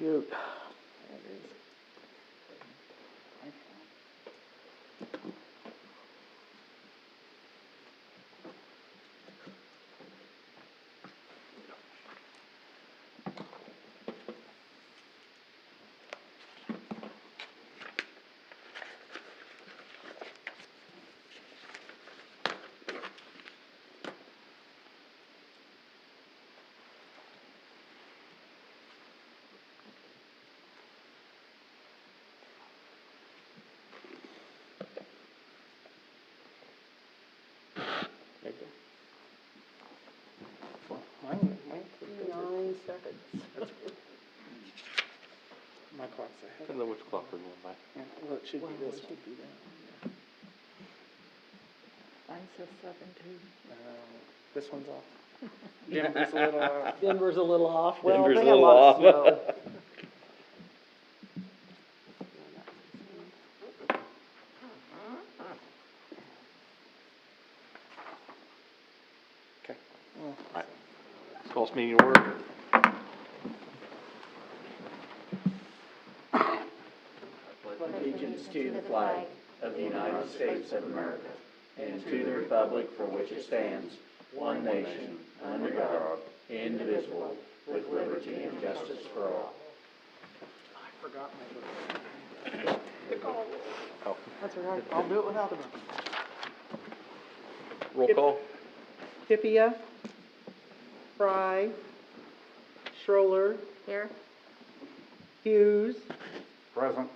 shoot. There it is. There you go. Mine 9 seconds. That's good. My clock's ahead. I don't know which clock we're going by. Yeah, well, it should be this one. Should be that. Mine says 7 too. This one's off. Denver's a little off. Denver's a little off. Well, Denver's they a had a little lot of off. snow. Okay. Right. Call this meeting to order. Allegiance to the flag of the United States of America and to the republic for which it stands, one nation, under God, indivisible, with liberty and justice for all. I forgot my book. Oh, That's all right. I'll do it without them. roll call. Tippia, Fry, Schroller, Here? Hughes, Present.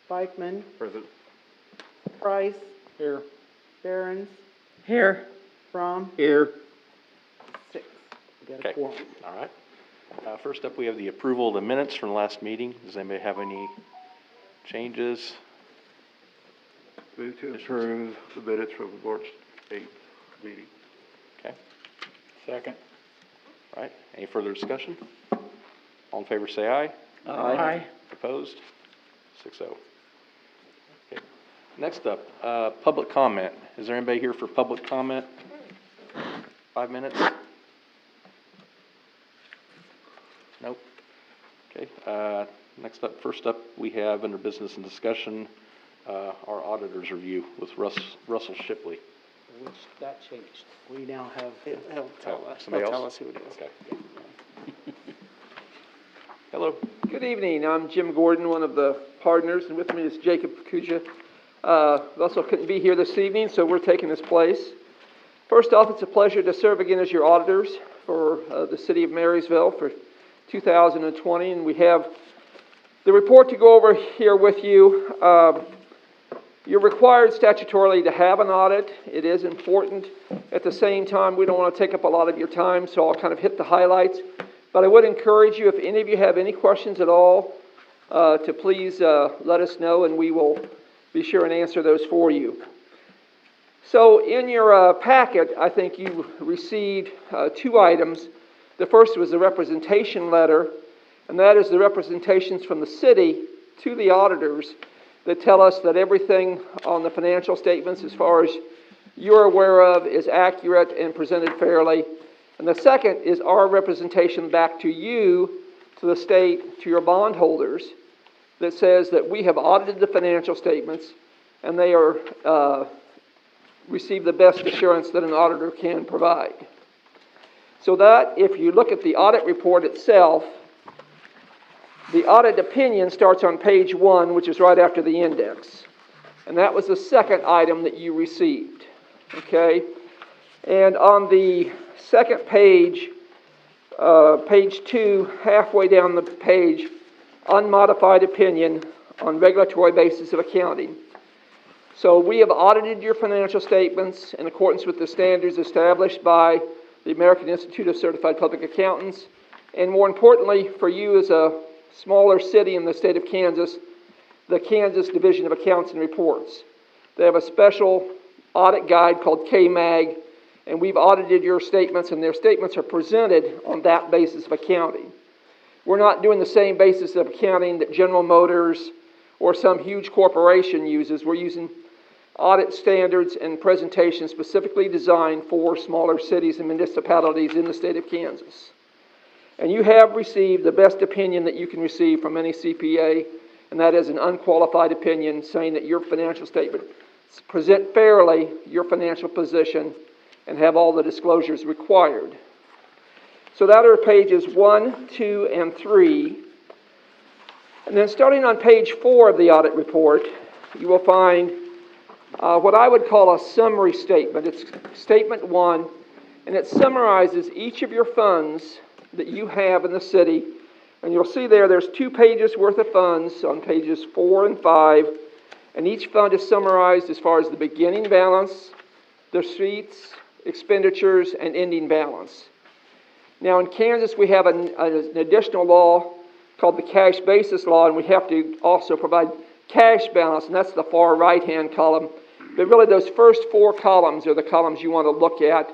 Bikeman, Present. Price, Here. Barons, Here. Fromm, Here. 6. We got Okay. a quorum. All right. First up, we have the approval of the minutes from the last meeting. Does anybody have any changes? Move to approve the minutes from March 8th meeting. Okay. Second. All right. Any further discussion? All in favor, say aye. Aye. Opposed? 6-0. Okay. Next up, public comment. Is there anybody here for public comment? 5 minutes? Nope. Okay. Next up, first up, we have under business and discussion, our auditor's review with Russell Shipley. Which that changed. We now have, he'll tell us. Somebody He'll else? tell us who it is. Okay. Hello. Good evening. I'm Jim Gordon, one of the partners, and with me is Jacob Kuja. Russell couldn't be here this evening, so we're taking his place. First off, it's a pleasure to serve again as your auditors for the city of Marysville for 2020, and we have the report to go over here with you. You're required statutorily to have an audit. It is important. At the same time, we don't want to take up a lot of your time, so I'll kind of hit the highlights. But I would encourage you, if any of you have any questions at all, to please let us know, and we will be sure and answer those for you. So in your packet, I think you received 2 items. The first was the representation letter, and that is the representations from the city to the auditors that tell us that everything on the financial statements, as far as you're aware of, is accurate and presented fairly. And the second is our representation back to you, to the state, to your bondholders, that says that we have audited the financial statements and they are receive the best assurance that an auditor can provide. So that, if you look at the audit report itself, the audit opinion starts on page 1, which is right after the index. And that was the second item that you received. Okay? And on the second page, page 2, halfway down the page, unmodified opinion on regulatory basis of accounting. So we have audited your financial statements in accordance with the standards established by the American Institute of Certified Public Accountants. And more importantly, for you as a smaller city in the state of Kansas, the Kansas Division of Accounts and Reports. They have a special audit guide called KMAG, and we've audited your statements, and their statements are presented on that basis of accounting. We're not doing the same basis of accounting that General Motors or some huge corporation uses. We're using audit standards and presentations specifically designed for smaller cities and municipalities in the state of Kansas. And you have received the best opinion that you can receive from any CPA, and that is an unqualified opinion saying that your financial statement present fairly your financial position and have all the disclosures required. So that are pages 1, 2, and 3. And then starting on page 4 of the audit report, you will find what I would call a summary statement. It's statement 1, and it summarizes each of your funds that you have in the city. And you'll see there's 2 pages worth of funds on pages 4 and 5, and each fund is summarized as far as the beginning balance, the receipts, expenditures, and ending balance. Now in Kansas we have an additional law called the cash basis law, and we have to also provide cash balance, and that's the far right-hand column. But really those first 4 columns are the columns you want to look at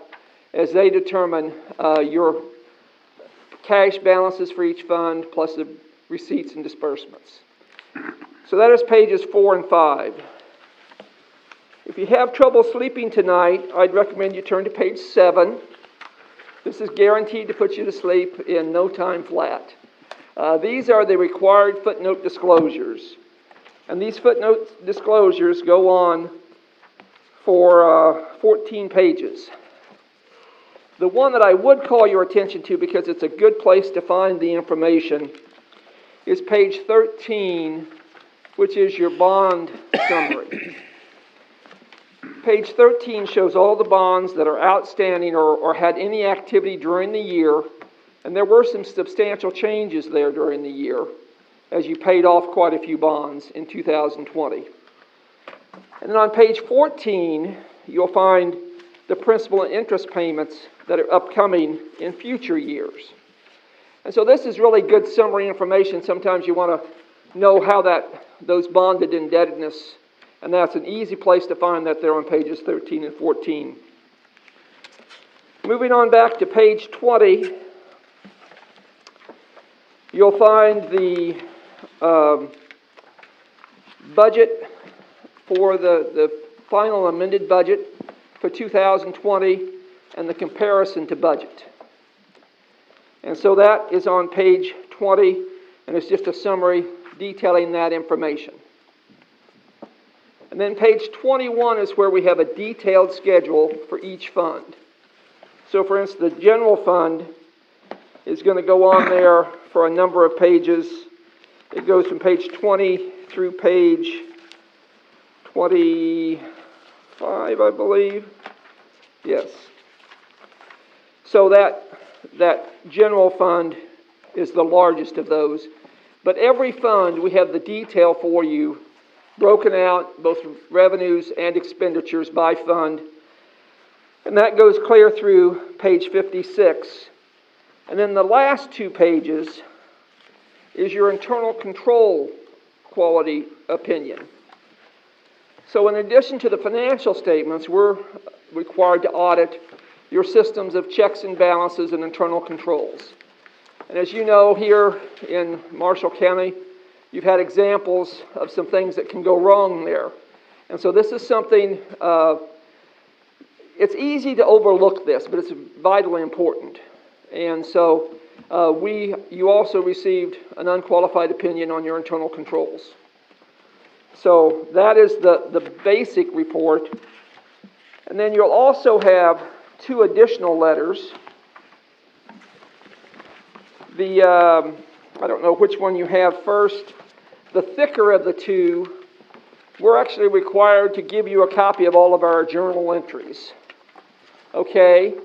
as they determine your cash balances for each fund plus the receipts and disbursements. So that is pages 4 and 5. If you have trouble sleeping tonight, I'd recommend you turn to page 7. This is guaranteed to put you to sleep in no time flat. These are the required footnote disclosures. And these footnote disclosures go on for 14 pages. The one that I would call your attention to, because it's a good place to find the information, is page 13, which is your bond summary. Page 13 shows all the bonds that are outstanding or had any activity during the year, and there were some substantial changes there during the year as you paid off quite a few bonds in 2020. And then on page 14, you'll find the principal and interest payments that are upcoming in future years. And so this is really good summary information. Sometimes you want to know how those bonded indebtedness, and that's an easy place to find that there on pages 13 and 14. Moving on back to page 20, you'll find the budget for the final amended budget for 2020 and the comparison to budget. And so that is on page 20, and it's just a summary detailing that information. And then page 21 is where we have a detailed schedule for each fund. So for instance, the general fund is going to go on there for a number of pages. It goes from page 20 through page 25, I believe. Yes. So that general fund is the largest of those. But every fund, we have the detail for you, broken out, both revenues and expenditures by fund. And that goes clear through page 56. And then the last 2 pages is your internal control quality opinion. So in addition to the financial statements, we're required to audit your systems of checks and balances and internal controls. And as you know, here in Marshall County, you've had examples of some things that can go wrong there. And so this is something, it's easy to overlook this, but it's vitally important. And so you also received an unqualified opinion on your internal controls. So that is the basic report. And then you'll also have 2 additional letters. I don't know which one you have first. The thicker of the 2, we're actually required to give you a copy of all of our journal entries. Okay?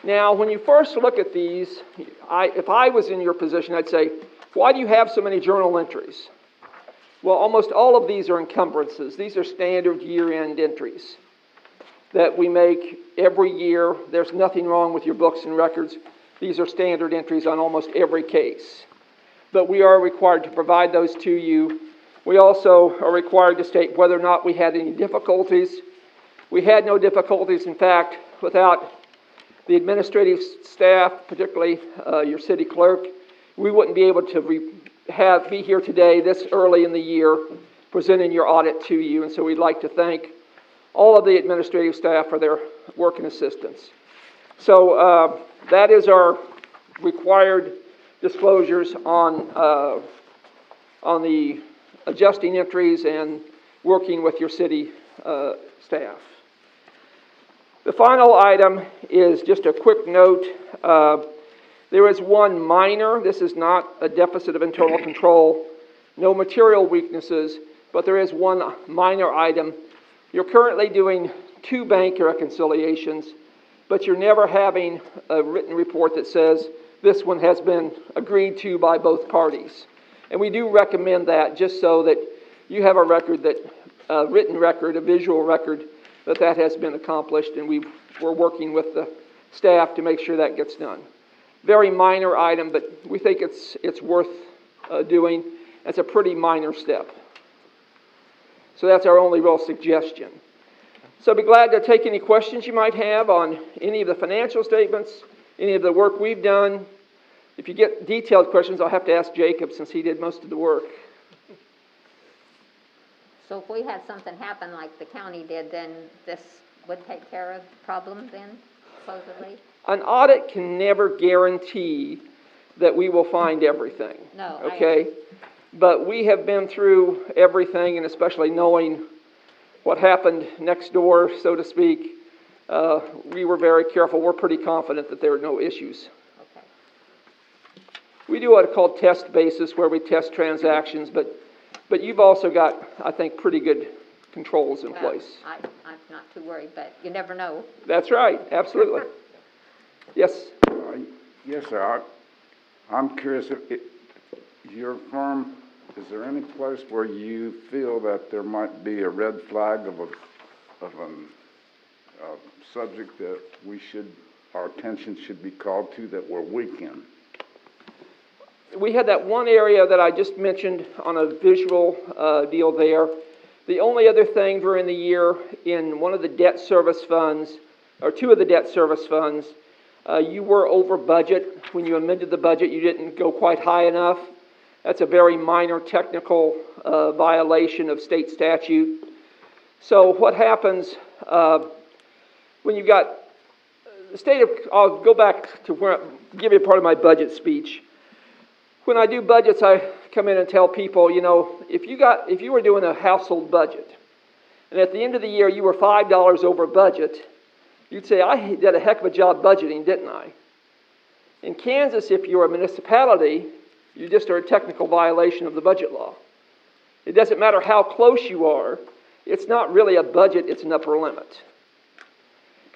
Now, when you first look at these, if I was in your position, I'd say, why do you have so many journal entries? Well, almost all of these are encumbrances. These are standard year-end entries that we make every year. There's nothing wrong with your books and records. These are standard entries on almost every case. But we are required to provide those to you. We also are required to state whether or not we had any difficulties. We had no difficulties. In fact, without the administrative staff, particularly your city clerk, we wouldn't be able to be here today this early in the year presenting your audit to you. And so we'd like to thank all of the administrative staff for their work and assistance. So that is our required disclosures on the adjusting entries and working with your city staff. The final item is just a quick note. There is one minor, this is not a deficit of internal control, no material weaknesses, but there is one minor item. You're currently doing 2 bank reconciliations, but you're never having a written report that says this one has been agreed to by both parties. And we do recommend that just so that you have a record, that a written record, a visual record, that has been accomplished, and we're working with the staff to make sure that gets done. Very minor item, but we think it's worth doing. It's a pretty minor step. So that's our only real suggestion. So I'd be glad to take any questions you might have on any of the financial statements, any of the work we've done. If you get detailed questions, I'll have to ask Jacob since he did most of the work. So if we had something happen like the county did, then this would take care of the problem then, supposedly? An audit can never guarantee that we will find everything. No. Okay? But we have been through everything, and especially knowing what happened next door, so to speak, we were very careful. We're pretty confident that there are no issues. Okay. We do what are called test basis, where we test transactions, but you've also got, I think, pretty good controls in place. I'm not too worried, but you never know. That's right, absolutely. Yes? Yes, sir. I'm curious, if your firm, is there any place where you feel that there might be a red flag of a subject that our attention should be called to, that we're weak in? We had that one area that I just mentioned on a visual deal there. The only other thing during the year in one of the debt service funds, or 2 of the debt service funds, you were over budget. When you amended the budget, you didn't go quite high enough. That's a very minor technical violation of state statute. So what happens when you've got the state of, I'll go back to where, give you part of my budget speech. When I do budgets, I come in and tell people, you know, if you were doing a household budget, and at the end of the year you were $5 over budget, you'd say, I did a heck of a job budgeting, didn't I? In Kansas, if you're a municipality, you just are a technical violation of the budget law. It doesn't matter how close you are, it's not really a budget, it's an upper limit.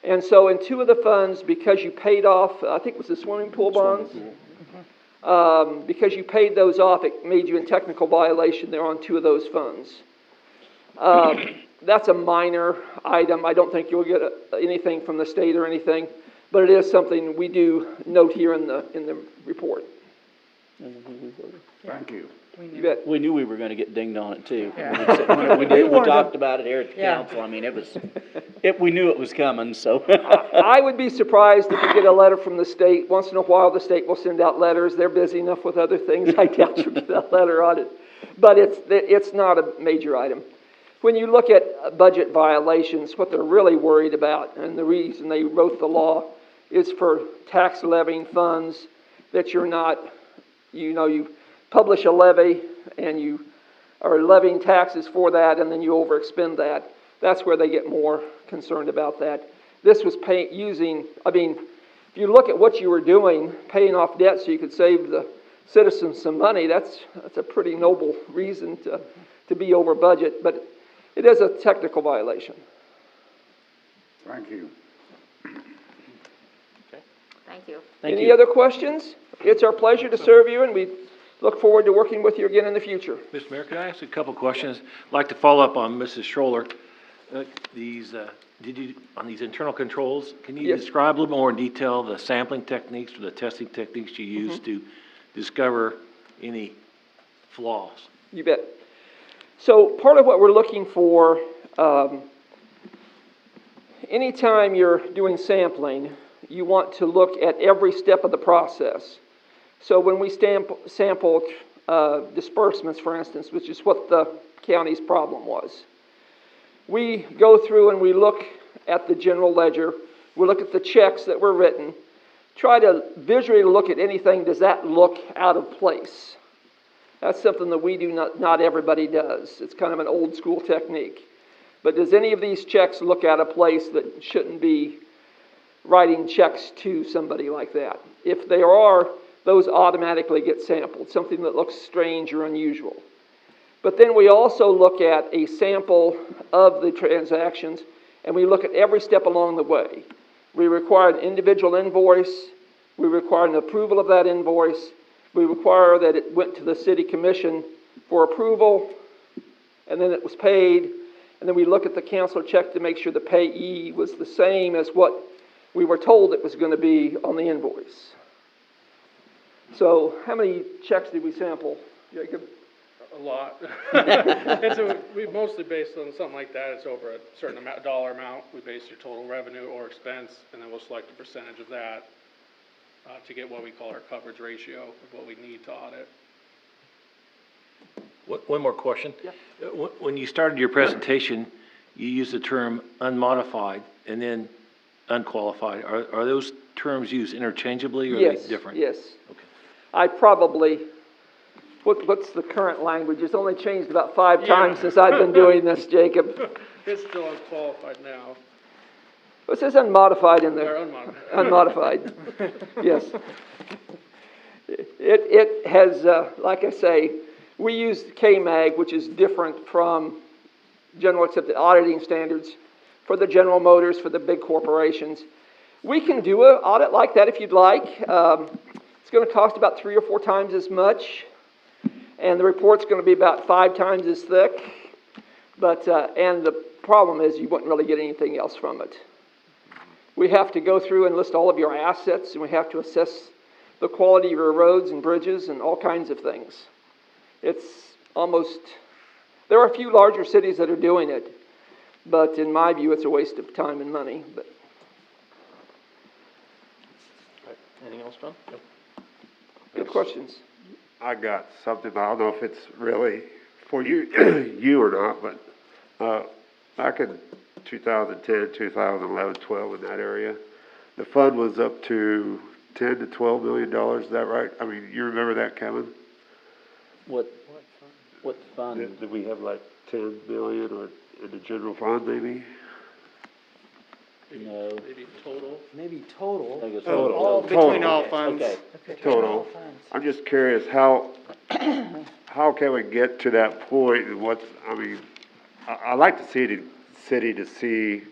And so in 2 of the funds, because you paid off, I think it was the swimming pool bonds, because you paid those off, it made you in technical violation there on 2 of those funds. That's a minor item. I don't think you'll get anything from the state or anything, but it is something we do note here in the report. Thank you. You bet. We knew we were gonna get dinged on it too. Yeah. We talked about it here at the Yeah. council. I mean, we knew it was coming, so. I would be surprised if you get a letter from the state. Once in a while, the state will send out letters. They're busy enough with other things. I doubt you'll get a letter on it. But it's not a major item. When you look at budget violations, what they're really worried about, and the reason they wrote the law, is for tax levying funds that you're not, you publish a levy and you are levying taxes for that, and then you overexpend that. That's where they get more concerned about that. This was if you look at what you were doing, paying off debt so you could save the citizens some money, that's a pretty noble reason to be over budget, but it is a technical violation. Thank you. Thank you. Any other questions? It's our pleasure to serve you, and we look forward to working with you again in the future. Mr. Mayor, could I ask a couple questions? I'd like to follow up on Mrs. Schroller. On these internal controls, can you Yes. describe a little more in detail the sampling techniques or the testing techniques you use to discover any flaws? You bet. So part of what we're looking for, anytime you're doing sampling, you want to look at every step of the process. So when we sample disbursements, for instance, which is what the county's problem was, we go through and we look at the general ledger, we look at the checks that were written, try to visually look at anything, does that look out of place? That's something that we do, not everybody does. It's kind of an old school technique. But does any of these checks look out of place that shouldn't be writing checks to somebody like that? If there are, those automatically get sampled, something that looks strange or unusual. But then we also look at a sample of the transactions, and we look at every step along the way. We require an individual invoice. We require an approval of that invoice. We require that it went to the city commission for approval, and then it was paid. And then we look at the canceled check to make sure the payee was the same as what we were told it was going to be on the invoice. So how many checks did we sample, Jacob? A lot. We mostly based on something like that, it's over a certain amount, dollar amount. We base your total revenue or expense, and then we'll select a percentage of that to get what we call our coverage ratio of what we need to audit. One more question. Yeah. When you started your presentation, you used the term unmodified and then unqualified. Are those terms used interchangeably or are they different? Yes. Okay. I probably, what's the current language? It's only changed about 5 times since I've been doing this, Jacob. It's still unqualified now. It says unmodified in Or there. unmodified. Unmodified, yes. It has, like I say, we use KMAG, which is different from general accepted auditing standards for the General Motors, for the big corporations. We can do an audit like that if you'd like. It's going to cost about 3 or 4 times as much, and the report's going to be about 5 times as thick. But and the problem is you wouldn't really get anything else from it. We have to go through and list all of your assets, and we have to assess the quality of your roads and bridges and all kinds of things. It's almost, there are a few larger cities that are doing it, but in my view, it's a waste of time and money. But Anything else, John? Nope. good questions. I got something, I don't know if it's really for you, you or not, but, back in 2010, 2011, 12, in that area, the fund was up to $10 to $12 million, is that right? I mean, you remember that, Kevin? What fund? Did we have like 10 million or in the general fund maybe? No. Maybe total. Maybe total. I think it's All total. between all funds. Okay. Total. I'm just curious, how can we get to that point and what's, I mean, I like to see the city to see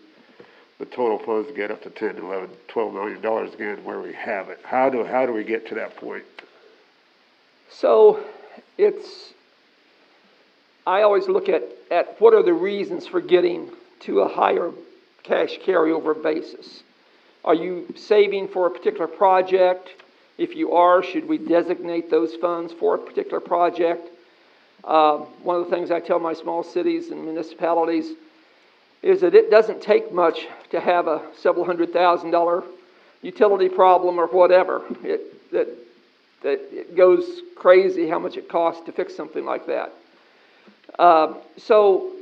the total funds get up to 10, 11, $12 million again where we have it. How do we get to that point? So I always look at what are the reasons for getting to a higher cash carryover basis. Are you saving for a particular project? If you are, should we designate those funds for a particular project? One of the things I tell my small cities and municipalities is that it doesn't take much to have a several $100,000 utility problem or whatever. It goes crazy how much it costs to fix something like that. So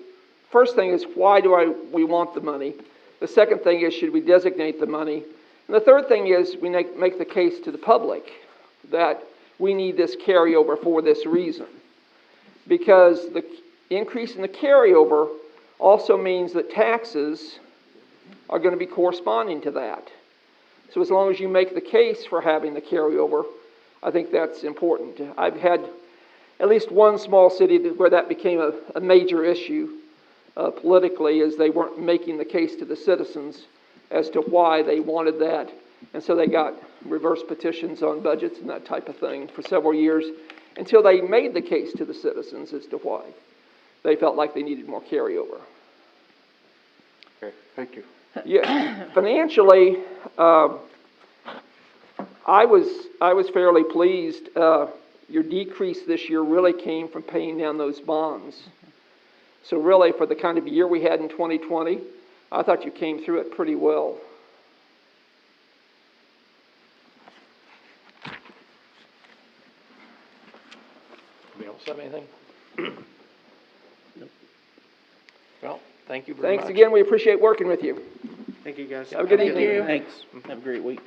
first thing is, why do we want the money? The second thing is, should we designate the money? And the third thing is, we make the case to the public that we need this carryover for this reason. Because the increase in the carryover also means that taxes are going to be corresponding to that. So as long as you make the case for having the carryover, I think that's important. I've had at least one small city where that became a major issue politically, as they weren't making the case to the citizens as to why they wanted that. And so they got reverse petitions on budgets and that type of thing for several years until they made the case to the citizens as to why they felt like they needed more carryover. Okay, thank you. Yeah, financially, I was fairly pleased. Your decrease this year really came from paying down those bonds. So really, for the kind of year we had in 2020, I thought you came through it pretty well. Anybody else have anything? Well, thank you very much. Thanks again. We appreciate working with you. Thank you, guys. Have a good evening. Thanks. Have a great week.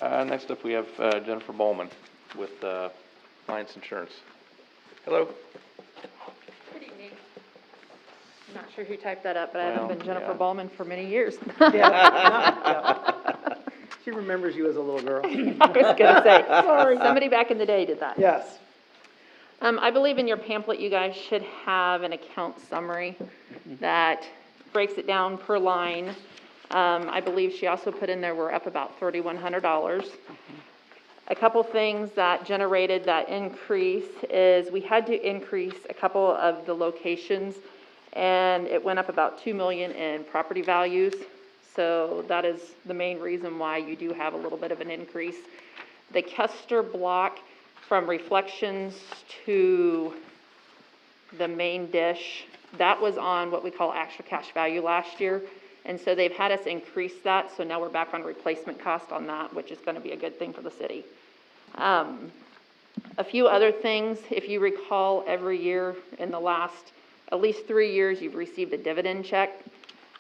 Next up, we have Jennifer Bowman with Alliance Insurance. Hello. Good evening. I'm not sure who typed that up, but I haven't Well, been Jennifer yeah. Ballman for many years. She remembers you as a little girl. I was gonna say, sorry, somebody back in the day did that. Yes. I believe in your pamphlet, you guys should have an account summary that breaks it down per line. I believe she also put in there, we're up about $3,100. A couple things that generated that increase is we had to increase a couple of the locations, and it went up about 2 million in property values. So that is the main reason why you do have a little bit of an increase. The Kester block from Reflections to the main dish, that was on what we call actual cash value last year. And so they've had us increase that, so now we're back on replacement cost on that, which is gonna be a good thing for the city. A few other things, if you recall, every year in the last at least 3 years, you've received a dividend check.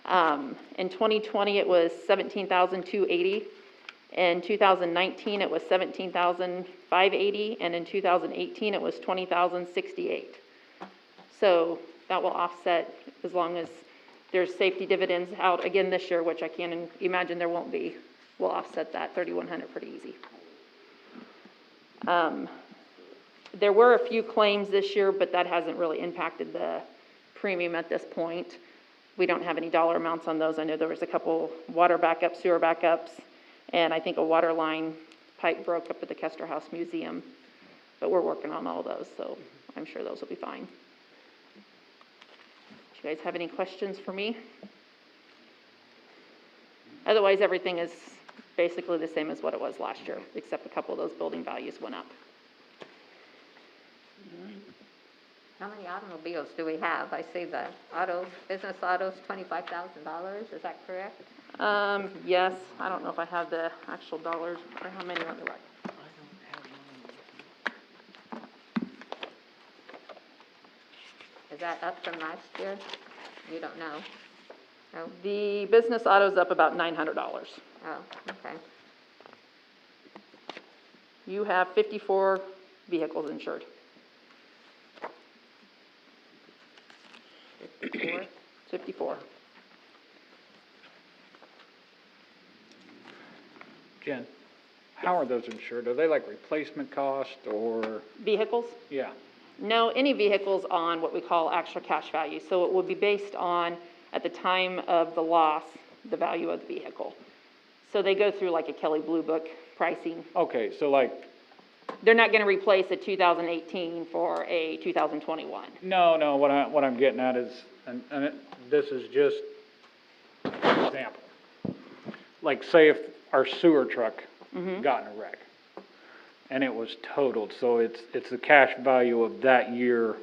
In 2020, it was $17,280. In 2019, it was $17,580, and in 2018, it was $20,068. So that will offset as long as there's safety dividends out again this year, which I can't imagine there won't be. We'll offset that 3,100 pretty easy. There were a few claims this year, but that hasn't really impacted the premium at this point. We don't have any dollar amounts on those. I know there was a couple water backups, sewer backups, and I think a water line pipe broke up at the Kester House Museum. But we're working on all those, so I'm sure those will be fine. Do you guys have any questions for me? Otherwise, everything is basically the same as what it was last year, except a couple of those building values went up. How many automobiles do we have? I see the business autos, $25,000, is that correct? Yes, I don't know if I have the actual dollars or how many on the right. Is that up from last year? You don't know? No? The business auto's up about $900. Oh, okay. You have 54 vehicles insured. 54? 54. Jen, how are those insured? Are they like replacement cost or, Vehicles? yeah, No, any vehicles on what we call actual cash value. So it will be based on, at the time of the loss, the value of the vehicle. So they go through like a Kelly Blue Book pricing. okay, so like, They're not gonna replace a 2018 for a 2021. no, what I'm getting at is, this is just an example. Like, say if our sewer truck got in a wreck and it was totaled, so it's the cash value of that year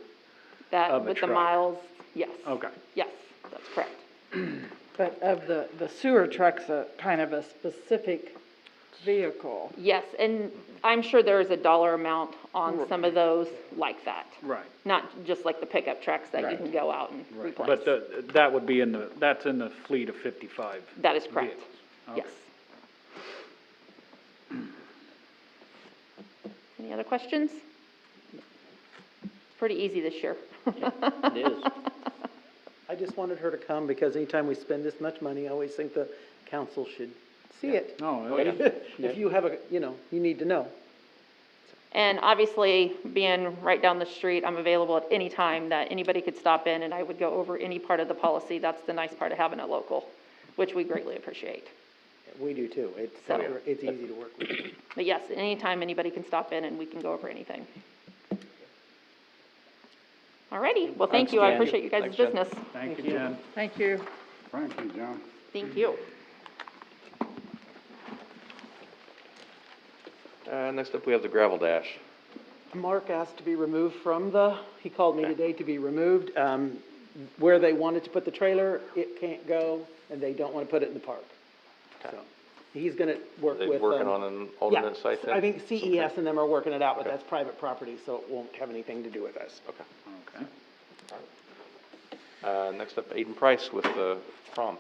That, of a with the truck. miles, yes. Okay. Yes, that's correct. But of the sewer truck's a kind of a specific vehicle. Yes, and I'm sure there is a dollar amount on some of those like that. Right. Not just like the pickup trucks that you Right. can go out and Right, replace. but that would be that's in the fleet of 55. That is correct, vehicles. yes. Any other questions? Pretty easy this year. It is. I just wanted her to come because anytime we spend this much money, I always think the council should see it. No, If you have you need to know. And obviously, being right down the street, I'm available at any time that anybody could stop in and I would go over any part of the policy. That's the nice part of having it local, which we greatly appreciate. We do too. So- It's easy to work with. But yes, anytime anybody can stop in and we can go over anything. Alrighty, well, thank Thanks, you. I Jen. appreciate you guys' Thanks, Jen. business. Thank you, Jen. Thank you. Thank you, John. Thank you. Next up, we have the gravel dash. Mark asked to be removed from he called me today to be removed. Where they wanted to put the trailer, it can't go, and they don't want to put it in the park. So, he's gonna work They're with. working on an alternate site then? I think CES and them are working it out, but Okay. that's private property, so it won't have anything to do with us. Okay. Okay. Next up, Aiden Price with the prom.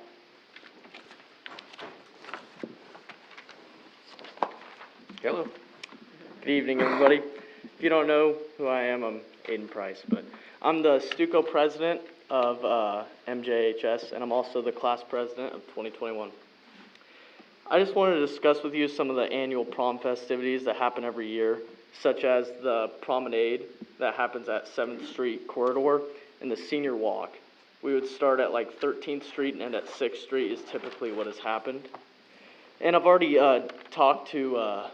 Hello. Good evening, everybody. If you don't know who I am, I'm Aiden Price, but I'm the Stuco president of MJHS, and I'm also the class president of 2021. I just wanted to discuss with you some of the annual prom festivities that happen every year, such as the promenade that happens at 7th Street corridor and the senior walk. We would start at like 13th Street and end at 6th Street is typically what has happened. And I've already talked to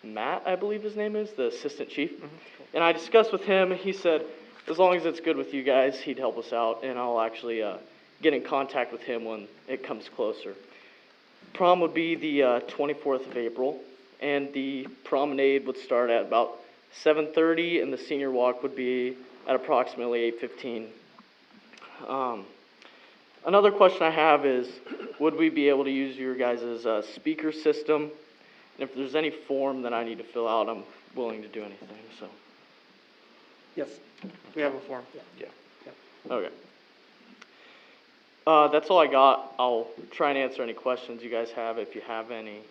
Matt, I believe his name is, the assistant chief. And I discussed with him, he said, as long as it's good with you guys, he'd help us out, and I'll actually get in contact with him when it comes closer. Prom would be the 24th of April, and the promenade would start at about 7:30, and the senior walk would be at approximately 8:15. Another question I have is, would we be able to use your guys' speaker system? And if there's any form that I need to fill out, I'm willing to do anything, so. Yes, we have a form. Yeah. Okay. That's all I got. I'll try and answer any questions you guys have, if you have any.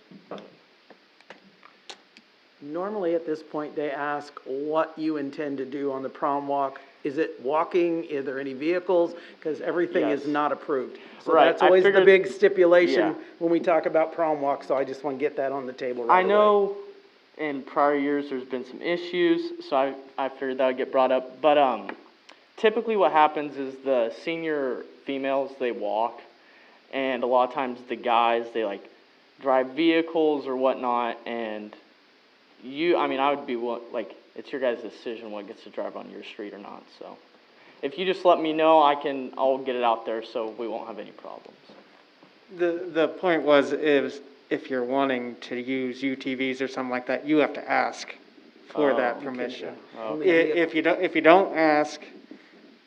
Normally at this point, they ask what you intend to do on the prom walk. Is it walking? Is there any vehicles? Because everything is Yes. not approved. So Right, that's I always the figured- big stipulation yeah. when we talk about prom walk, so I just want to get that on the table right I away. know in prior years there's been some issues, so I figured that would get brought up. But typically what happens is the senior females, they walk, and a lot of times the guys, they like drive vehicles or whatnot, and I would be like, it's your guys' decision what gets to drive on your street or not, so. If you just let me know, I'll get it out there so we won't have any problems. The point was, if you're wanting to use UTVs or something like that, you have to ask for that permission. If you don't ask,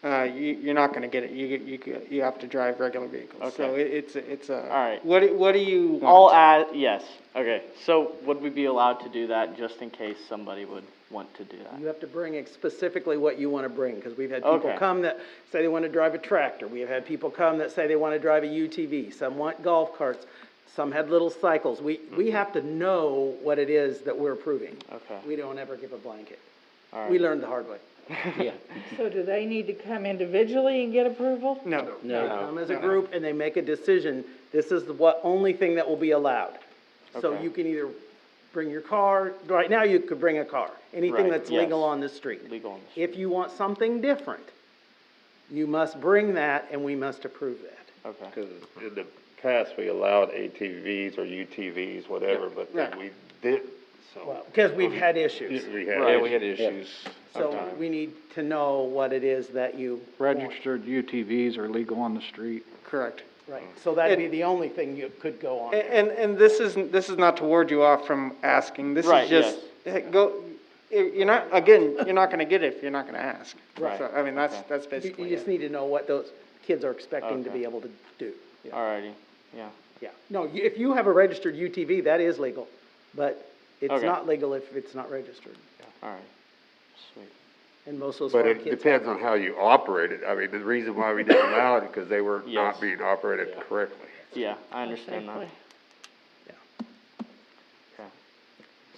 you're not gonna get it. You have to drive regular vehicles. So it's a. All right. What do you want? I'll add, yes, okay. So would we be allowed to do that just in case somebody would want to do that? You have to bring specifically what you want to bring, because we've had people Okay. come that say they want to drive a tractor. We have had people come that say they want to drive a UTV. Some want golf carts. Some had little cycles. We have to know what it is that we're approving. Okay. We don't ever give a blanket. All right. We learned the hard way. So do they need to come individually and get approval? No. They come as a group and they make a decision, this is the only thing that will be allowed. So Okay. you can either bring your car, right now you could bring a car, anything Right, that's yes. legal on the street. Legal on the street. If you want something different, you must bring that and we must approve that. Okay. Because in the past, we allowed ATVs or UTVs, whatever, but then Right. we didn't, so. Well, because we've had issues. We had Yeah, we had issues. issues So sometimes. we need to know what it is that you want. Registered UTVs are legal on the street. Correct. Right, so that'd be the only thing you could go on. And this is not to ward you off from asking. This Right, is just, you're not gonna get it if you're not gonna ask. Right. So, I mean, that's You basically just it. need to know what those kids are expecting to Okay. be able to do. Yeah. Alrighty, yeah. Yeah, no, if you have a registered UTV, that is legal, but it's Okay. not legal if it's not registered. Alright, sweet. And most of those But farm it kids. depends on how you operate it. I mean, the reason why we didn't allow it, because they were Yes. not being operated correctly. Yeah, I understand that. Exactly. Okay.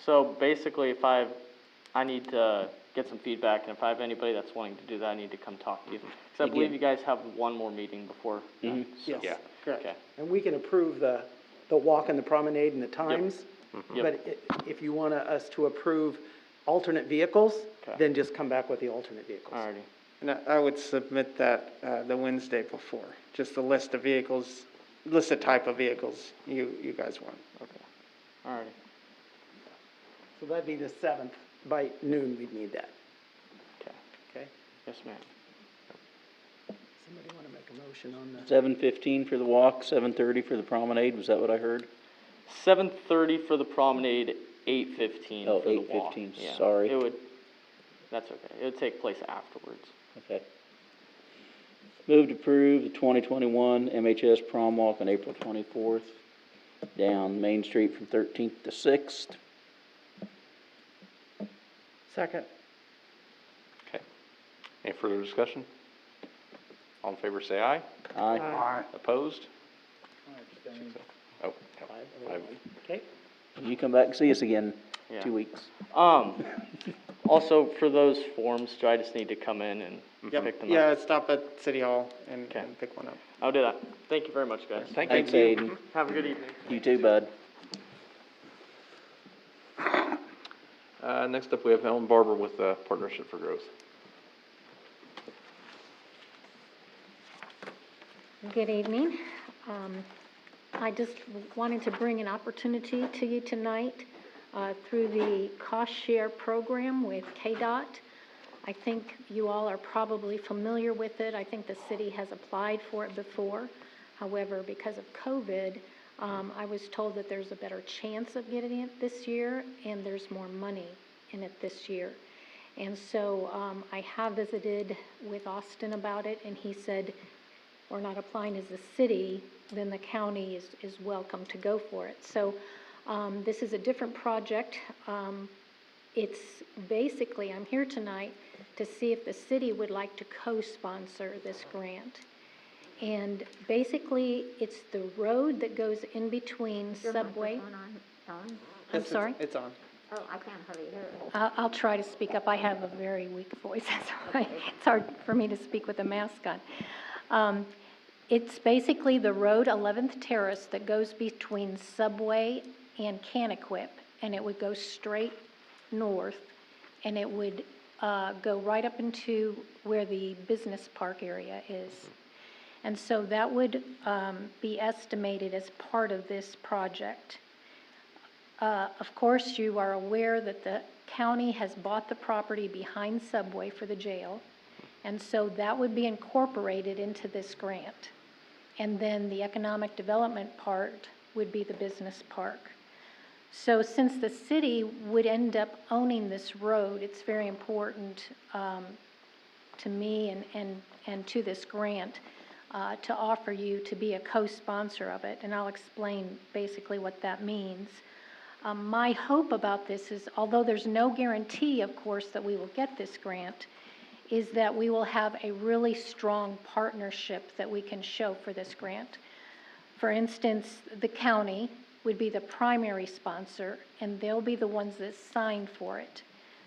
So basically, if I need to get some feedback, and if I have anybody that's wanting to do that, I need to come talk to you. Because I believe you guys have one more meeting before. then, so- Yes. Yeah. Correct. Okay, And we can approve the walk and the promenade and the times. Yep. But if you want us to approve alternate vehicles, Okay. then just come back with the alternate vehicles. alrighty. And I would submit that, the Wednesday before, just a list of vehicles, list of type of vehicles you guys want. Okay, alrighty. So that'd be the 7th, by noon we'd need that, Okay, okay? yes, ma'am. Somebody want to make a motion on the? 7:15 for the walk, 7:30 for the promenade, was that what I heard? 7:30 for the promenade, 8:15 Oh, for the walk. 8:15, Yeah, sorry. That's okay. It would take place afterwards. Okay. Move to approve the 2021 MHS prom walk on April 24th, down Main Street from 13th to 6th. Second. Okay. Any further discussion? All in favor, say aye. Aye. Opposed? Oh, Okay. You come back and see us again in Yeah. 2 weeks. Also, for those forms, do I just need to come in and pick them up? Yeah, stop at City Hall and Okay. and pick one up. I'll do that. Thank you very much, guys. Thanks, Aiden. Have a good evening. You too, bud. Next up, we have Ellen Barber with Partnership for Growth. Good evening. I just wanted to bring an opportunity to you tonight through the cost share program with KDOT. I think you all are probably familiar with it. I think the city has applied for it before. However, because of COVID, I was told that there's a better chance of getting it this year, and there's more money in it this year. And so I have visited with Austin about it, and he said, we're not applying as a city, then the county is welcome to go for it. So this is a different project. It's basically, I'm here tonight to see if the city would like to co-sponsor this grant. And basically, it's the road that goes in between Is your Subway. microphone on? I'm sorry? It's on. Oh, I can't hardly hear it. I'll try to speak up. I have a very weak voice, that's why it's hard for me to speak with a mask on. It's basically the road 11th Terrace that goes between Subway and Canaquip, and it would go straight north, and it would go right up into where the business park area is. And so that would be estimated as part of this project. Of course, you are aware that the county has bought the property behind Subway for the jail, and so that would be incorporated into this grant. And then the economic development part would be the business park. So since the city would end up owning this road, it's very important to me and to this grant to offer you to be a co-sponsor of it, and I'll explain basically what that means. My hope about this is, although there's no guarantee, of course, that we will get this grant, is that we will have a really strong partnership that we can show for this grant. For instance, the county would be the primary sponsor, and they'll be the ones that sign for it.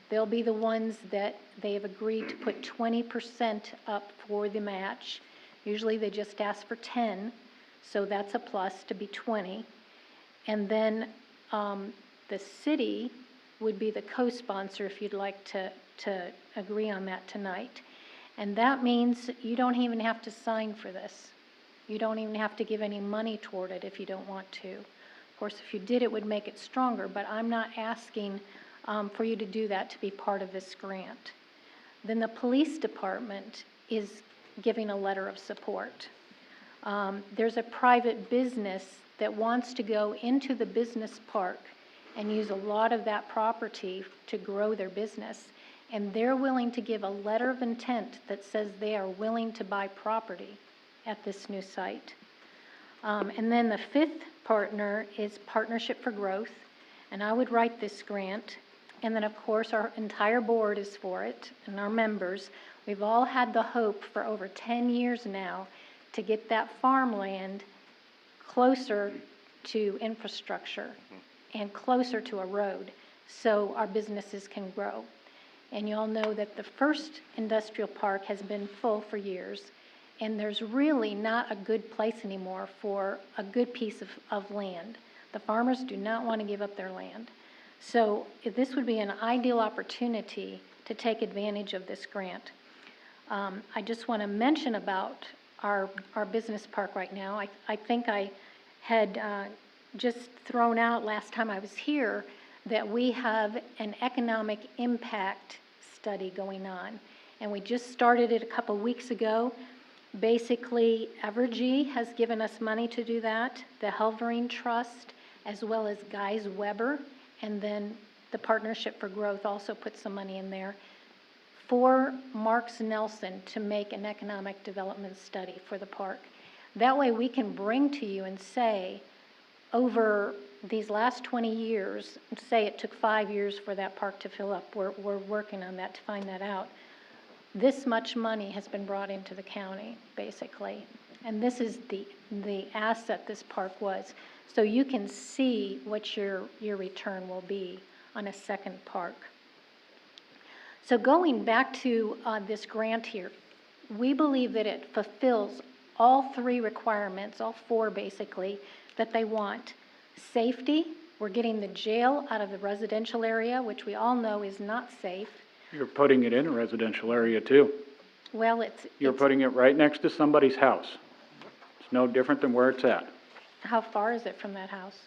They'll be the ones that they have agreed to put 20% up for the match. Usually they just ask for 10, so that's a plus to be 20. And then the city would be the co-sponsor if you'd like to agree on that tonight. And that means you don't even have to sign for this. You don't even have to give any money toward it if you don't want to. Of course, if you did, it would make it stronger, but I'm not asking for you to do that to be part of this grant. Then the police department is giving a letter of support. There's a private business that wants to go into the business park and use a lot of that property to grow their business. And they're willing to give a letter of intent that says they are willing to buy property at this new site. And then the fifth partner is Partnership for Growth, and I would write this grant. And then, of course, our entire board is for it, and our members. We've all had the hope for over 10 years now to get that farmland closer to infrastructure and closer to a road so our businesses can grow. And you all know that the first industrial park has been full for years, and there's really not a good place anymore for a good piece of land. The farmers do not want to give up their land. So this would be an ideal opportunity to take advantage of this grant. I just want to mention about our business park right now. I think I had just thrown out last time I was here that we have an economic impact study going on. And we just started it a couple weeks ago. Basically, Evergy has given us money to do that, the Helverine Trust, as well as Guys Weber, and then the Partnership for Growth also put some money in there for Marks Nelson to make an economic development study for the park. That way we can bring to you and say, over these last 20 years, say it took 5 years for that park to fill up, we're working on that to find that out. This much money has been brought into the county, basically. And this is the asset this park was. So you can see what your return will be on a second park. So going back to this grant here, we believe that it fulfills all three requirements, all four basically, that they want. Safety, we're getting the jail out of the residential area, which we all know is not safe. You're putting it in a residential area too. Well, You're putting it right next to somebody's house. It's no different than where it's at. how far is it from that house?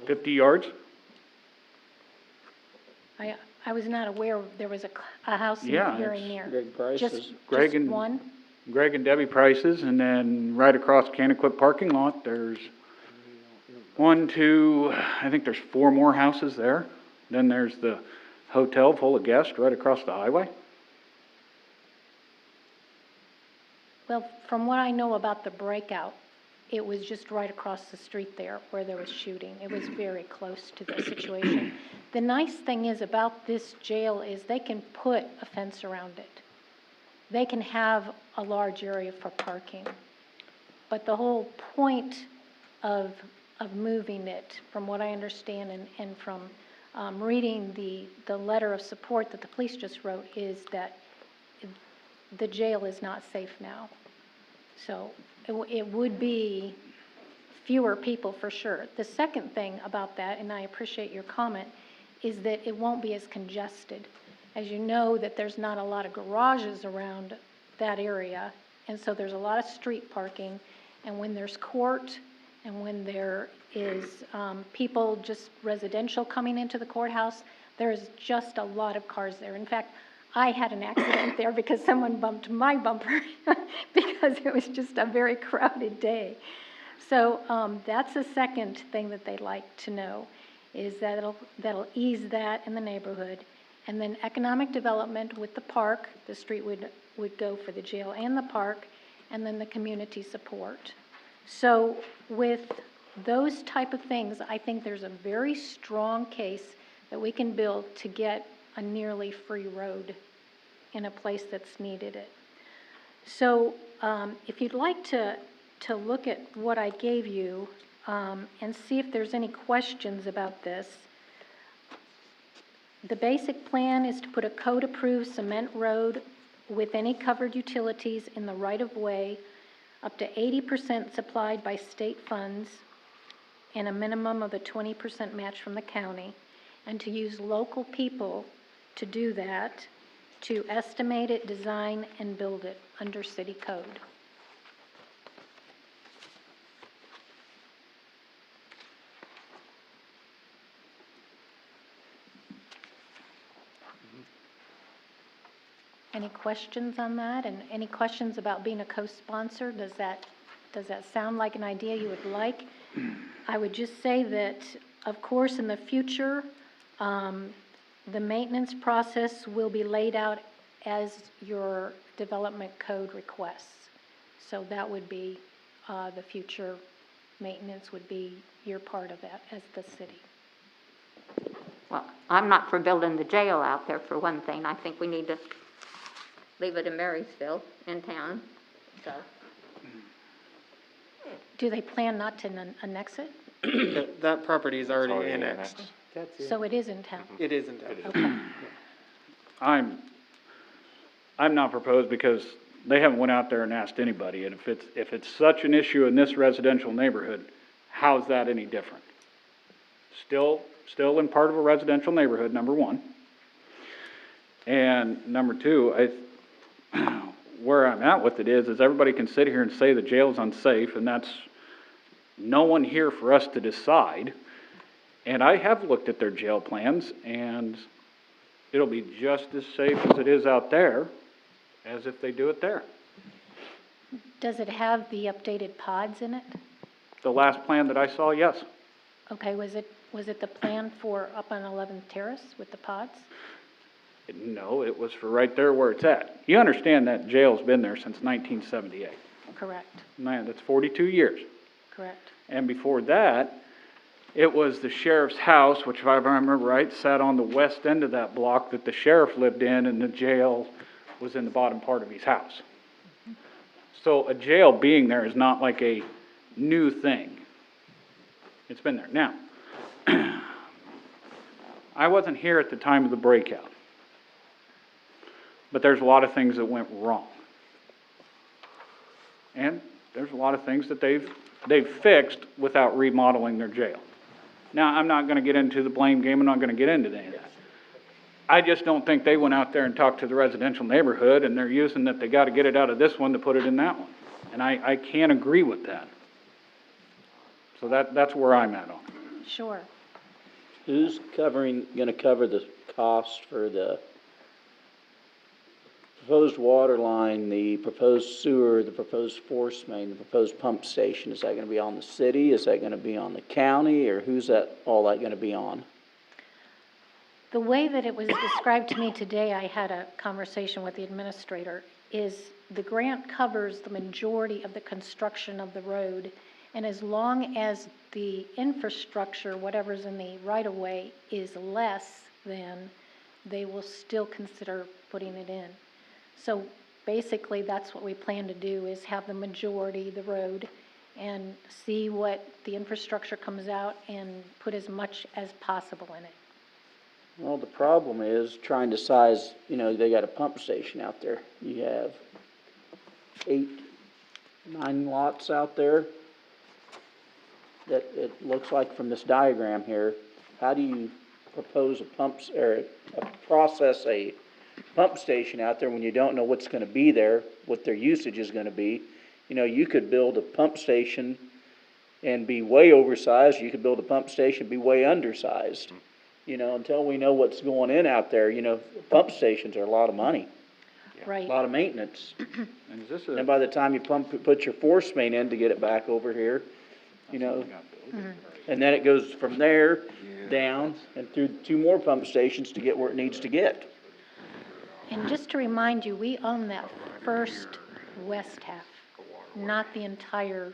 50 yards? I was not aware there was a house Yeah, very it's near. Greg Price's. Just Greg and- one? Greg and Debbie Price's, and then right across Canaquip parking lot, there's one, two, I think there's 4 more houses there. Then there's the hotel full of guests right across the highway. Well, from what I know about the breakout, it was just right across the street there where there was shooting. It was very close to the situation. The nice thing is about this jail is they can put a fence around it. They can have a large area for parking. But the whole point of moving it, from what I understand and from reading the letter of support that the police just wrote, is that the jail is not safe now. So it would be fewer people for sure. The second thing about that, and I appreciate your comment, is that it won't be as congested. As you know, that there's not a lot of garages around that area, and so there's a lot of street parking. And when there's court, and when there is people just residential coming into the courthouse, there is just a lot of cars there. In fact, I had an accident there because someone bumped my bumper because it was just a very crowded day. So that's the second thing that they'd like to know, is that that'll ease that in the neighborhood. And then economic development with the park, the street would go for the jail and the park, and then the community support. So with those type of things, I think there's a very strong case that we can build to get a nearly free road in a place that's needed it. So if you'd like to look at what I gave you and see if there's any questions about this, the basic plan is to put a code-approved cement road with any covered utilities in the right-of-way, up to 80% supplied by state funds, and a minimum of a 20% match from the county, and to use local people to do that, to estimate it, design, and build it under city code. Any questions on that? And any questions about being a co-sponsor? Does that sound like an idea you would like? I would just say that, of course, in the future, the maintenance process will be laid out as your development code requests. So that would be, the future maintenance would be your part of that as the city. Well, I'm not for building the jail out there, for one thing. I think we need to leave it in Marysville, in town, so. Do they plan not to annex it? That property is already annexed. So it is in town? It is in town. Okay. I'm not proposed because they haven't went out there and asked anybody. And if it's such an issue in this residential neighborhood, how's that any different? Still in part of a residential neighborhood, number one. And number two, where I'm at with it is everybody can sit here and say the jail's unsafe, and that's no one here for us to decide. And I have looked at their jail plans, and it'll be just as safe as it is out there as if they do it there. Does it have the updated pods in it? The last plan that I saw, yes. Okay, was it the plan for up on 11th Terrace with the pods? No, it was for right there where it's at. You understand that jail's been there since 1978. Correct, Man, that's 42 years. correct. And before that, it was the sheriff's house, which if I remember right, sat on the west end of that block that the sheriff lived in, and the jail was in the bottom part of his house. So a jail being there is not like a new thing. It's been there. Now, I wasn't here at the time of the breakout, but there's a lot of things that went wrong. And there's a lot of things that they've fixed without remodeling their jail. Now, I'm not gonna get into the blame game, I'm not gonna get into that. I just don't think they went out there and talked to the residential neighborhood, and they're using that they gotta get it out of this one to put it in that one. And I can't agree with that. So that's where I'm at on it. Sure. Who's gonna cover the cost for the proposed water line, the proposed sewer, the proposed force main, the proposed pump station? Is that gonna be on the city? Is that gonna be on the county? Or who's all that gonna be on? The way that it was described to me today, I had a conversation with the administrator, is the grant covers the majority of the construction of the road, and as long as the infrastructure, whatever's in the right-of-way, is less than, they will still consider putting it in. So basically, that's what we plan to do, is have the majority, the road, and see what the infrastructure comes out and put as much as possible in it. Well, the problem is trying to size, they got a pump station out there. You have 8, 9 lots out there that it looks like from this diagram here. How do you propose process a pump station out there when you don't know what's gonna be there, what their usage is gonna be? You could build a pump station and be way oversized. You could build a pump station and be way undersized. Until we know what's going in out there, pump stations are a lot of money. Right. A lot of maintenance. And is this And by the time you put your force main in to get it back over here, and then it goes from there down and through 2 more pump stations to get where it needs to get. And just to remind you, we own that first west half, not the entire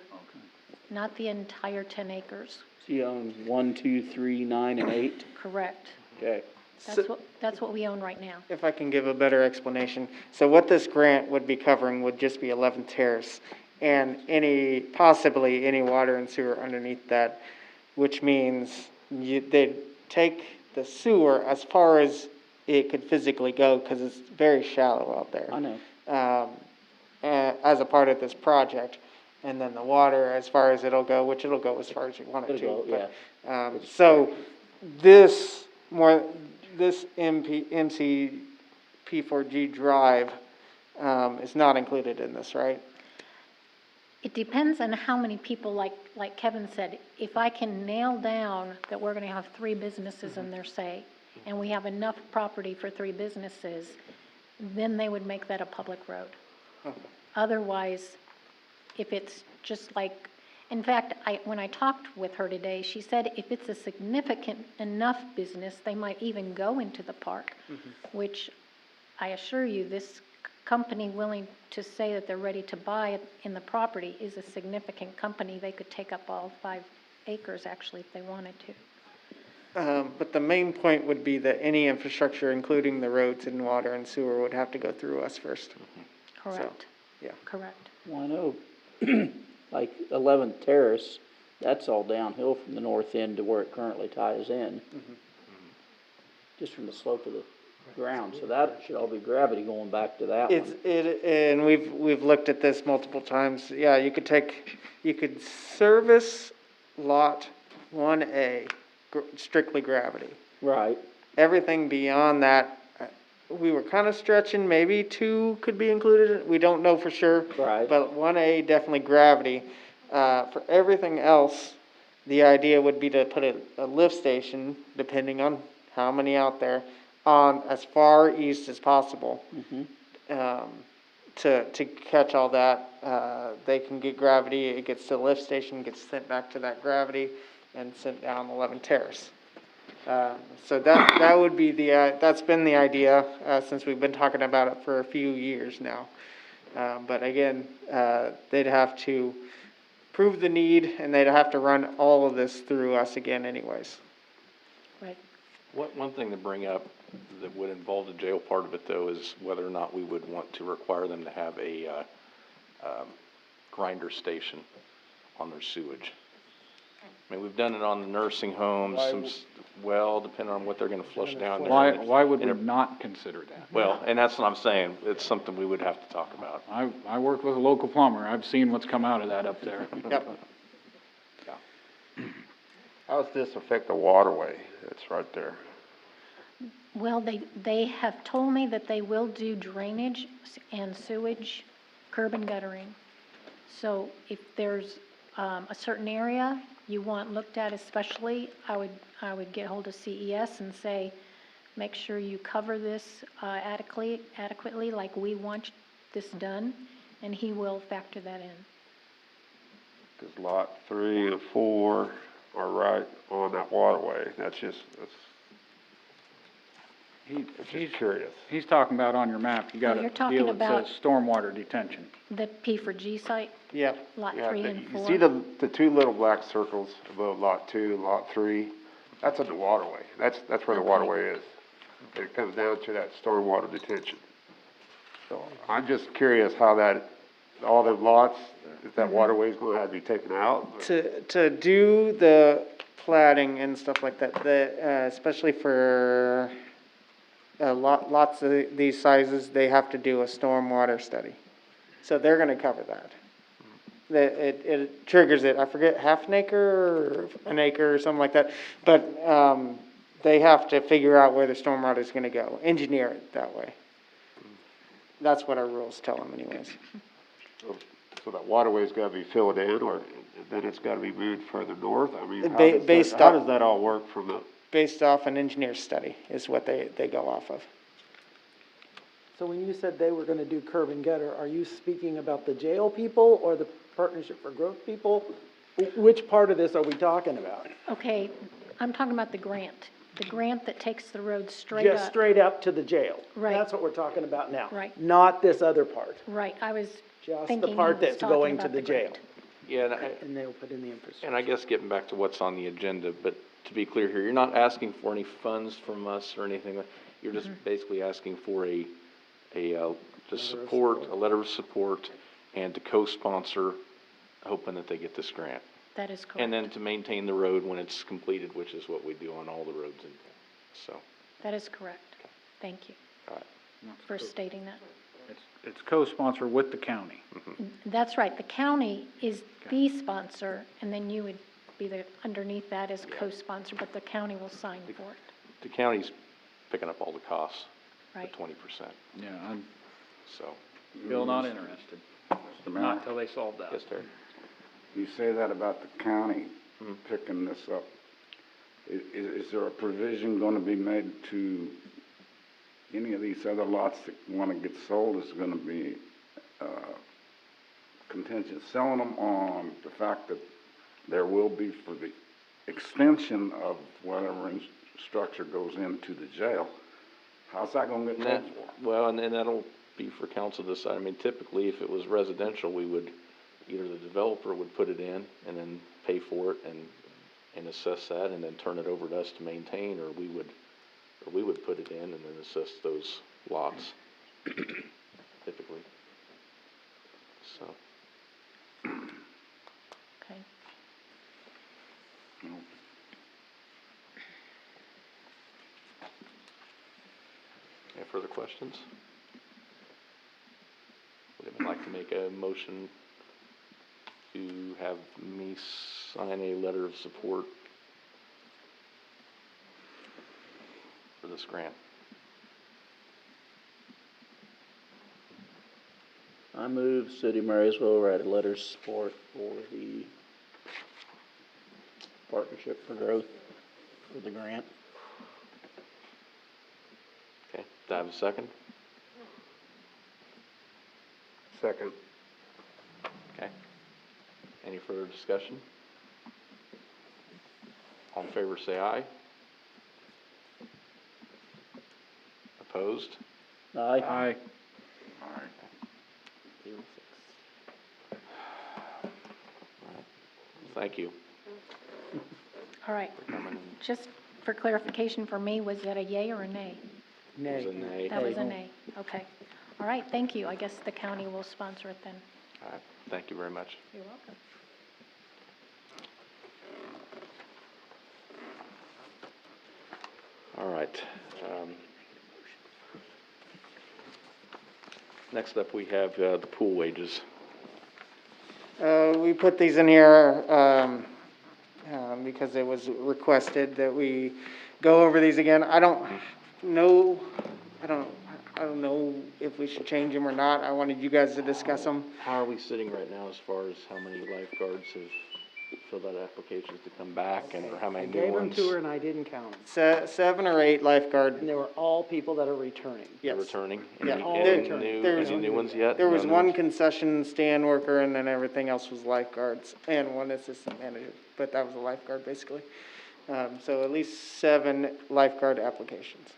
10 acres. So you own 1, 2, 3, 9, and 8? Correct. Okay. That's what we own right now. If I can give a better explanation. So what this grant would be covering would just be 11th Terrace and possibly any water and sewer underneath that, which means they'd take the sewer as far as it could physically go, because it's very shallow out there. I know. As a part of this project. And then the water, as far as it'll go, which it'll go as far as you want it It'll to. go, But, so this MCP4G drive is not included in this, right? It depends on how many people, like Kevin said, if I can nail down that we're gonna have 3 businesses in there, say, and we have enough property for 3 businesses, then they would make that a public road. Okay. Otherwise, if it's just like, in fact, when I talked with her today, she said if it's a significant enough business, they might even go into the park, which I assure you, this company willing to say that they're ready to buy in the property is a significant company. They could take up all 5 acres, actually, if they wanted to. But the main point would be that any infrastructure, including the roads and water and sewer, would have to go through us first. Correct. Yeah. Correct. Well, I know, like 11th Terrace, that's all downhill from the north end to where it currently ties in. Just from the slope of the ground, so that should all be gravity going back to that one. And we've looked at this multiple times. Yeah, you could service lot 1A, strictly gravity. Right. Everything beyond that, we were kind of stretching, maybe 2 could be included, we don't know for sure. Right. But 1A, definitely gravity. For everything else, the idea would be to put a lift station, depending on how many out there, on as far east as possible. To catch all that, they can get gravity, it gets to the lift station, gets sent back to that gravity, and sent down 11 Terrace. So that would be that's been the idea, since we've been talking about it for a few years now. But again, they'd have to prove the need, and they'd have to run all of this through us again anyways. Right. One thing to bring up that would involve the jail part of it, though, is whether or not we would want to require them to have a grinder station on their sewage. I mean, we've done it on the nursing homes, well, depending on what they're gonna flush down there. Why would we not consider that? Well, and that's what I'm saying, it's something we would have to talk about. I work with a local plumber, I've seen what's come out of that up there. Yep. How does this affect the waterway that's right there? Well, they have told me that they will do drainage and sewage, curb and guttering. So if there's, a certain area you want looked at especially, I would get hold of CES and say, make sure you cover this, adequately, like we want this done, and he will factor that in. Cause lot 3 and 4 are right on that waterway, that's just curious. He's talking about on your map, you got you're a talking deal that about- says stormwater detention. The P for G site, Yep. lot Yeah, 3 and you 4. see the two little black circles above lot 2 and lot 3? That's in the waterway, that's where the Okay. waterway is. It comes down to that stormwater detention. So I'm just curious how that, all them lots, if that waterway's gonna have to be taken out? To do the plating and stuff like that, especially for lots of these sizes, they have to do a stormwater study. So they're gonna cover that. It triggers it, I forget, half an acre or an acre or something like that. But, they have to figure out where the stormwater is gonna go, engineer it that way. That's what our rules tell them anyways. So that waterway's gotta be filled in, or then it's gotta be moved further north? I mean, how Based does that all work from the? Based off an engineer study is what they go off of. So when you said they were gonna do curb and gutter, are you speaking about the jail people or the Partnership for Growth people? Which part of this are we talking about? Okay, I'm talking about the grant that takes the road straight up. Just straight up to the jail? Right. That's what we're talking about now? Right. Not this other part? Right, I was Just thinking the he part was that's talking going to about the jail? grant. Yeah, And they'll put in the infrastructure. and I guess getting back to what's on the agenda, but to be clear here, you're not asking for any funds from us or anything, you're just basically asking for a letter of support, and to co-sponsor, hoping that they get this grant. That is correct. And then to maintain the road when it's completed, which is what we do on all the roads in town, so. That is correct. Thank you All right. for stating that. It's co-sponsor with the county. That's right, the county is the sponsor, and then you would be underneath that as co-sponsor, but the county will sign for it. The county's picking up all the costs, the Right. 20%, Yeah, I'm so. still not interested, not till they solve that. Yes, Terry? You say that about the county picking this up. Is there a provision gonna be made to any of these other lots that wanna get sold? Is gonna be, contingent selling them on the fact that there will be for the extension of whatever structure goes into the jail? How's that gonna get paid for? Well, and that'll be for council to decide. I mean, typically, if it was residential, we would, either the developer would put it in and then pay for it and assess that and then turn it over to us to maintain, or we would put it in and then assess those lots, typically. So. Okay. Any further questions? Would anyone like to make a motion to have me sign a letter of support for this grant? I move City of Marysville write a letter of support for the Partnership for Growth for the grant. Okay, do I have a second? Second. Okay. Any further discussion? All in favor, say aye. Opposed? Aye. Thank you. All right, just for clarification for me, was that a yay or a nay? It was a nay. That was a nay, okay. All right, thank you. I guess the county will sponsor it then. All right, thank you very much. You're welcome. All right. Next up, we have the pool wages. We put these in here, because it was requested that we go over these again. I don't know if we should change them or not. I wanted you guys to discuss them. How are we sitting right now as far as how many lifeguards have filled out applications to come back, and or how many I new gave them ones? to her and I didn't count them. 7 or 8 lifeguard. And they were all people that are returning. They're Yes. returning? Yeah. Any new ones yet? There was No new one ones? concession stand worker, and then everything else was lifeguards, and one assistant manager, but that was a lifeguard, basically. So at least 7 lifeguard applications.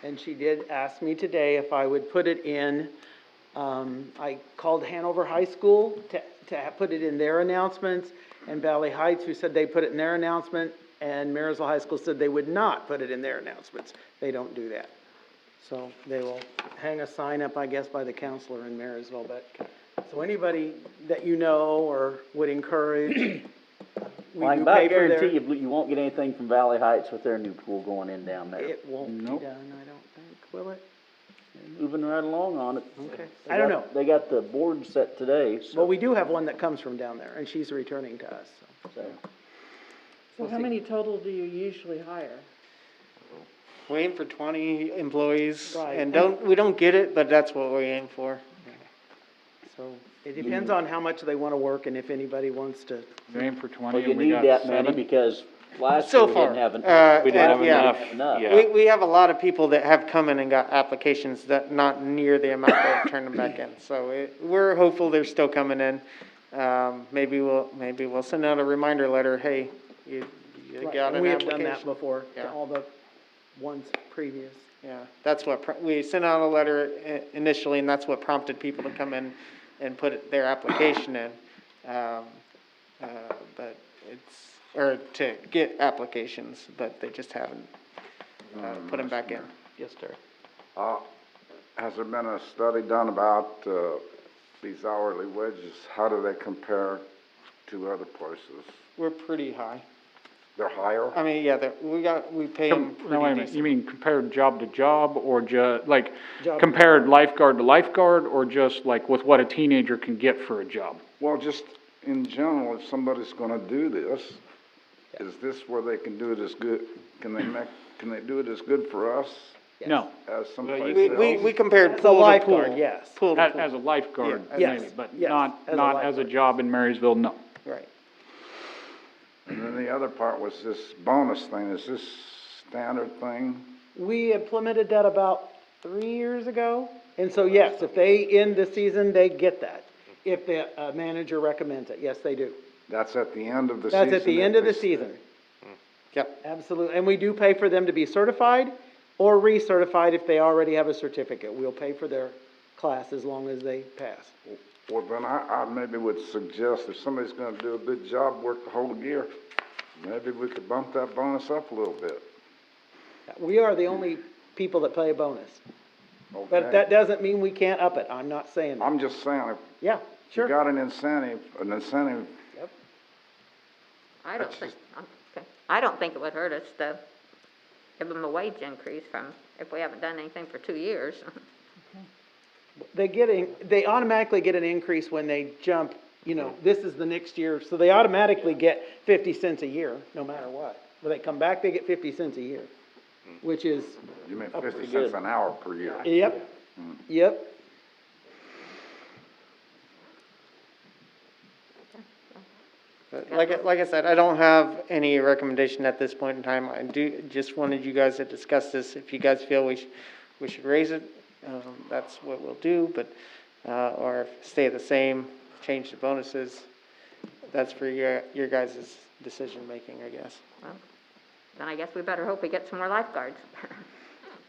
And she did ask me today if I would put it in, I called Hanover High School to put it in their announcements, and Valley Heights, who said they put it in their announcement, and Marysville High School said they would not put it in their announcements. They don't do that. So they will hang a sign up, I guess, by the counselor in Marysville, but, so anybody that you know or would encourage, Well, I we can do about pay for their. guarantee you, you won't get anything from Valley Heights with their new pool going in down there. It won't be Nope. done, I don't think, will it? Moving right along on it. Okay. They I don't got- know. They got the board set today, so. Well, we do have one that comes from down there, and she's returning to us, so. So how many total do you usually hire? We aim for 20 employees, Right. and we don't get it, but that's what we aim for. So it depends on how much they want to work and if anybody wants to. You aim for Well, 20, you and we need got that many 7. because last So year we far, didn't have, We didn't have yeah. enough. enough. Yeah. We have a lot of people that have come in and got applications that not near the amount that turn them back in. So we're hopeful they're still coming in. Maybe we'll send out a reminder letter, hey, you Right, got and an we have done that application. before, to Yeah. all the ones previous. Yeah, that's what, we sent out a letter initially, and that's what prompted people to come in and put their application in. But or to get applications, but they just haven't, put them back in. Yes, Terry. Has there been a study done about, these hourly wages? How do they compare to other places? We're pretty high. They're higher? I mean, yeah, we pay them No, wait a pretty minute, you decent. mean compared job to job, or like, Job to compared lifeguard to lifeguard, or just like with what a teenager can get for a job? Well, just in general, if somebody's gonna do this, is this where they can do it as good, can they do it as good for us No, as someplace We else? compared As a pool to lifeguard, pool. yes. Pool to as, pool. as a lifeguard, Yeah. maybe, Yes, but yes, not, as a not as a lifeguard. job in Marysville, no. Right. And then the other part was this bonus thing, is this standard thing? We implemented that about 3 years ago, and so yes, if they end the season, they get that. If the manager recommends it, yes, they do. That's at the end of the season? That's at the end of the season. Yep. Absolutely, and we do pay for them to be certified or recertified if they already have a certificate. We'll pay for their class as long as they pass. Well, then I maybe would suggest if somebody's gonna do a good job, work the whole year, maybe we could bump that bonus up a little bit. We are the only people that pay a bonus, Okay? but that doesn't mean we can't up it. I'm not saying that. I'm just saying, if Yeah, you sure. got an incentive, Yep. I don't think, okay, I don't think it would hurt us to give them a wage increase from, if we haven't done anything for 2 years. They automatically get an increase when they jump, this is the next year, so they automatically get 50 cents a year, no matter what. When they come back, they get 50 cents a year, which is, you mean Up 50 pretty cents good. an hour per year? yep, yep. But like I said, I don't have any recommendation at this point in time. I just wanted you guys to discuss this. If you guys feel we should raise it, that's what we'll do, but, or stay the same, change the bonuses. That's for your guys' decision-making, I guess. Well, then I guess we better hope we get some more lifeguards.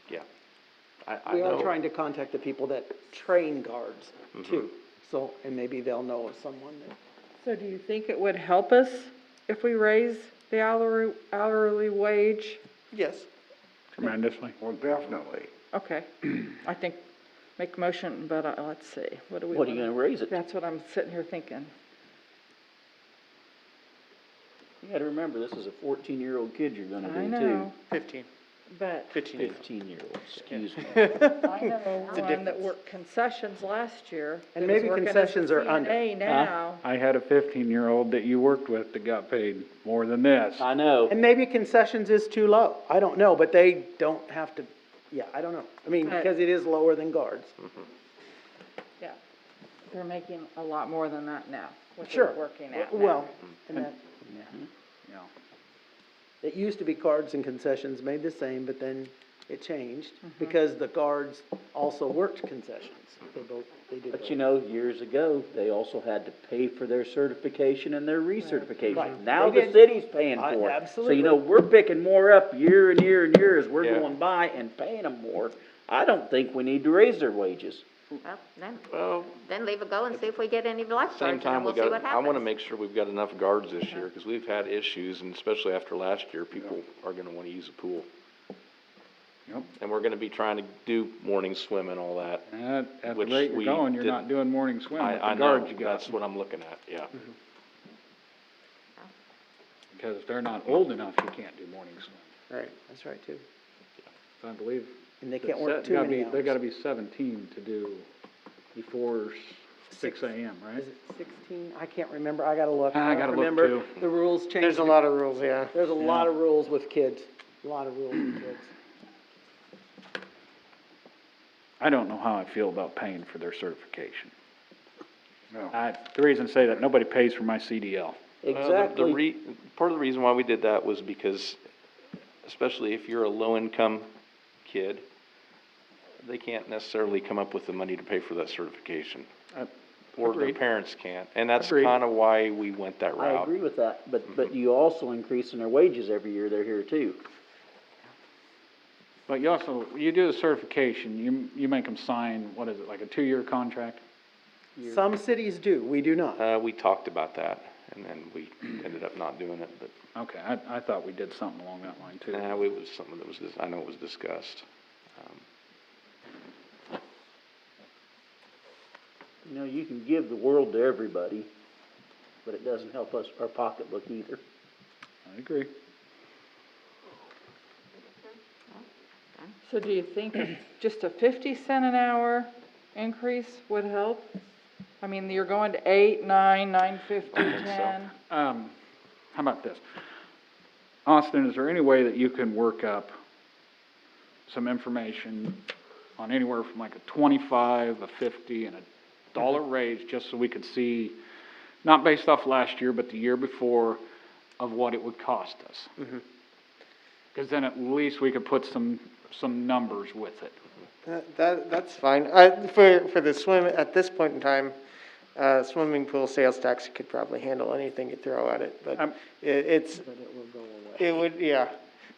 Yeah. I We are know. trying to contact the people that train guards too, so, and maybe they'll know of someone that. So do you think it would help us if we raise the hourly wage? Yes. Tremendously. Well, definitely. Okay, I think make a motion, but, let's see, what do we What are you wanna- gonna raise it? That's what I'm sitting here thinking. You gotta remember, this is a 14-year-old kid you're gonna I do know, 15. but 15-year-old, excuse me. I know a one that difference. worked concessions last year. And that is maybe working as a concessions are under. CNA now. I had a 15-year-old that you worked with that got paid more than this. I know. And maybe concessions is too low, I don't know, but they don't have to, yeah, I don't know. I mean, Right. because it is lower than guards. Yeah, they're making a lot more than that now, what Sure. they're working at now. Well, and that, Yeah. it used to be guards and concessions made the same, but then it changed Mm-hmm. because the guards also worked concessions. They did But both. you know, years ago, they also had to pay for their certification and their recertification. Right. Now They the did. city's paying for it. So Absolutely. you know, we're picking more up year and year and year as we're Yeah. going by and paying them more. I don't think we need to raise their wages. Well, then leave it go and see if we get any Same lifeguards, and time, we'll we see got, what I wanna happens. make sure we've got enough guards this year, cause we've had issues, and especially after last year, people are gonna wanna use the pool. Yep. And we're gonna be trying to do morning swim and all that. At the Which rate you're we going, you're did- not doing morning swim with I the know, guards you got. that's what I'm looking at, yeah. Because if they're not old enough, you can't do morning swim. Right, that's right too. So I believe. And they that can't work set- too gotta many be- They hours. gotta be 17 to do before 6 AM, right? Is it 16? I can't remember, I gotta look. I don't gotta look remember. too. The rules change. There's a lot of rules, yeah. There's a lot of rules with kids, a lot of rules with kids. I don't know how I feel about paying for their certification. No. The reason I say that, nobody pays for my CDL. Exactly. Part of the reason why we did that was because, especially if you're a low-income kid, they can't necessarily come up with the money to pay for that certification. Or their Agreed. parents can't, and that's Agreed. kinda why we went that I route. agree with that, but you also increasing their wages every year they're here too. But you also, you do the certification, you make them sign, what is it, like a 2-year contract? Some cities do, we do not. We talked about that, and then we ended up not doing it, but, Okay, I thought we did something along that line too. it was something that was, I know it was discussed. You know, you can give the world to everybody, but it doesn't help us, our pocketbook either. I agree. So do you think just a 50-cent an hour increase would help? I mean, you're going to 8, 9, 9.50, 10. How about this? Austin, is there any way that you can work up some information on anywhere from like a 25, a 50, and a dollar raise, just so we could see, not based off last year, but the year before, of what it would cost us? Because then at least we could put some numbers with it. That's fine. For the swim, at this point in time, swimming pool sales tax could probably handle anything you throw at it, but it's, But it will go away. it would, yeah.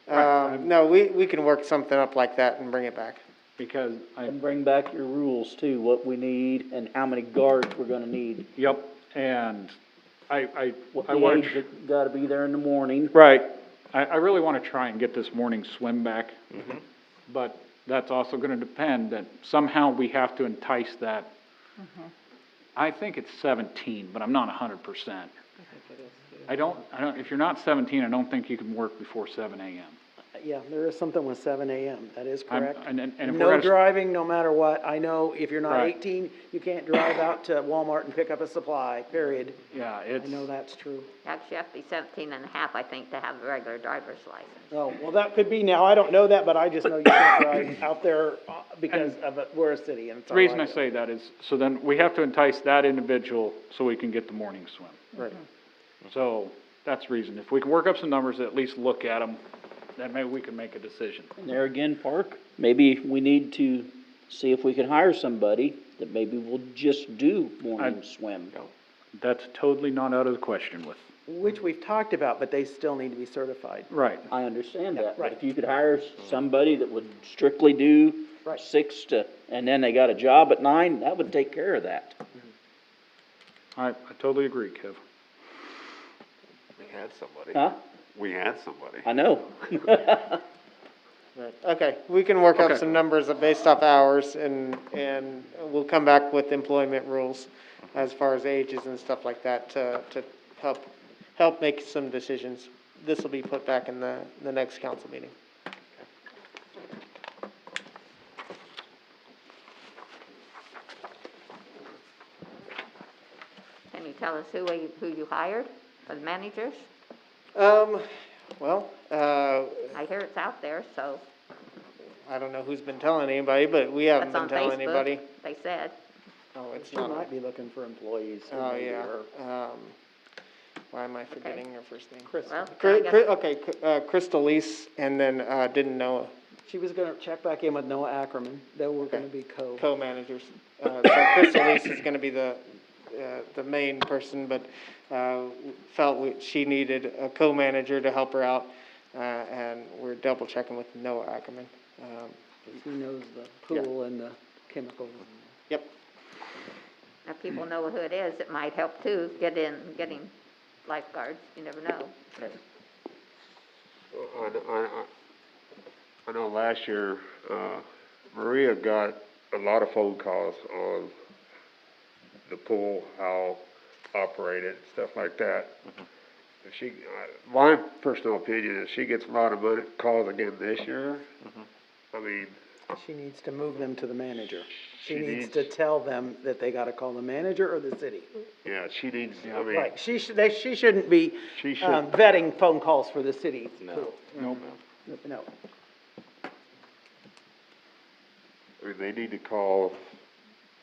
Right. No, we can work something up like that and bring it back. Because And bring back your rules too, what we need and how many guards we're gonna need. yep, and I What want the age that gotta be there in the morning. Right. I really want to try and get this morning swim back. But that's also going to depend that somehow we have to entice that. I think it's 17, but I'm not 100%. If you're not 17, I don't think you can work before 7 AM. Yeah, there is something with 7 AM, that is correct. And if we're No gonna, driving, no matter what. I know if you're not Right. 18, you can't drive out to Walmart and pick up a supply, period. yeah, I it's, know that's true. Actually, you have to be 17 and a half, I think, to have a regular driver's license. Oh, well, that could be now. I don't know that, but I just know you can't drive out there because of it. We're a city and it's the all reason I right. say that is, so then we have to entice that individual so we can get the morning swim. Right. So that's the reason. If we can work up some numbers, at least look at them, then maybe we can make a decision. And there again, Park, maybe we need to see if we can hire somebody that maybe will just do morning swim. That's totally not out of the question with. Which we've talked about, but they still need to be certified. Right. I understand that, but right. if you could hire somebody that would strictly do Right. 6 to, and then they got a job at 9, that would take care of that. I totally agree, Kev. We had somebody. Huh? We had somebody. I know. Right. Okay, we can work up Okay. some numbers based off hours and we'll come back with employment rules as far as ages and stuff like that to help make some decisions. This will be put back in the next council meeting. Can you tell us who you hired as managers? Well, I hear it's out there, so I don't know who's been telling anybody, but we haven't that's been on telling Facebook, anybody. they said. Oh, it's She not. might be looking for employees. who Oh, may be yeah. her. Why am I forgetting her first name? Crystal. Well, I guess- Okay, Crystal Lease, and then, didn't know, She was gonna check back in with Noah Ackerman. They were gonna Okay. be co-managers. So Crystal Lease is gonna be the main person, but, she needed a co-manager to help her out, and we're double checking with Noah Ackerman. He knows the pool and the chemicals. Yep. If people know who it is, it might help too, getting lifeguards, you never know. I know last year, Maria got a lot of phone calls on the pool, how operated, stuff like that. If she, my personal opinion is she gets a lot of calls again this year. I mean, She needs to move them to the manager. She She needs needs- to tell them that they gotta call the manager or the city. yeah, she needs, I mean, Right, she shouldn't be, she should, vetting phone calls for the city. No. pool. Nope. No. I mean, they need to call,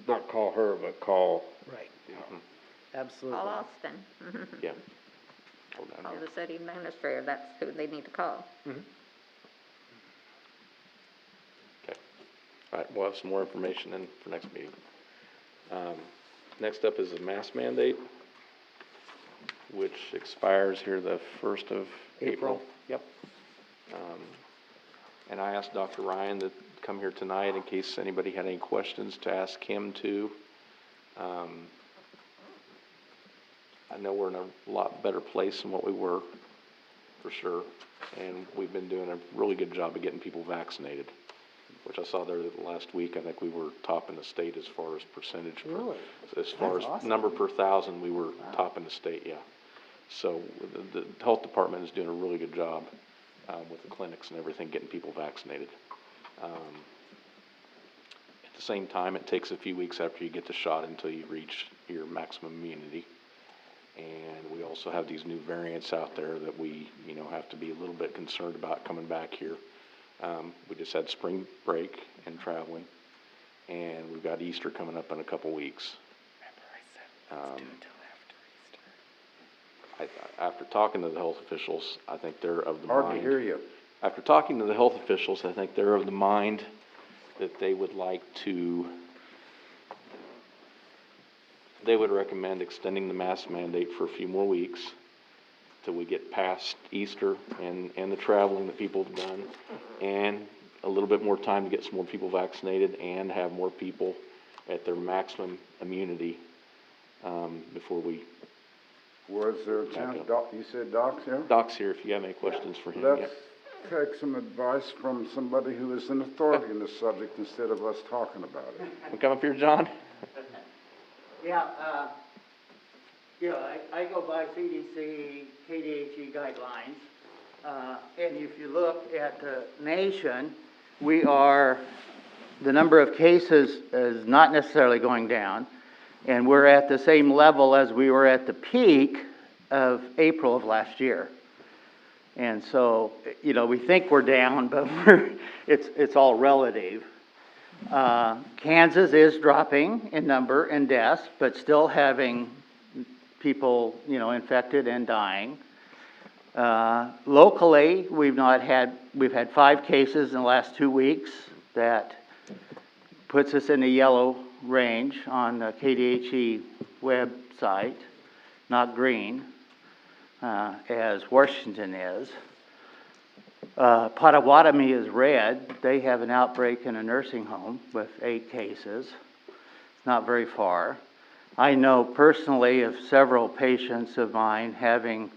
not call her, but call, Right, Mhm. absolutely. Call Austin. Yeah. Hold on Call here. the city administrator, that's who they need to call. Okay. All right, we'll have some more information then for next meeting. Next up is a mask mandate, which expires here the 1st of April. Yep. And I asked Dr. Ryan to come here tonight in case anybody had any questions to ask him too. I know we're in a lot better place than what we were, for sure. And we've been doing a really good job of getting people vaccinated, which I saw there last week. I think we were top in the state as far as percentage. Really? As far That's as awesome. number per thousand, we were top in the state, yeah. So the health department is doing a really good job with the clinics and everything, getting people vaccinated. At the same time, it takes a few weeks after you get the shot until you reach your maximum immunity. And we also have these new variants out there that we, have to be a little bit concerned about coming back here. We just had spring break and traveling, and we've got Easter coming up in a couple weeks. After talking to the health officials, I think they're of the mind. Hard to hear you. After talking to the health officials, I think they're of the mind that they would recommend extending the mask mandate for a few more weeks till we get past Easter and the traveling that people have done, and a little bit more time to get some more people vaccinated and have more people at their maximum immunity, before we. Was there a chance, Doc, you said Doc's here? Doc's here if you have any questions for him. Yeah. Let's take some advice from somebody who is an authority in this subject instead of us talking about it. Wanna come up here, John? Yeah, I go by CDC, KDHE guidelines, and if you look at the nation, the number of cases is not necessarily going down, and we're at the same level as we were at the peak of April of last year. And so, we think we're down, but it's all relative. Kansas is dropping in number and deaths, but still having people, infected and dying. Locally, we've had 5 cases in the last 2 weeks. That puts us in the yellow range on the KDHE website, not green, as Washington is. Potawatomi is red. They have an outbreak in a nursing home with 8 cases. It's not very far. I know personally of several patients of mine having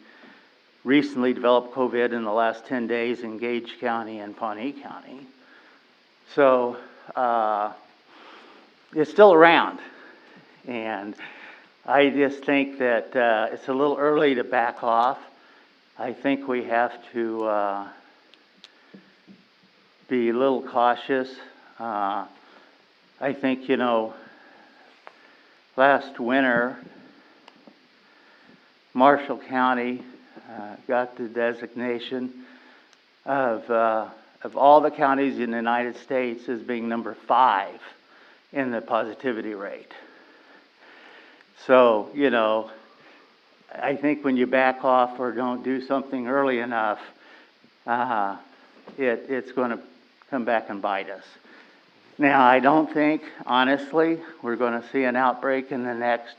recently developed COVID in the last 10 days in Gage County and Pawnee County. So, it's still around. And I just think that it's a little early to back off. I think we have to be a little cautious. I think, last winter, Marshall County got the designation of all the counties in the United States as being number 5 in the positivity rate. So, I think when you back off or don't do something early enough, it's going to come back and bite us. Now, I don't think, honestly, we're going to see an outbreak in the next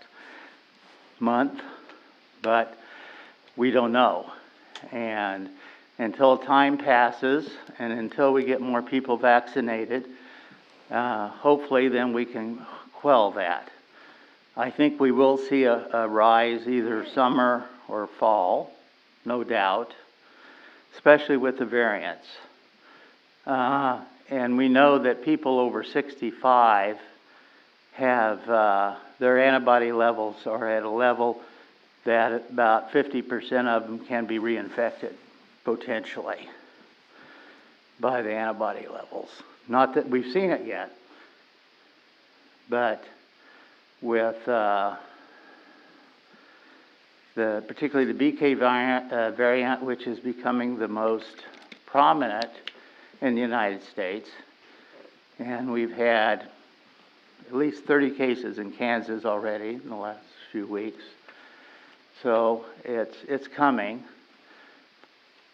month, but we don't know. And until time passes and until we get more people vaccinated, hopefully then we can quell that. I think we will see a rise either summer or fall, no doubt, especially with the variants. And we know that people over 65 have, their antibody levels are at a level that about 50% of them can be reinfected, potentially, by the antibody levels. Not that we've seen it yet, but with particularly the BK variant, which is becoming the most prominent in the United States, and we've had at least 30 cases in Kansas already in the last few weeks. So it's coming.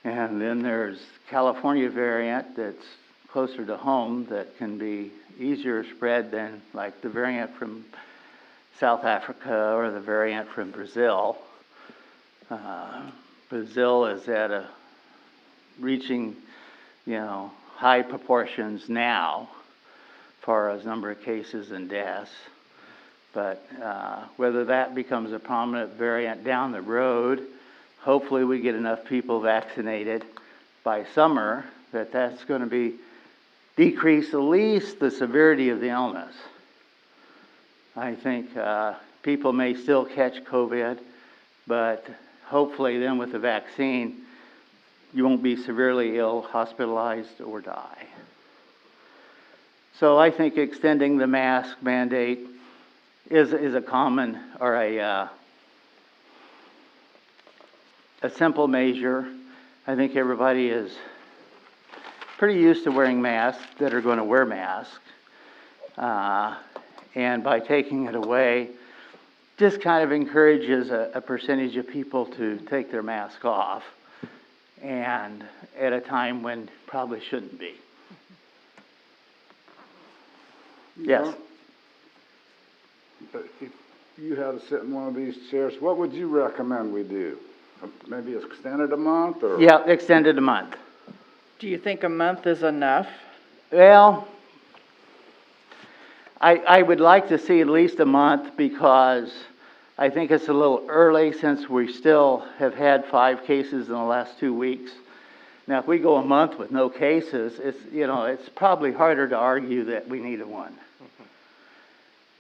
And then there's California variant that's closer to home that can be easier spread than like the variant from South Africa or the variant from Brazil. Brazil is at reaching, high proportions now as far as number of cases and deaths. But whether that becomes a prominent variant down the road, hopefully we get enough people vaccinated by summer that that's going to be decrease at least the severity of the illness. I think people may still catch COVID, but hopefully then with the vaccine, you won't be severely ill, hospitalized, or die. So I think extending the mask mandate is a common or a simple measure. I think everybody is pretty used to wearing masks that are going to wear masks. And by taking it away, just kind of encourages a percentage of people to take their mask off, and at a time when probably shouldn't be. Yes? If you had to sit in one of these chairs, what would you recommend we do? Maybe extended a month or? Yeah, extended a month. Do you think a month is enough? Well, I would like to see at least a month because I think it's a little early since we still have had 5 cases in the last 2 weeks. Now, if we go a month with no cases, it's probably harder to argue that we needed one.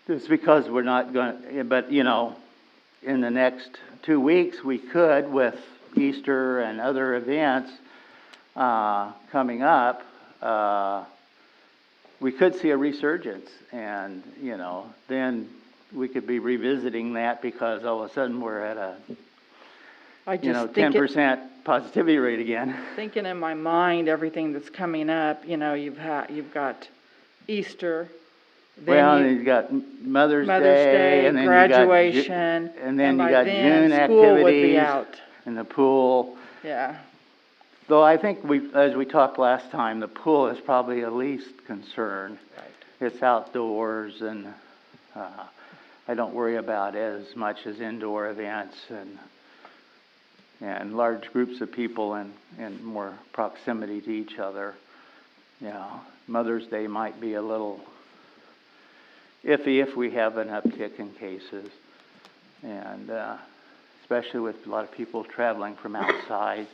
Just because we're not going, but in the next 2 weeks we could, with Easter and other events coming up, we could see a resurgence, and then we could be revisiting that because all of a sudden we're at a 10% positivity rate again. Thinking in my mind everything that's coming up, you've got Easter. Then you've got Mother's Day, and then graduation, and then you got June activities and the pool. Yeah. Though I think as we talked last time, the pool is probably the least concern. Right. It's outdoors, and I don't worry about it as much as indoor events and large groups of people in more proximity to each other. Mother's Day might be a little iffy if we have an uptick in cases. And especially with a lot of people traveling from outside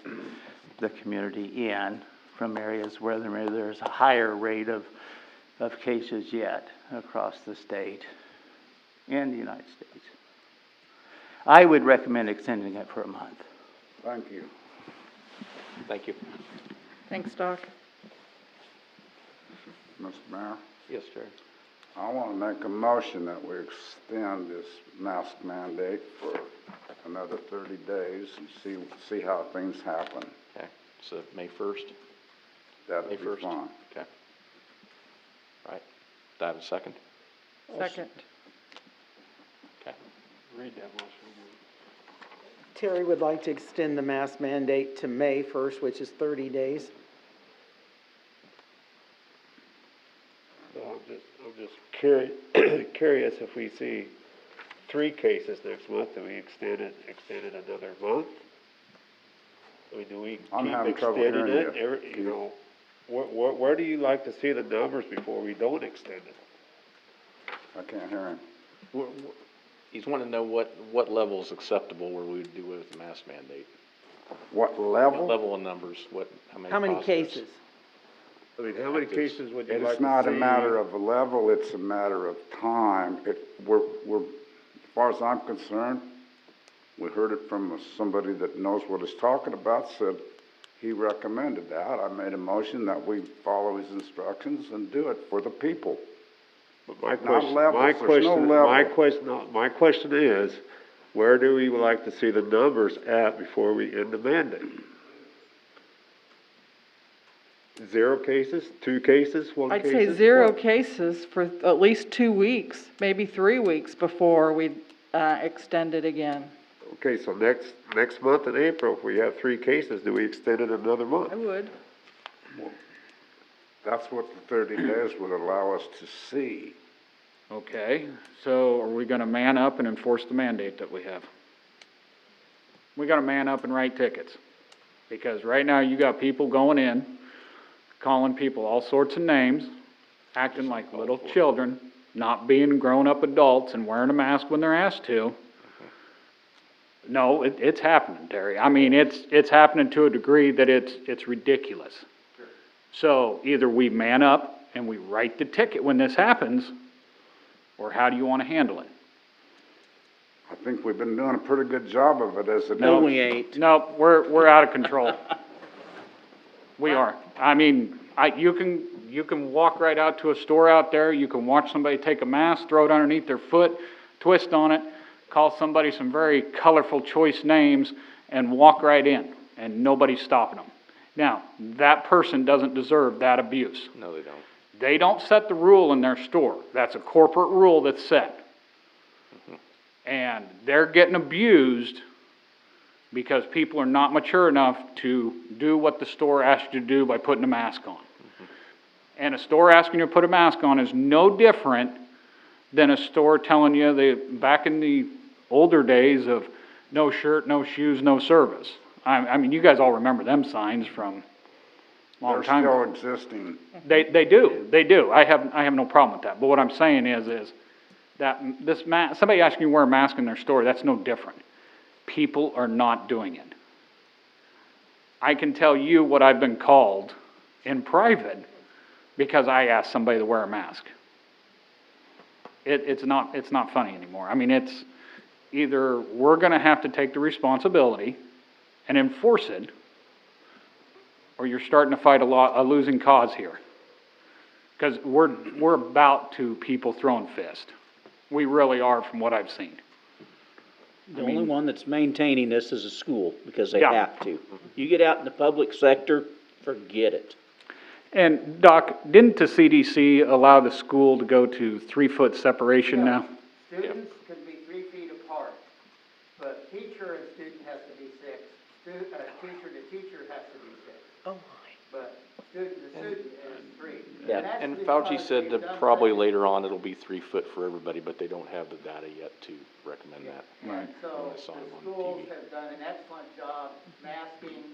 the community in, from areas where there's a higher rate of cases yet across the state and the United States. I would recommend extending it for a month. Thank you. Thank you. Thanks, Doc. Mr. Mayor, Yes, Jerry. I want to make a motion that we extend this mask mandate for another 30 days and see how things happen. Okay, so May 1st? That'd May be 1st. fine. Okay. All right. Do I have a second? Second. Okay. Read that motion. Terry would like to extend the mask mandate to May 1st, which is 30 days. So I'm just curious if we see 3 cases next month, do we extend it another month? I mean, do we I'm keep having trouble extending hearing it? You know, where do you like to see the numbers before we don't extend it? I can't hear him. He's wanting to know what level is acceptable where we would do with the mask mandate. What What level? level of numbers, how many How many positives? cases? I mean, how many cases would you like to see? It's not a matter of a level, it's a matter of time. As far as I'm concerned, we heard it from somebody that knows what he's talking about, said he recommended that. I made a motion that we follow his instructions and do it for the people. But my Not levels, there's no level. my question is, where do we like to see the numbers at before we end the mandate? 0 cases, 2 cases, 1 I'd case? say 0 cases for at least 2 weeks, maybe 3 weeks before we extend it again. Okay, so next month in April, if we have 3 cases, do we extend it another month? I would. That's what the 30 days would allow us to see. Okay, so are we gonna man up and enforce the mandate that we have? We gotta man up and write tickets. Because right now you got people going in, calling people all sorts of names, acting like little children, not being grown-up adults and wearing a mask when they're asked to. No, it's happening, Terry. I mean, it's happening to a degree that it's ridiculous. So either we man up and we write the ticket when this happens, or how do you want to handle it? I think we've been doing a pretty good job of it as it is. No, we ain't. No, we're out of control. We are. I mean, you can walk right out to a store out there, you can watch somebody take a mask, throw it underneath their foot, twist on it, call somebody some very colorful, choice names, and walk right in, and nobody's stopping them. Now, that person doesn't deserve that abuse. No, they don't. They don't set the rule in their store. That's a corporate rule that's set. And they're getting abused because people are not mature enough to do what the store asked you to do by putting a mask on. And a store asking you to put a mask on is no different than a store telling you back in the older days of no shirt, no shoes, no service. I mean, you guys all remember them signs from a long time ago. They're still existing. They do. I have no problem with that. But what I'm saying is that somebody asking you to wear a mask in their store, that's no different. People are not doing it. I can tell you what I've been called in private because I asked somebody to wear a mask. It's not funny anymore. I mean, it's either we're gonna have to take the responsibility and enforce it, or you're starting to fight a losing cause here. Because we're about to people throwing fists. We really are, from what I've seen. The only one that's maintaining this is a school, because they Yeah. have to. You get out in the public sector, forget it. And Doc, didn't the CDC allow the school to go to 3-foot separation now? Students can be 3 feet apart, but teacher and student has to be 6. Teacher to teacher has to be 6. Oh, my. But student to student is 3. Yeah, that's and because Fauci said we've that done probably that. later on it'll be 3 foot for everybody, but they don't have the data yet to recommend that. Right. So I saw him the on schools TV. have done an excellent job masking,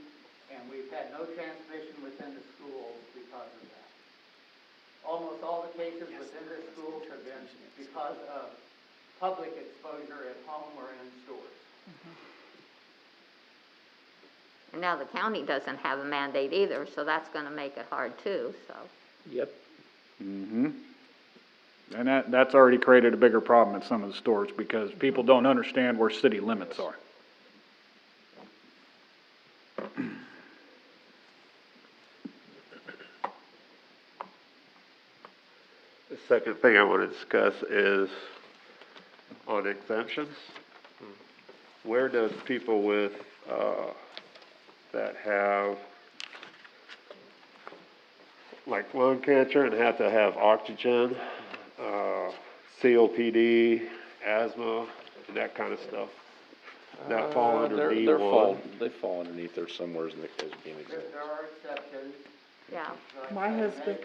and we've had no transmission within the schools because of that. Almost all the cases within the schools have been because of public exposure at home or in stores. And now the county doesn't have a mandate either, so that's gonna make it hard too, so. Yep. Mm-hmm. And that's already created a bigger problem at some of the stores because people don't understand where city limits are. The second thing I want to discuss is on exemptions. Where does people with, that have, like lung cancer and have to have oxygen, COPD, asthma, and that kind of stuff, that fall under D1? They fall underneath there somewhere as being exempt. There are exceptions. Yeah. My husband,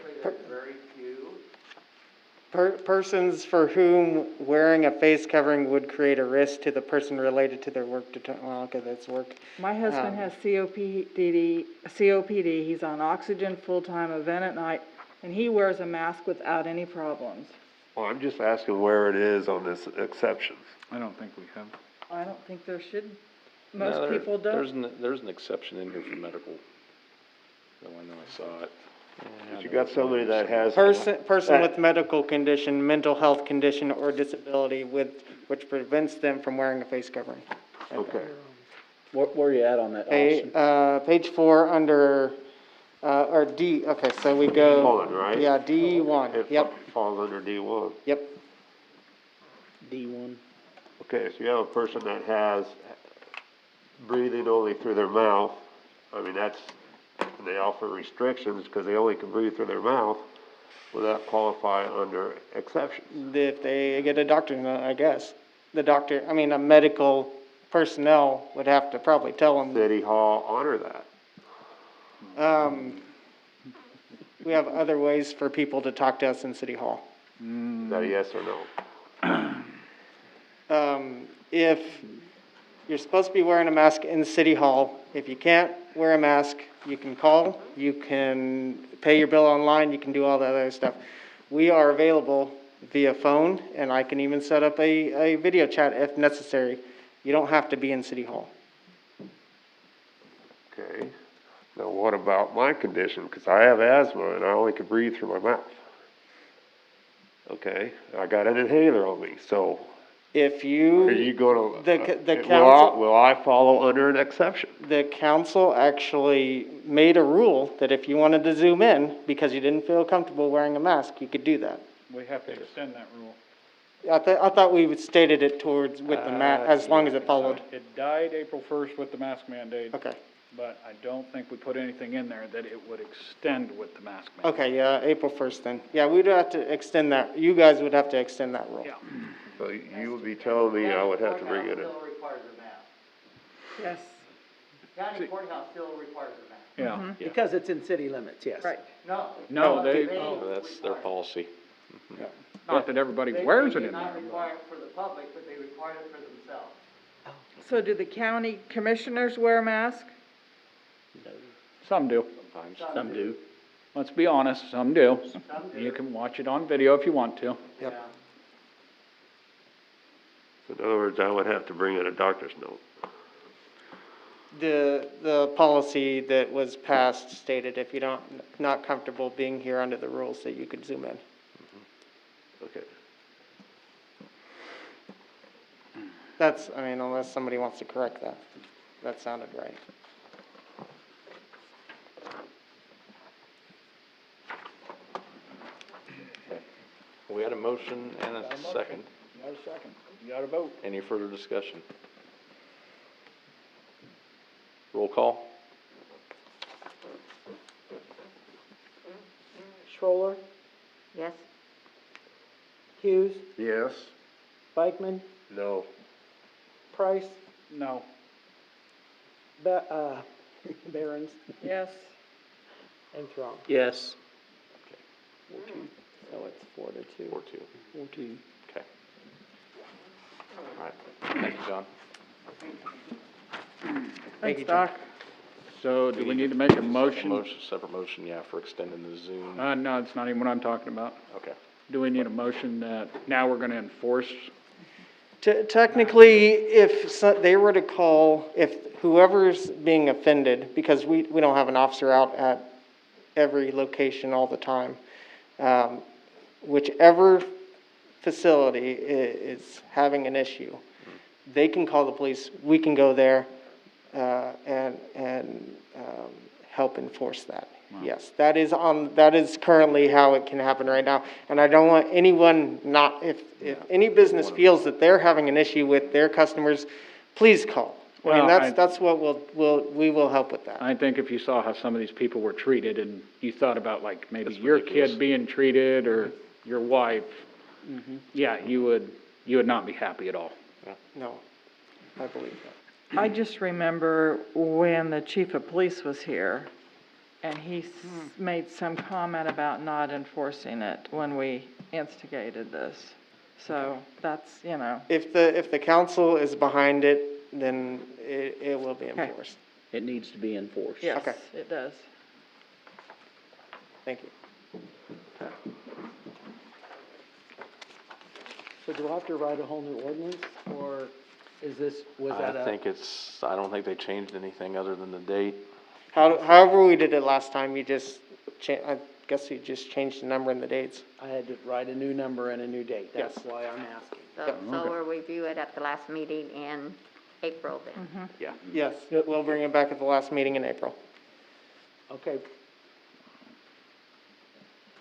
Very few. Persons for whom wearing a face covering would create a risk to the person related to their work, well, okay, that's work. my husband has COPD, he's on oxygen full-time, event at night, and he wears a mask without any problems. Well, I'm just asking where it is on this exceptions. I don't think we have. I don't think there should, No, most people don't. There's an exception in here for medical. No, I know I saw it. But you got somebody that has. Person with medical condition, mental health condition, or disability which prevents them from wearing a face covering. Okay. Where are you at on that, Austin? Page 4 under, or D, okay, so we go. D1, right? Yeah, D1, It yep, falls under D1. yep. D1. Okay, so you have a person that has breathing only through their mouth. I mean, they offer restrictions because they only can breathe through their mouth. Will that qualify under exceptions? If they get a doctor, I guess. The doctor, I mean, a medical personnel would have to probably tell them. City Hall honor that. We have other ways for people to talk to us in City Hall. Is that a yes or no? If you're supposed to be wearing a mask in City Hall, if you can't wear a mask, you can call, you can pay your bill online, you can do all that other stuff. We are available via phone, and I can even set up a video chat if necessary. You don't have to be in City Hall. Okay. Now, what about my condition? Because I have asthma and I only can breathe through my mouth. Okay, I got an inhaler on me, so. If you. Are you gonna? The council. Will I follow under an exception? The council actually made a rule that if you wanted to zoom in because you didn't feel comfortable wearing a mask, you could do that. We have to extend that rule. I thought we stated it towards, with the as long as it followed. It died April 1st with the mask mandate. Okay. But I don't think we put anything in there that it would extend with the mask mandate. Okay, yeah, April 1st then. Yeah, we'd have to extend that, you guys would have to extend that rule. Yeah. So you would be telling me I would have to bring it in? Still requires a mask. Yes. County courthouse still requires a mask. Yeah. Because it's in city limits, yes. Right. No. No, they, That's their policy. not that everybody They wears it do in there. not require it for the public, but they require it for themselves. So do the county commissioners wear a mask? Some do. Sometimes. Some do. Let's be honest, some do. You can watch it on video if you want to. Yep. So in other words, I would have to bring in a doctor's note. The policy that was passed stated if you're not comfortable being here under the rules, that you could zoom in. Okay. That's, I mean, unless somebody wants to correct that. That sounded right. We had a motion and a second. You got a second. You got a vote. Any further discussion? Roll call? Schroller, Yes? Hughes, Yes? Bikeman, No. Price, No. Barons, Yes. and Throng. Yes. So it's 4-2. 4-2. 4-2. Okay. All right. Thank you, John. Thanks, Doc. So do we need to make a motion? Separate motion, yeah, for extending the Zoom. No, it's not even what I'm talking about. Okay. Do we need a motion that now we're gonna enforce Technically, if they were to call, if whoever's being offended, because we don't have an officer out at every location all the time, whichever facility is having an issue, they can call the police, we can go there, and help enforce that. Yes, that is currently how it can happen right now. And I don't want anyone if any business feels that they're having an issue with their customers, please call. I mean, Well, that's what we will help with that. I think if you saw how some of these people were treated and you thought about like maybe your kid being treated or your wife, yeah, you would not be happy at all. No, I believe that. I just remember when the chief of police was here, and he made some comment about not enforcing it when we instigated this. So that's, If the council is behind it, then it will be enforced. It needs to be enforced. yes, Okay. it does. Thank you. So do I have to write a whole new ordinance, or was that I don't think they changed anything other than the date. However we did it last time, I guess you just changed the number and the dates. I had to write a new number and a new date, that's Yes. why I'm asking. So we'll review it at the last meeting in April then. Yeah. Yes, we'll bring it back at the last meeting in April. Okay.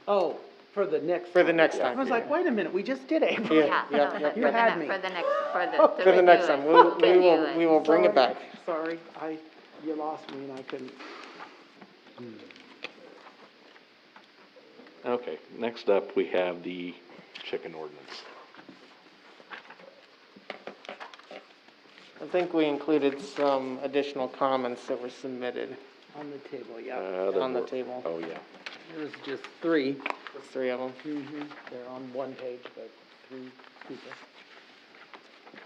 Oh, for the next. For the time. next I time. was like, wait a minute, we just did April. Yeah, yeah. You had me. For the next, For the next time, we will bring it back. Sorry, you lost me and I couldn't. Okay, next up, we have the chicken ordinance. I think we included some additional comments that were submitted On the table, yeah. on the table. Oh, yeah. There's just three. There's three of them. They're on one page, but three people.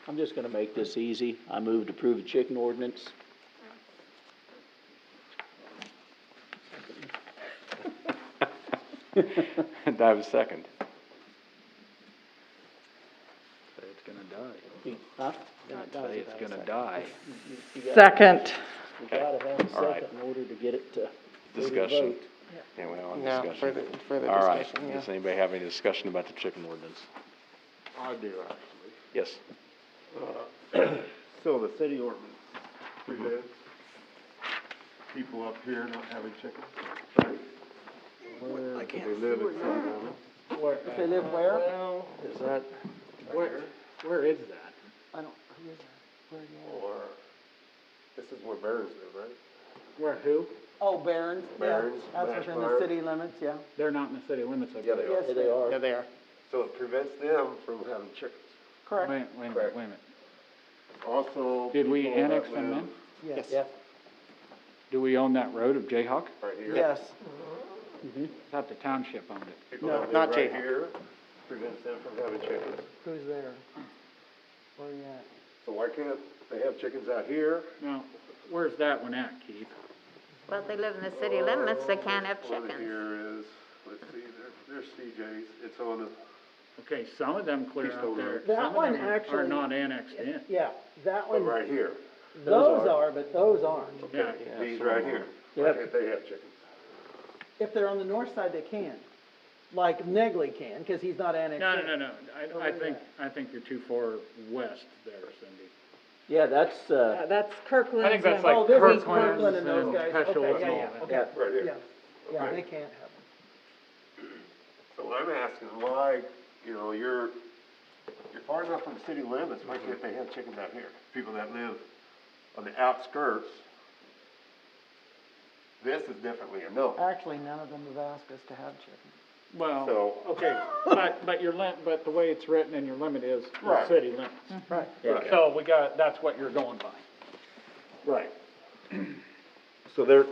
I'm just gonna make this easy. I move to approve the chicken ordinance. And I have a second. It's gonna die. Huh? Say it's gonna die. Second. We gotta have a All right. second in order to get it to. Discussion. vote. Yeah, we on No, discussion. further All right, discussion, yeah. does anybody have any discussion about the chicken ordinance? I do, actually. Yes. So the city ordinance prevents people up here not having chickens, right? I can't They live in Sundown. If they live where? Is that, where is that? I don't, who is that? Where are you at? Or, this is where Barons live, right? Where, who? Oh, Barron's, yeah, Barron's, that's Mash within the Bar. city limits, yeah. They're not in the city limits of. Yeah, they are. Yes, Yeah, they are. Yeah, they are. So it prevents them from having chickens. Correct, Wait a minute, wait a minute. Also. Did we people that annex them live in? yes. Yeah. Do we own that road of Jayhawk? Right here. Yes, I thought the township owned it. People No, that live not right Jayhawk. here, prevents them from having chickens. who's there? Where are you at? So why can't they have chickens out here? Now, where's that one at, Keith? Well, if they live in the city limits, they can't have One chickens. here is, let's see, there's CJ's, it's on the, Okay, some of them clear out Keystone there. Road. That Some of one them are actually- not annexed in. Yeah, that but one, right here, those are, but those aren't. Yeah. these right here. Why Yep. can't they have chickens? If they're on the north side, they can. Like Negley can, because he's not annexed No, in. no. I think you're too far west there, Cindy. Yeah, that's, That's Kirkland. I think that's Oh, like this is Kirkland Kirkland and those and guys, Peschel okay, and all yeah, that. okay, Right here. yeah. Yeah, they can't have them. So I'm asking why, you're far enough from the city limits, why can't they have chickens out here? People that live on the outskirts, this is definitely a no. Actually, none of them have asked us to have chickens. Well, So- okay, but the way it's written in your limit is the Right. city limits. Right. Right. So that's what you're going by. Right. So there's,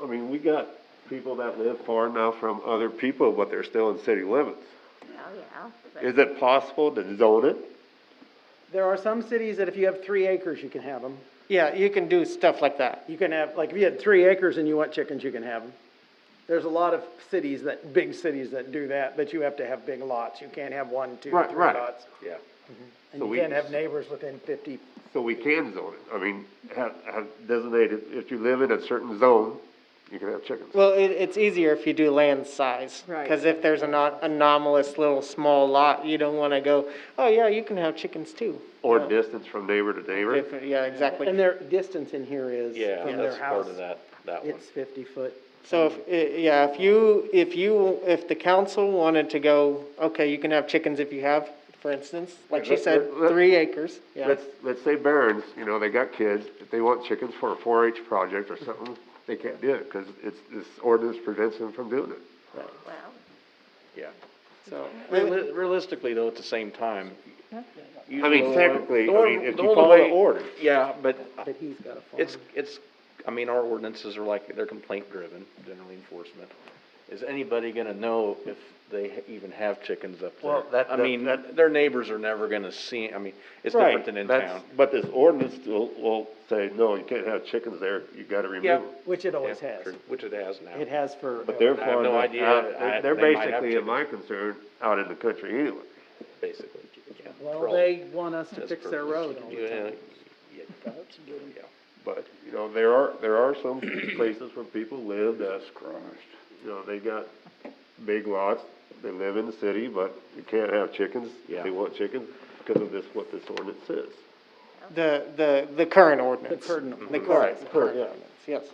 we got people that live far enough from other people, but they're still in city limits. Oh, yeah. but- Is it possible to zone it? There are some cities that if you have 3 acres, you can have them. Yeah, you can do stuff like that. You can have, like, if you had 3 acres and you want chickens, you can have them. There's a lot of cities big cities that do that, but you have to have big lots. You can't have 1, 2, 3 Right, right. lots. Yeah. And So you we- can't have neighbors within 50. So we can zone it. I mean, have designated, if you live in a certain zone, you can have chickens. Well, it's easier if you do land size. Right. Because if there's an anomalous little small lot, you don't want to go, oh, yeah, you can have chickens too. Or No. distance from neighbor to neighbor. Yeah, exactly. And their distance in here is Yeah, from their that's part house. of that one. It's 50 foot. So if the council wanted to go, okay, you can have chickens if you have, for instance, like she said, 3 acres, yeah. Let's say Barron's, you know, they got kids, if they want chickens for a 4-H project or something, they can't do it, because this ordinance prevents them from doing it. Well, Yeah. So, Realistically, though, at the same time. I mean, technically, if the you only follow way- the order. Yeah, but But he's got a farm. it's, I mean, our ordinances are like, they're complaint driven, generally enforcement. Is anybody gonna know if they even have chickens up there? Well, I mean, their neighbors are never gonna see, I mean, it's different than in town. But this ordinance will say, no, you can't have chickens there, you gotta remove Yeah. them. Which it always Yeah, has. true, which it has now. It has for. But they're I have no farming idea. out, they're They might have basically, in chickens. my concern, out in the country anyway. Basically, yeah. Well, they want us to That's fix their purpose. road all the Yeah, time. yeah. But, you know, there are some places where people live that's crushed. You know, they got big lots, they live in the city, but you can't have chickens. Yeah. They want chickens because of what this ordinance says. the current ordinance. current- The Right, current current, ordinance, yes.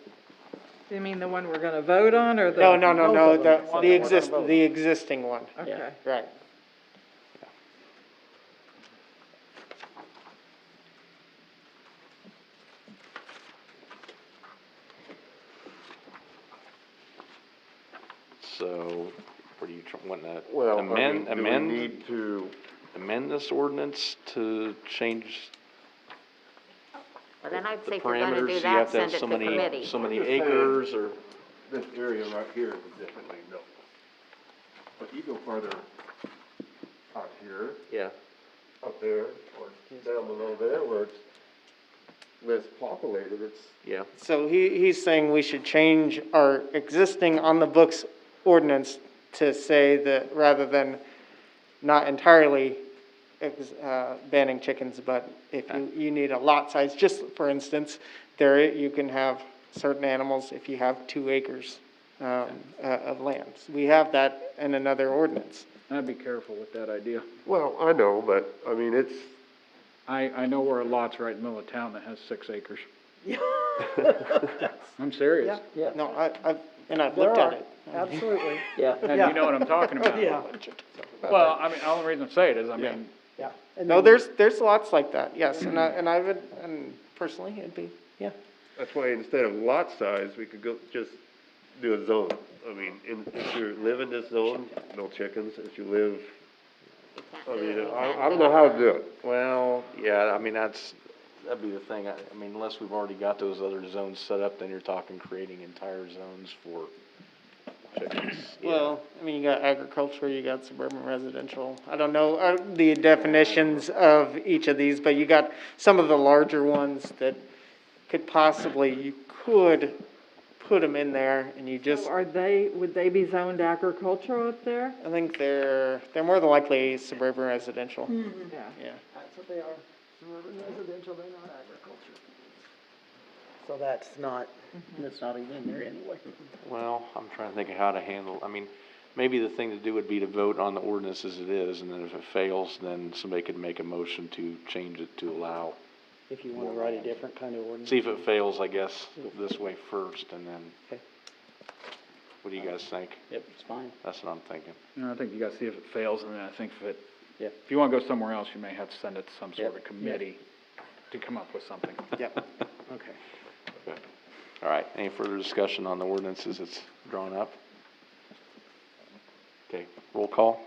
You mean the one we're gonna vote on, or the? No, Both of them. the existing one, Okay. right. So, what are you wanting to Well, I mean, amend, do we need to, amend this ordinance to change well, then I'd the say if you're gonna parameters? do You that, have to send have it so to many, committee. so many I'm just saying. acres, or, this area right here is differently, no. But you go farther out here, yeah. up there, or down below there where it's less populated, it's. Yeah, So he's saying we should change our existing on the books ordinance to say that rather than not entirely banning chickens, but if you need a lot size, just for instance, you can have certain animals if you have 2 acres of land. We have that in another ordinance. I'd be careful with that idea. Well, I know, but, I mean, it's, I know where a lot's right in the middle of town that has 6 acres. I'm serious. Yeah. No, I've There looked at are, it. absolutely. And you know what I'm talking about. Yeah, Well, I mean, the only reason I say it is, I mean, yeah. And No, then- there's lots like that, yes, and I would, and personally, it'd be, yeah. that's why instead of lot size, we could just do a zone. I mean, if you live in this zone, no chickens. If you live, I mean, I don't know how to do it. well, yeah, I mean, that'd be the thing, I mean, unless we've already got those other zones set up, then you're talking creating entire zones for chickens. Well, I mean, you got agriculture, you got suburban residential. I don't know the definitions of each of these, but you got some of the larger ones that you could put them in there and you just, So would they be zoned agricultural up there? I think they're more than likely suburban residential. Yeah. Yeah. That's what they are, suburban residential, they're not agriculture. So that's not even in there anyway. Well, I'm trying to think of how to handle, I mean, maybe the thing to do would be to vote on the ordinance as it is, and then if it fails, then somebody could make a motion to change it to allow. If you wanna write a different kind of ordinance. See if it fails, I guess, this way first, and then. Okay. What do you guys think? Yep, it's fine. That's what I'm thinking. you know, I think you gotta see if it fails, and then I think Yeah. if you wanna go somewhere else, you may have to send it to some sort Yep. of committee to come up with something. Yep. Okay. Okay. All right, any further discussion on the ordinances that's drawn up? Okay, roll call?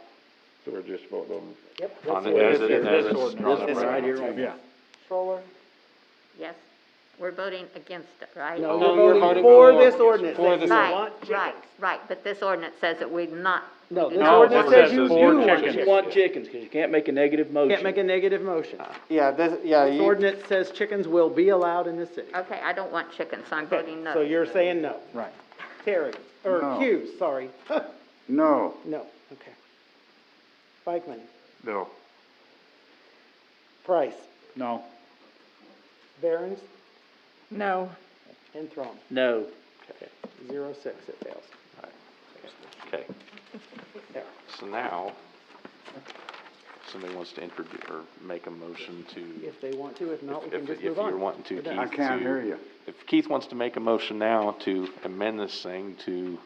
So we're just voting on. Yep. On that's it the as way it- as it's drawn up This right right now. here. Yeah. Controller? Yes, we're voting against it, right? No, No, you're you're voting voting for for- this ordinance, for that this you Right, want right, chickens. right, but this ordinance says that we're not. No, we this do not ordinance want says you for want chickens. chickens. You want chickens, because you can't make a negative motion. Can't make a negative motion. Yeah, This you, ordinance says chickens will be allowed in the city. Okay, I don't want chickens, so I'm Okay, voting no. so you're saying no. Right. Terry, or No. Hughes, sorry. No, No, okay. Bikeman, No. Price, No. Barons, No, and Thrum. No. 0-6, it fails. Okay. There. So now, somebody wants to introduce, or make a motion to, If they want to, if not, we can if just you're move on. wanting to, We're Keith, done. I can't to- hear you. if Keith wants to make a motion now to amend this thing to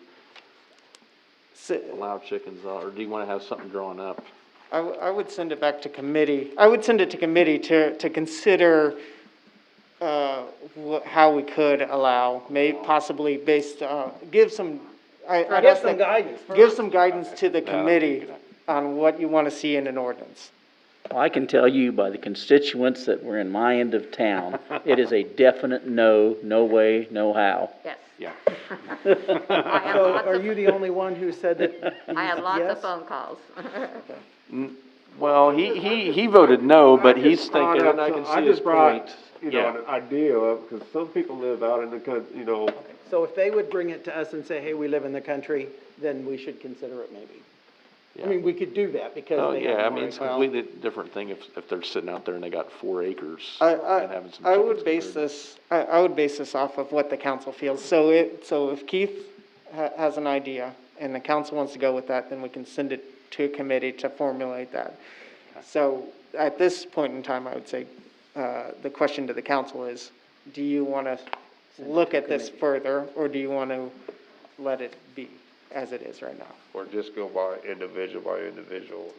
allow chickens, or do you wanna have something drawn up? I would send it back to committee. I would send it to committee to consider, how we could allow, possibly based, give some, I'd Give ask some the- guidance Give first. some guidance to the Yeah, that'd be a committee good idea. on what you want to see in an ordinance. Well, I can tell you by the constituents that were in my end of town, it is a definite no, no way, no how. Yes. Yeah. I have So lots are of, you the only one who said that? I had lots of yes? phone calls. Well, he voted no, but he's thinking, and I can I see his just brought, point. you know, Yeah. an idea up, because some people live out in the country, you know, So if they would bring it to us and say, hey, we live in the country, then we should consider it maybe. I Yeah. mean, we could do that because Oh, they yeah, I have mean, more. it's a completely different thing if they're sitting out there and they got 4 acres I, and having some I chickens. would base compared this, I would base this off of what the council feels. So if Keith has an idea and the council wants to go with that, then we can send it to a committee to formulate that. So at this point in time, I would say, the question to the council is, do you want to look at this further, or do you want to let it be as it is right now? or just go by individual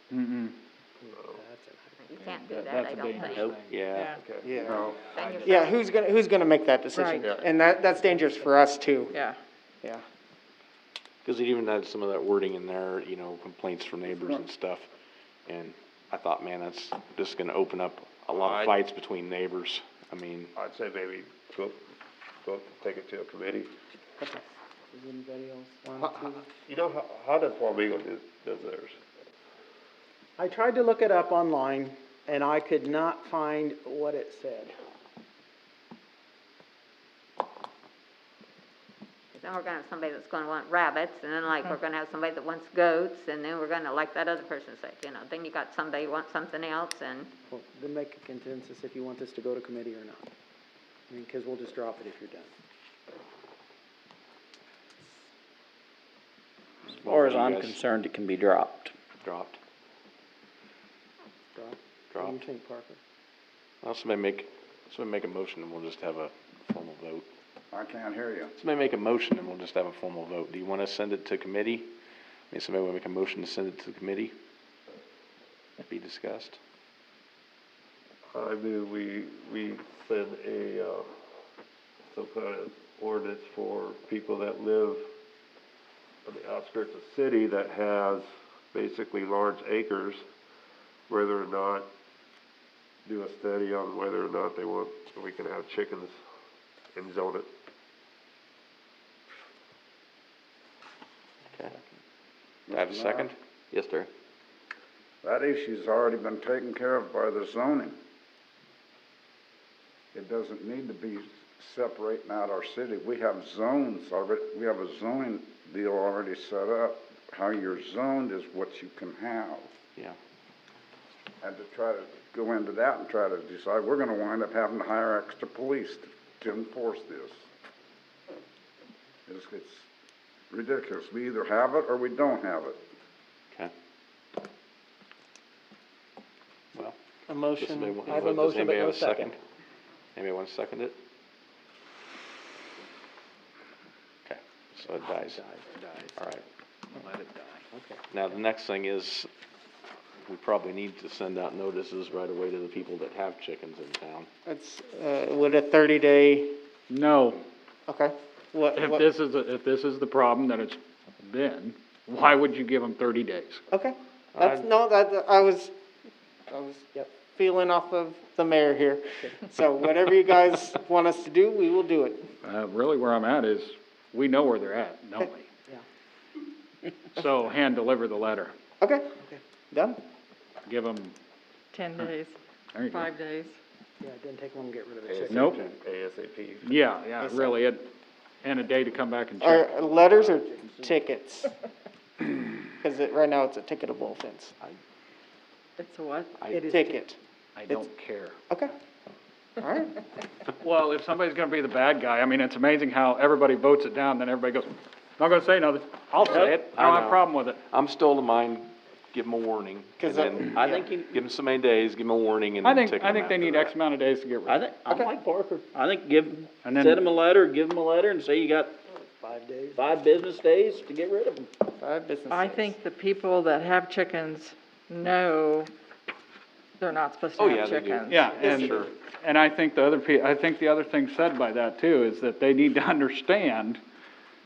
who. Mm-mm. You can't do that, That's I a don't dangerous think. Nope. thing. Yeah. Yeah. No. Then you're Yeah, who's gonna make that decision? Right. And that's dangerous for us too. yeah. Yeah. Because it even had some of that wording in there, you know, complaints from neighbors and stuff. And I thought, man, that's just gonna open up a lot of fights between neighbors. I mean, I'd say maybe go take it to a committee. Does anybody else want to? You know, how does Wamego does theirs? I tried to look it up online and I could not find what it said. Then we're gonna have somebody that's gonna want rabbits, and then like, we're gonna have somebody that wants goats, and then we're gonna, like that other person said, you know, then you got somebody who wants something else, and Well, then make a consensus if you want this to go to committee or not. I mean, because we'll just drop it if you're done. As far as You I'm guys- concerned, it can be dropped. dropped. Drop. What do Dropped. you think, Parker? Well, somebody make a motion and we'll just have a formal vote. I can't hear you. Somebody make a motion and we'll just have a formal vote. Do you want to send it to committee? Maybe somebody will make a motion to send it to the committee? Be discussed? I mean, we send some kind of ordinance for people that live on the outskirts of the city that has basically large acres, whether or not, do a study on whether or not we can have chickens and zone it. Okay. Do I have a second? Yes, sir. That issue's already been taken care of by the zoning. It doesn't need to be separating out our city. We have zones already, we have a zoning deal already set up. How you're zoned is what you can have. Yeah. And to try to go into that and try to decide, we're gonna wind up having to hire extra police to enforce this. It's ridiculous. We either have it or we don't have it. Okay. Well. A motion. I have a motion, but no Does anybody have a second? second. Anybody want to second it? Okay, so it dies. All right. Let it die. Okay. Now, the next thing is, we probably need to send out notices right away to the people that have chickens in town. It's, would a 30-day, No, okay. if this is the problem that it's been, why would you give them 30 days? Okay. I was feeling off of the mayor here. So whatever you guys want us to do, we will do it. Really where I'm at is, we know where they're at, don't we? So hand deliver the letter. Okay. Done? Give them, 10 days, there you go. 5 days. Yeah, it didn't take long to get rid of the chicken. Nope. ASAP. Yeah, really, and a day to come back and check. Are letters or tickets? Because right now it's a ticketable offense. It's a what? It is Ticket. I don't care. Okay. All right. Well, if somebody's gonna be the bad guy, I mean, it's amazing how everybody votes it down, then everybody goes, not gonna say nothing. I'll say it. I don't have a problem with it. I'm still of the mind, give them a warning. 'Cause and then I think give them so many days, give them a warning, and I then think, ticket I them think they after need that. X amount of days to get rid of it. I'm like Parker. I think give, And then- send them a letter, give them a letter and say you got 5 business days to get rid of them. 5 business I days. think the people that have chickens know they're not supposed to Oh, have yeah, they do. chickens. Yeah, Sure. and I think I think the other thing said by that too is that they need to understand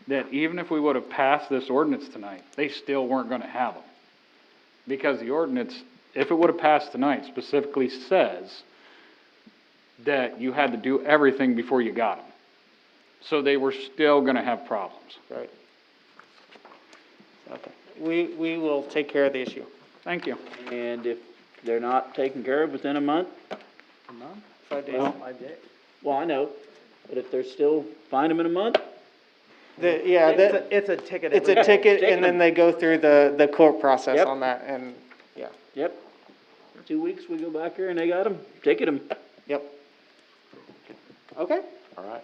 that even if we would have passed this ordinance tonight, they still weren't gonna have them. Because the ordinance, if it would have passed tonight, specifically says that you had to do everything before you got them. So they were still gonna have problems. Right. Okay. We will take care of the issue. Thank you. And if they're not taken care of within a month? 5 days. Well, I know, but if they're still, find them in a month? It's a ticket. It's a every day. ticket, and then they go through the court process Yep. on that, and, yeah, Yep. 2 weeks, we go back here and they got them, ticket them. yep. Okay, All right.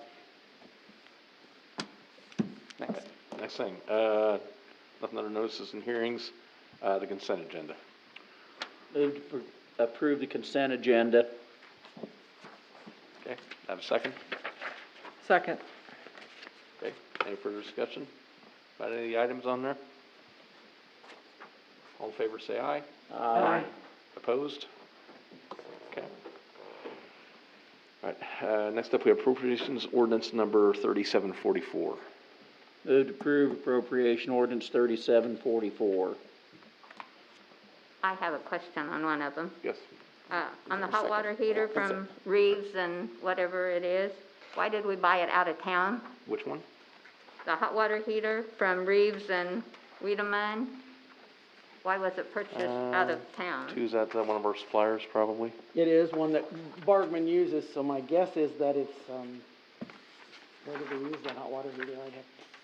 next. Next thing, nothing under notices and hearings, the consent agenda. Move to approve the consent agenda. Okay, have a second? Second. Okay, any further discussion about any of the items on there? All in favor, say aye. Aye. Opposed? Okay. All right, next up, we have appropriations ordinance number 3744. Move to approve appropriation ordinance 3744. I have a question on one of them. Yes. On the hot water heater from Reeves and whatever it is, why did we buy it out of town? Which one? The hot water heater from Reeves and Wiedemann, why was it purchased out of town? Is that one of our suppliers, probably? It is one that Bargman uses, so my guess is that it's, where do they use that hot water heater?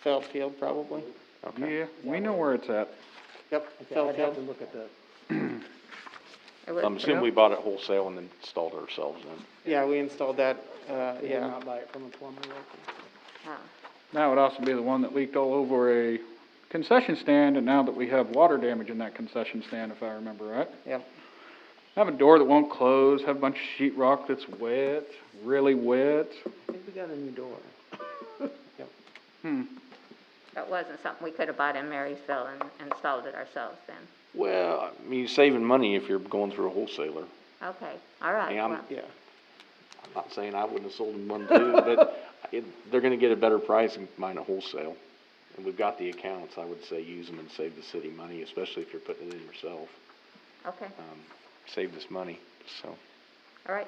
Feldfield, probably. Okay. Yeah, we know where it's at. Yep, I'd have to Feldfield. look at the, It was- I'm assuming we bought it wholesale and then installed it ourselves then. Yeah, we installed that, did yeah. not buy it from a plumber local. oh. That would also be the one that leaked all over a concession stand, and now that we have water damage in that concession stand, if I remember right. Yep. Have a door that won't close, have a bunch of sheet rock that's wet, really wet. I think we got a new door. That wasn't something we could have bought in Marysville and installed it ourselves then. Well, I mean, you're saving money if you're going through a wholesaler. Okay, all right. Yeah, I'm- well, Yeah. I'm not saying I wouldn't have sold them one too, but they're gonna get a better price than mine at wholesale. And we've got the accounts, I would say use them and save the city money, especially if you're putting it in yourself. Okay, Save this money, so. all right.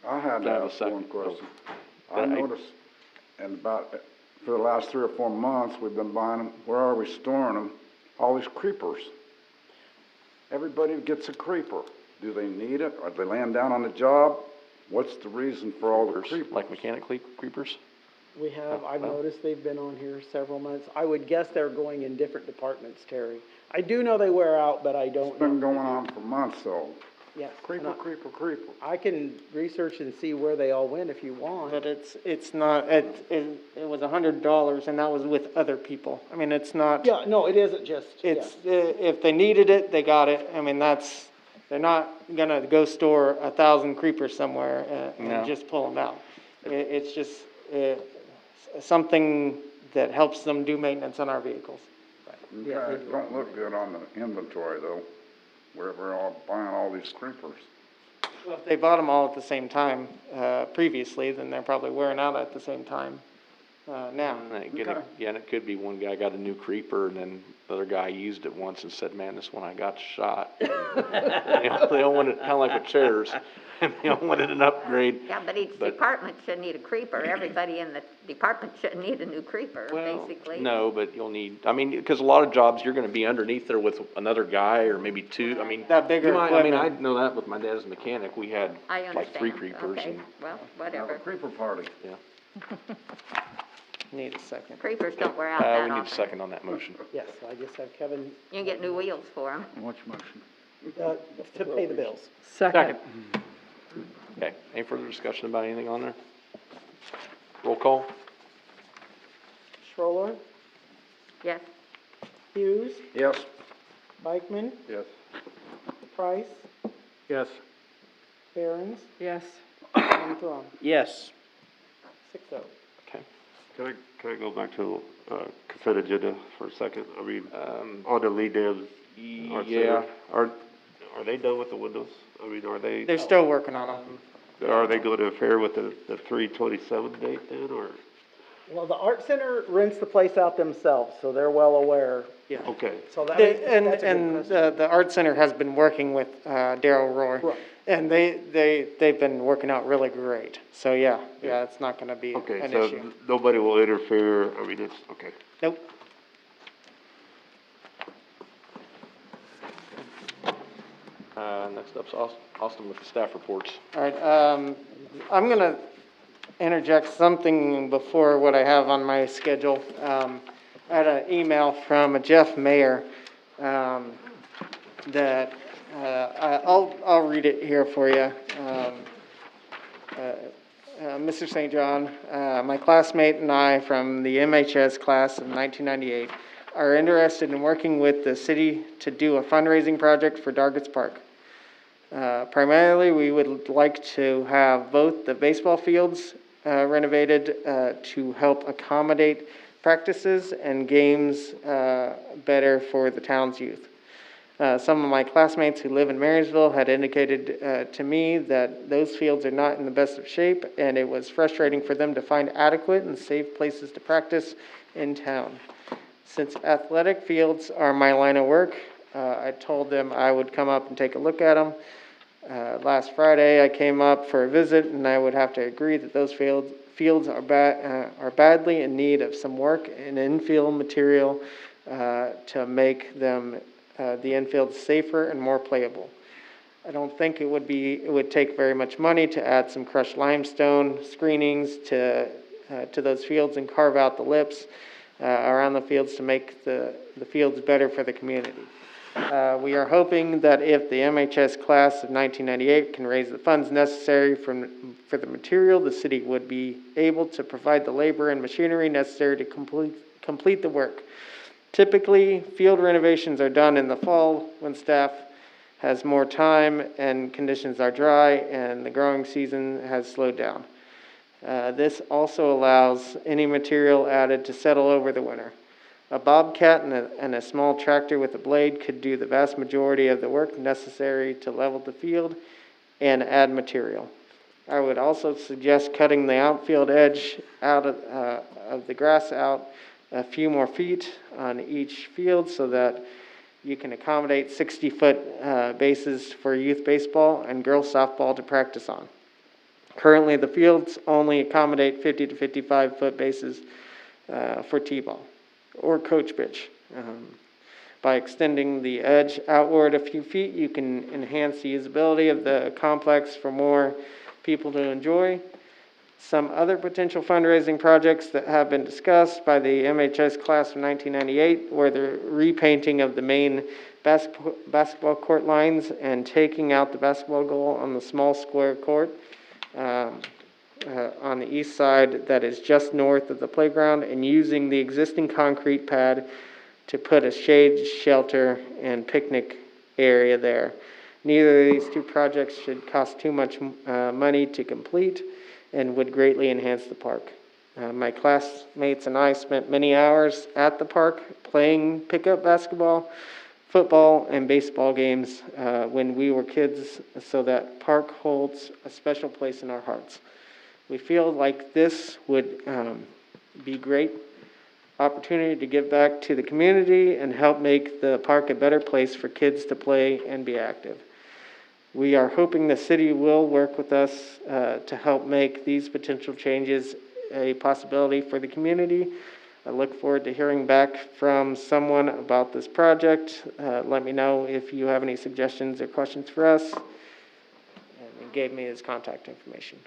I had Do I have a one second? question. Oh. I noticed, and about, for the last 3 or 4 months, we've been buying them, where are we storing them? All these creepers. Everybody gets a creeper. Do they need it? Are they laying down on the job? What's the reason for all the creepers? Like mechanic creepers? We have, I've well. noticed they've been on here several months. I would guess they're going in different departments, Terry. I do know they wear out, but I don't It's been know. going on for months, though. Yes. Creeper, creeper, creeper. I can research and see where they all went if you want. But it's not, it was $100, and that was with other people. I mean, it's not. Yeah, no, it isn't just, yeah. It's, if they needed it, they got it. I mean, they're not gonna go store 1,000 creepers somewhere No. and just pull them out. It's just, something that helps them do maintenance on our vehicles. Okay, it don't look good on the inventory, though, where we're all buying all these creepers. Well, if they bought them all at the same time, previously, then they're probably wearing out at the same time, now. Yeah, and it could be one guy got a new creeper and then the other guy used it once and said, man, this one I got shot. They all wanted, kinda like with chairs, and they all wanted an upgrade. Yeah, but each department should need a creeper. Everybody in the department should need a new creeper, basically. No, but you'll need, I mean, because a lot of jobs, you're gonna be underneath there with another guy or maybe two, I mean. That bigger I mean, I equipment. know that with my dad as a mechanic, we had I like 3 understand. creepers Okay, and, well, Have a whatever. creeper party. yeah. Need a second. Creepers don't wear out that We need a often. second on that motion. Yes, I just have Kevin, You can get new wheels for them. Which motion? to pay the bills. Second. Okay, any further discussion about anything on there? Roll call? Schroller, Yes. Hughes, Yes. Beichman, Yes. Price, Yes. Barons, Yes. and Thron. Yes. 6-0. Okay. Can I go back to, consent agenda for a second? I mean, on the lead dams, Yeah. are they done with the windows? I mean, are they? They're still working on them. Are they going to interfere with the 3/27 date then, or? Well, the Art Center rents the place out themselves, so they're well aware. Yeah. Okay. So that, And, that's a good and question. the Art Center has been working with Daryl Roy. Right. And they've been working out really great. So, yeah, it's not gonna be Okay, an so issue. nobody will interfere, I mean, it's, okay. Nope. Next up's Austin with the staff reports. All right, I'm gonna interject something before what I have on my schedule. I had an email from Jeff Mayer, that, I'll read it here for you. Mr. St. John, my classmate and I from the MHS class of 1998 are interested in working with the city to do a fundraising project for Dargis Park. Primarily, we would like to have both the baseball fields renovated to help accommodate practices and games better for the town's youth. Some of my classmates who live in Marysville had indicated to me that those fields are not in the best of shape, and it was frustrating for them to find adequate and safe places to practice in town. Since athletic fields are my line of work, I told them I would come up and take a look at them. Last Friday, I came up for a visit, and I would have to agree that those fields are badly in need of some work and infield material to make them the infield safer and more playable. I don't think it would take very much money to add some crushed limestone screenings to those fields and carve out the lips around the fields to make the fields better for the community. We are hoping that if the MHS class of 1998 can raise the funds necessary for the material, the city would be able to provide the labor and machinery necessary to complete the work. Typically, field renovations are done in the fall when staff has more time and conditions are dry and the growing season has slowed down. This also allows any material added to settle over the winter. A bobcat and a small tractor with a blade could do the vast majority of the work necessary to level the field and add material. I would also suggest cutting the outfield edge out of the grass out a few more feet on each field so that you can accommodate 60-foot bases for youth baseball and girls softball to practice on. Currently, the fields only accommodate 50 to 55-foot bases for t-ball or coach pitch. By extending the edge outward a few feet, you can enhance the usability of the complex for more people to enjoy. Some other potential fundraising projects that have been discussed by the MHS class of 1998 were the repainting of the main basketball court lines and taking out the basketball goal on the small square court on the east side that is just north of the playground, and using the existing concrete pad to put a shade shelter and picnic area there. Neither of these two projects should cost too much money to complete and would greatly enhance the park. My classmates and I spent many hours at the park playing pickup basketball, football, and baseball games when we were kids, so that park holds a special place in our hearts. We feel like this would be great opportunity to give back to the community and help make the park a better place for kids to play and be active. We are hoping the city will work with us to help make these potential changes a possibility for the community. I look forward to hearing back from someone about this project. Let me know if you have any suggestions or questions for us. And he gave me his contact information.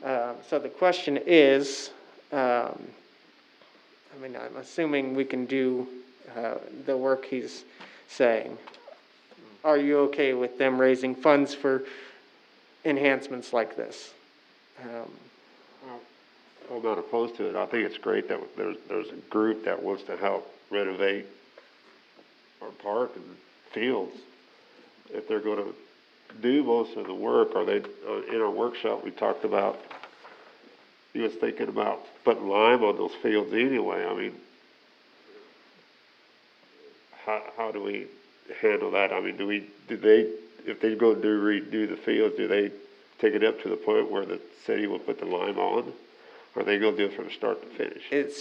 So the question is, I mean, I'm assuming we can do, the work he's saying. Are you okay with them raising funds for enhancements like this? I'm not opposed to it. I think it's great that there's a group that wants to help renovate our park and fields. If they're gonna do most of the work, or they, in our workshop, we talked about, he was thinking about putting lime on those fields anyway. I mean, how do we handle that? I mean, if they go redo the fields, do they take it up to the point where the city will put the lime on? Or are they gonna do it from start to finish? It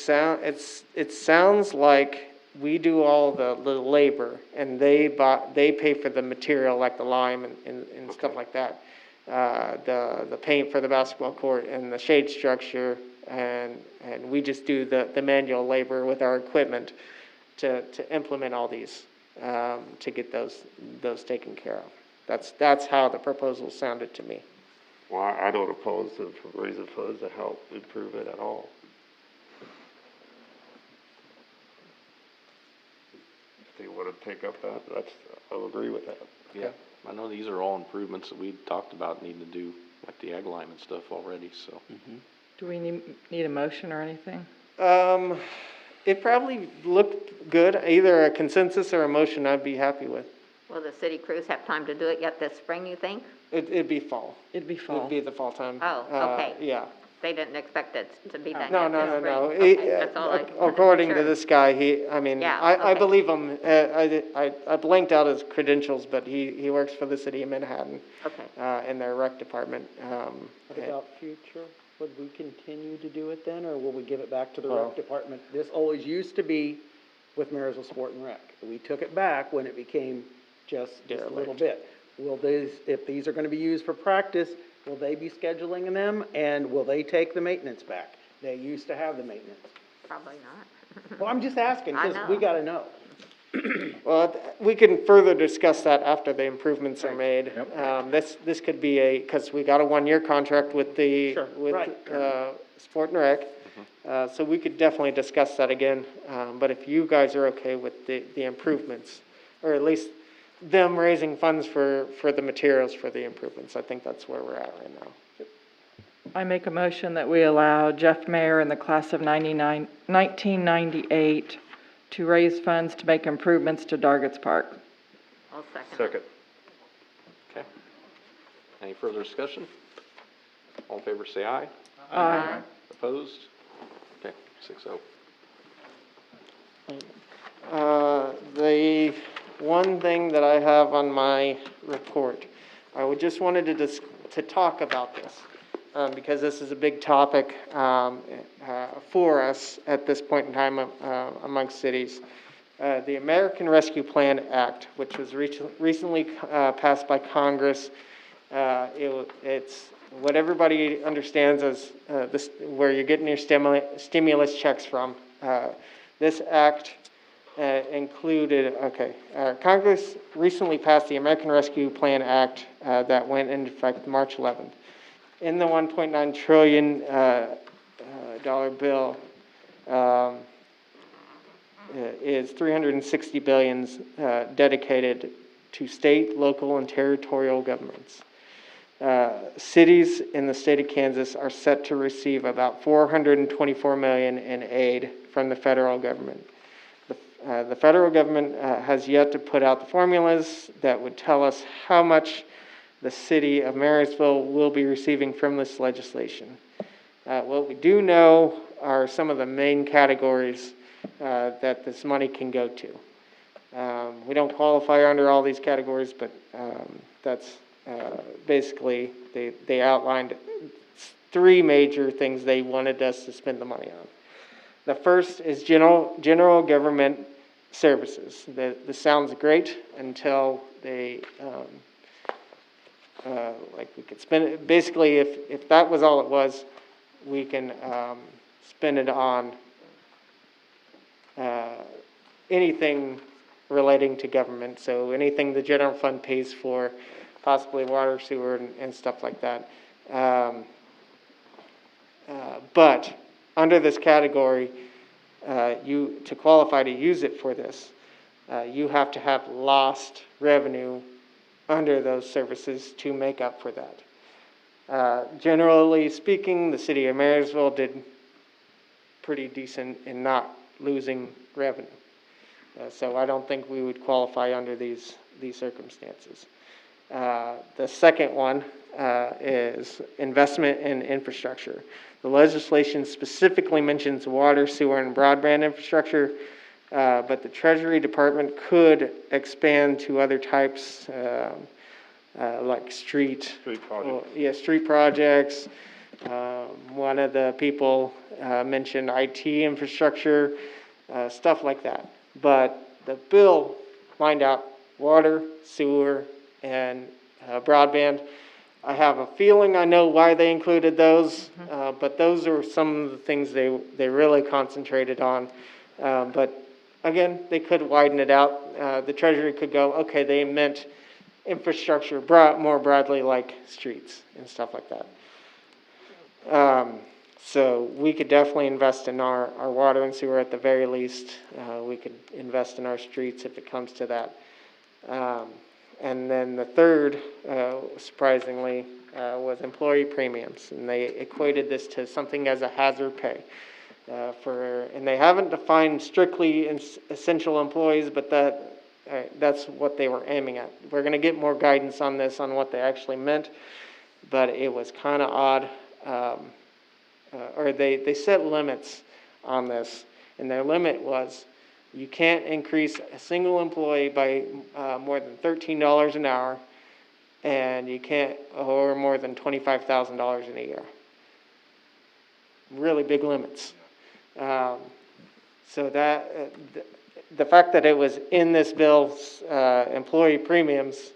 sounds like we do all the labor, and they pay for the material like the lime and stuff like that. The paint for the basketball court and the shade structure, and we just do the manual labor with our equipment to implement all these, to get those taken care of. That's how the proposal sounded to me. Well, I don't oppose them for raising funds to help improve it at all. If they wanna take up that, I'll agree with that. Yeah, I know these are all improvements that we talked about needing to do, like the ag lime and stuff already, so. Do we need a motion or anything? It probably looked good, either a consensus or a motion I'd be happy with. Will the city crews have time to do it yet this spring, you think? It'd be fall. It'd be fall. It'd be the fall time. Oh, okay. Yeah. They didn't expect it to be done No, yet no, this no, spring? no. Okay, that's all I wanted to be According to sure. this guy, Yeah, I okay. believe him. I blanked out his credentials, but he works for the city of Manhattan, Okay. in their rec department. What about future? Would we continue to do it then, or will we give it back to the Well- rec department? This always used to be with Marysville Sport and Rec. We took it back when it became just a little Derelict. bit. Will if these are gonna be used for practice, will they be scheduling them, and will they take the maintenance back? They used to have the maintenance. Probably not. Well, I'm just asking, I because we know. gotta know. Well, we can further discuss that after the improvements are made. Yep. This could be because we got a 1-year contract with Sure, right. Sport and Rec. So we could definitely discuss that again. But if you guys are okay with the improvements, or at least them raising funds for the materials for the improvements, I think that's where we're at right now. I make a motion that we allow Jeff Mayer in the class of 1998 to raise funds to make improvements to Dargits Park. I'll second. Second. Okay. Any further discussion? All in favor, say aye. Aye. Opposed? Okay, 6-0. The one thing that I have on my report, just wanted to talk about this, because this is a big topic for us at this point in time amongst cities. The American Rescue Plan Act, which was recently passed by Congress, it's what everybody understands as where you're getting your stimulus checks from. This act included, Congress recently passed the American Rescue Plan Act that went into effect March 11th. In the $1.9 trillion dollar bill is $360 billion dedicated to state, local, and territorial governments. Cities in the state of Kansas are set to receive about $424 million in aid from the federal government. The federal government has yet to put out the formulas that would tell us how much the city of Marysville will be receiving from this legislation. What we do know are some of the main categories that this money can go to. We don't qualify under all these categories, but that's basically, they outlined 3 major things they wanted us to spend the money on. The first is general government services. This sounds great until they, like we could spend it, basically if that was all it was, we can spend it on anything relating to government. So anything the general fund pays for, possibly water, sewer, and stuff like that. But under this category, to qualify to use it for this, you have to have lost revenue under those services to make up for that. Generally speaking, the city of Marysville did pretty decent in not losing revenue. So I don't think we would qualify under these circumstances. The second one is investment in infrastructure. The legislation specifically mentions water, sewer, and broadband infrastructure, but the Treasury Department could expand to other types, like street projects. Street projects. One of the people mentioned IT infrastructure, stuff like that. But the bill lined out water, sewer, and broadband. I have a feeling I know why they included those, but those are some of the things they really concentrated on. But again, they could widen it out. The Treasury could go, okay, they meant infrastructure more broadly, like streets and stuff like that. So we could definitely invest in our water and sewer at the very least. We could invest in our streets if it comes to that. And then the third, surprisingly, was employee premiums. And they equated this to something as a hazard pay. And they haven't defined strictly essential employees, but that's what they were aiming at. We're going to get more guidance on this, on what they actually meant, but it was kind of odd. Or they set limits on this, and their limit was you can't increase a single employee by more than $13 an hour, and you can't, or more than $25,000 in a year. Really big limits. So that the fact that it was in this bill's employee premiums,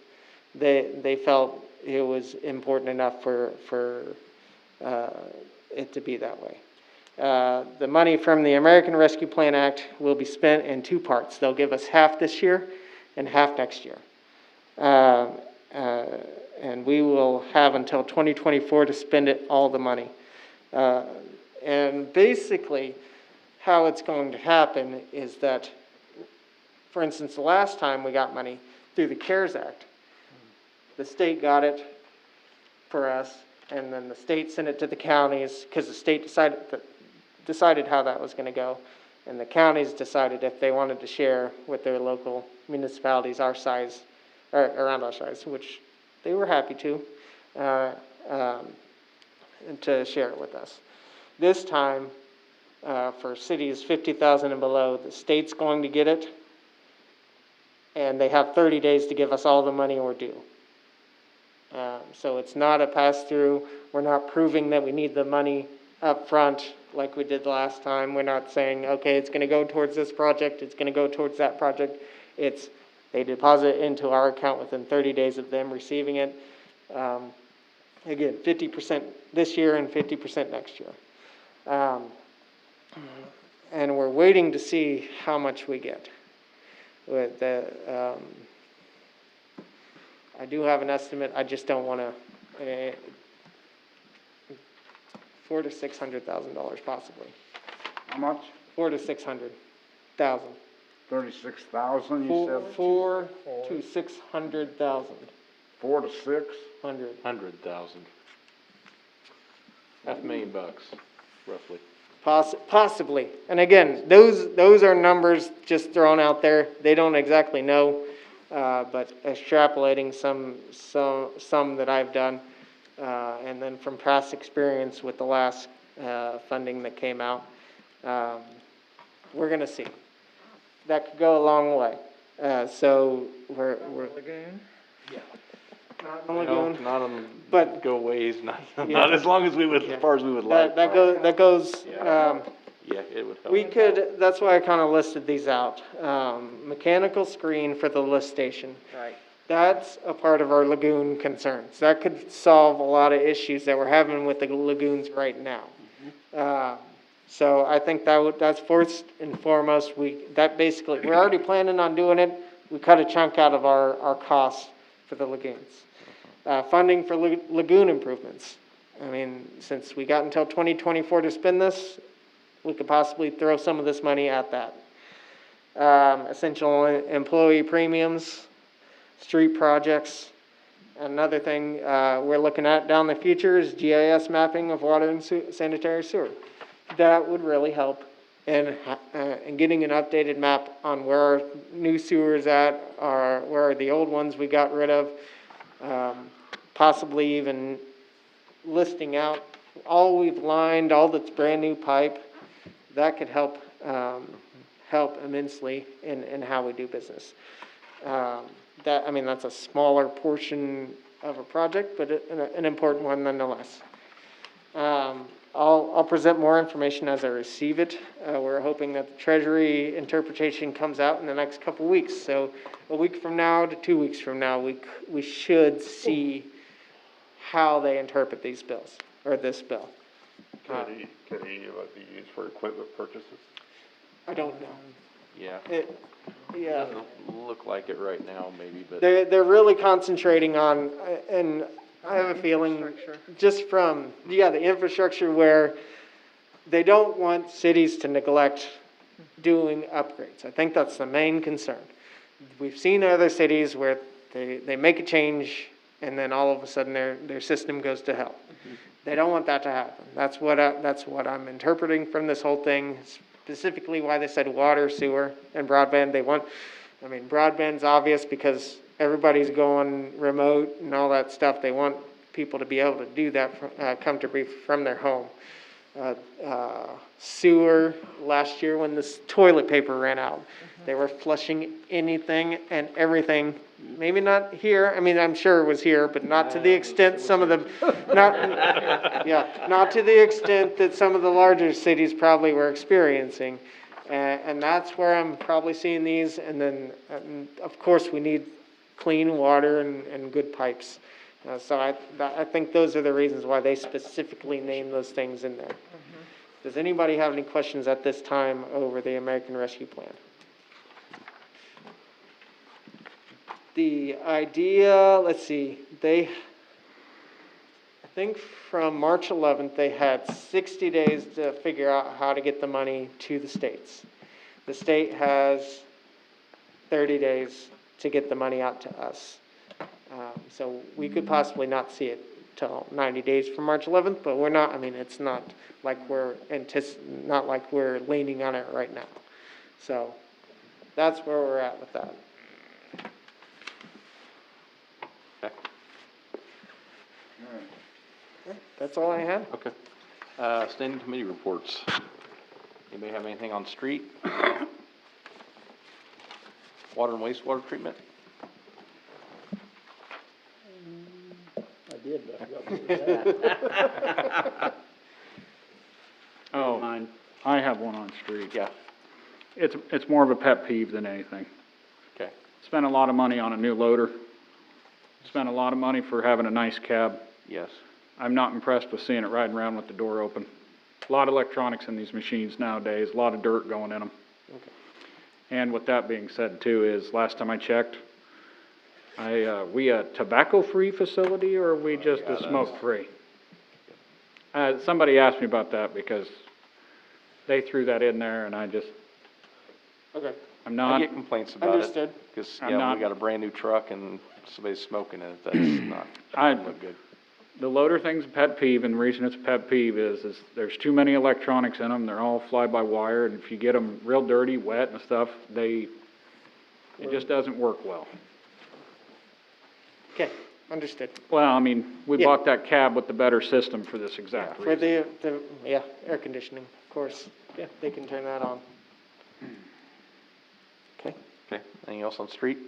they felt it was important enough for it to be that way. The money from the American Rescue Plan Act will be spent in two parts. They'll give us half this year and half next year. And we will have until 2024 to spend all the money. And basically, how it's going to happen is that, for instance, the last time we got money through the CARES Act, the state got it for us, and then the state sent it to the counties because the state decided how that was going to go, and the counties decided if they wanted to share with their local municipalities our size, or around our size, which they were happy to share it with us. This time, for cities 50,000 and below, the state's going to get it, and they have 30 days to give us all the money we're due. So it's not a pass-through. We're not proving that we need the money up front like we did the last time. We're not saying, okay, it's going to go towards this project, it's going to go towards that project. It's they deposit into our account within 30 days of them receiving it. Again, 50% this year and 50% next year. And we're waiting to see how much we get. With the, I do have an estimate. I just don't want to. $400,000 to $600,000 possibly. How much? $400,000 to $600,000. 36,000, you said? 4 to 600,000. 4 to 6? 100,000. $500,000, roughly. Possibly. And again, those are numbers just thrown out there. They don't exactly know, but extrapolating some that I've done, and then from past experience with the last funding that came out, we're going to see. That could go a long way. So we're Lagoon? Yeah. Not on Lagoon. Not on, but go ways, not as long as we would, as far as we would like. That goes. Yeah, it would help. We could. That's why I kind of listed these out. Mechanical screen for the lift station. Right. That's a part of our lagoon concerns. That could solve a lot of issues that we're having with the lagoons right now. So I think that's first and foremost. We're already planning on doing it. We cut a chunk out of our costs for the lagoons. Funding for lagoon improvements. I mean, since we got until 2024 to spend this, we could possibly throw some of this money at that. Essential employee premiums, street projects. Another thing, we're looking at down the future is GIS mapping of water and sanitary sewer. That would really help in getting an updated map on where our new sewers at, or where are the old ones we got rid of. Possibly even listing out all we've lined, all that's brand new pipe. That could help, help immensely in how we do business. That's a smaller portion of a project, but an important one nonetheless. I'll present more information as I receive it. We're hoping that the Treasury interpretation comes out in the next couple weeks. So a week from now to 2 weeks from now, we should see how they interpret these bills, or this bill. Could he be used for equipment purchases? I don't know. Yeah. Yeah. Doesn't look like it right now, maybe, but. They're really concentrating on, and I have a feeling, just from, the infrastructure, where they don't want cities to neglect doing upgrades. I think that's the main concern. We've seen other cities where they make a change, and then all of a sudden their system goes to hell. They don't want that to happen. That's what I'm interpreting from this whole thing, specifically why they said water, sewer, and broadband. Broadband's obvious because everybody's going remote and all that stuff. They want people to be able to do that comfortably from their home. Sewer, last year when this toilet paper ran out, they were flushing anything and everything. Maybe not here, I'm sure it was here, but not to the extent some of the, not to the extent that some of the larger cities probably were experiencing. And that's where I'm probably seeing these. And then, of course, we need clean water and good pipes. So I think those are the reasons why they specifically name those things in there. Does anybody have any questions at this time over the American Rescue Plan? The idea, let's see, I think from March 11th, they had 60 days to figure out how to get the money to the states. The state has 30 days to get the money out to us. So we could possibly not see it till 90 days from March 11th, but we're not, it's not like not like we're leaning on it right now. So that's where we're at with that. That's all I have. Okay. Standing committee reports. Anybody have anything on street? Water and wastewater treatment? I did, but I forgot what it was. Oh, I have one on street. Yeah. It's more of a pet peeve than anything. Okay. Spent a lot of money on a new loader. Spent a lot of money for having a nice cab. Yes. I'm not impressed with seeing it riding around with the door open. A lot of electronics in these machines nowadays, a lot of dirt going in them. Okay. And with that being said too, is last time I checked, we a tobacco-free facility or are we just a smoke-free? Somebody asked me about that because they threw that in there and I just, Okay. I'm not. I get complaints about Understood. it. Because, I'm we not- got a brand new truck and somebody's smoking in it. That's not, doesn't look good. The loader thing's a pet peeve, and the reason it's a pet peeve is there's too many electronics in them, they're all fly-by-wire, and if you get them real dirty, wet and stuff, it just doesn't work well. Okay, understood. Well, we Yeah. bought that cab with the better system for this exact For reason. the air conditioning, of course. Yeah, they can turn that on. Okay. Okay. Anything else on street?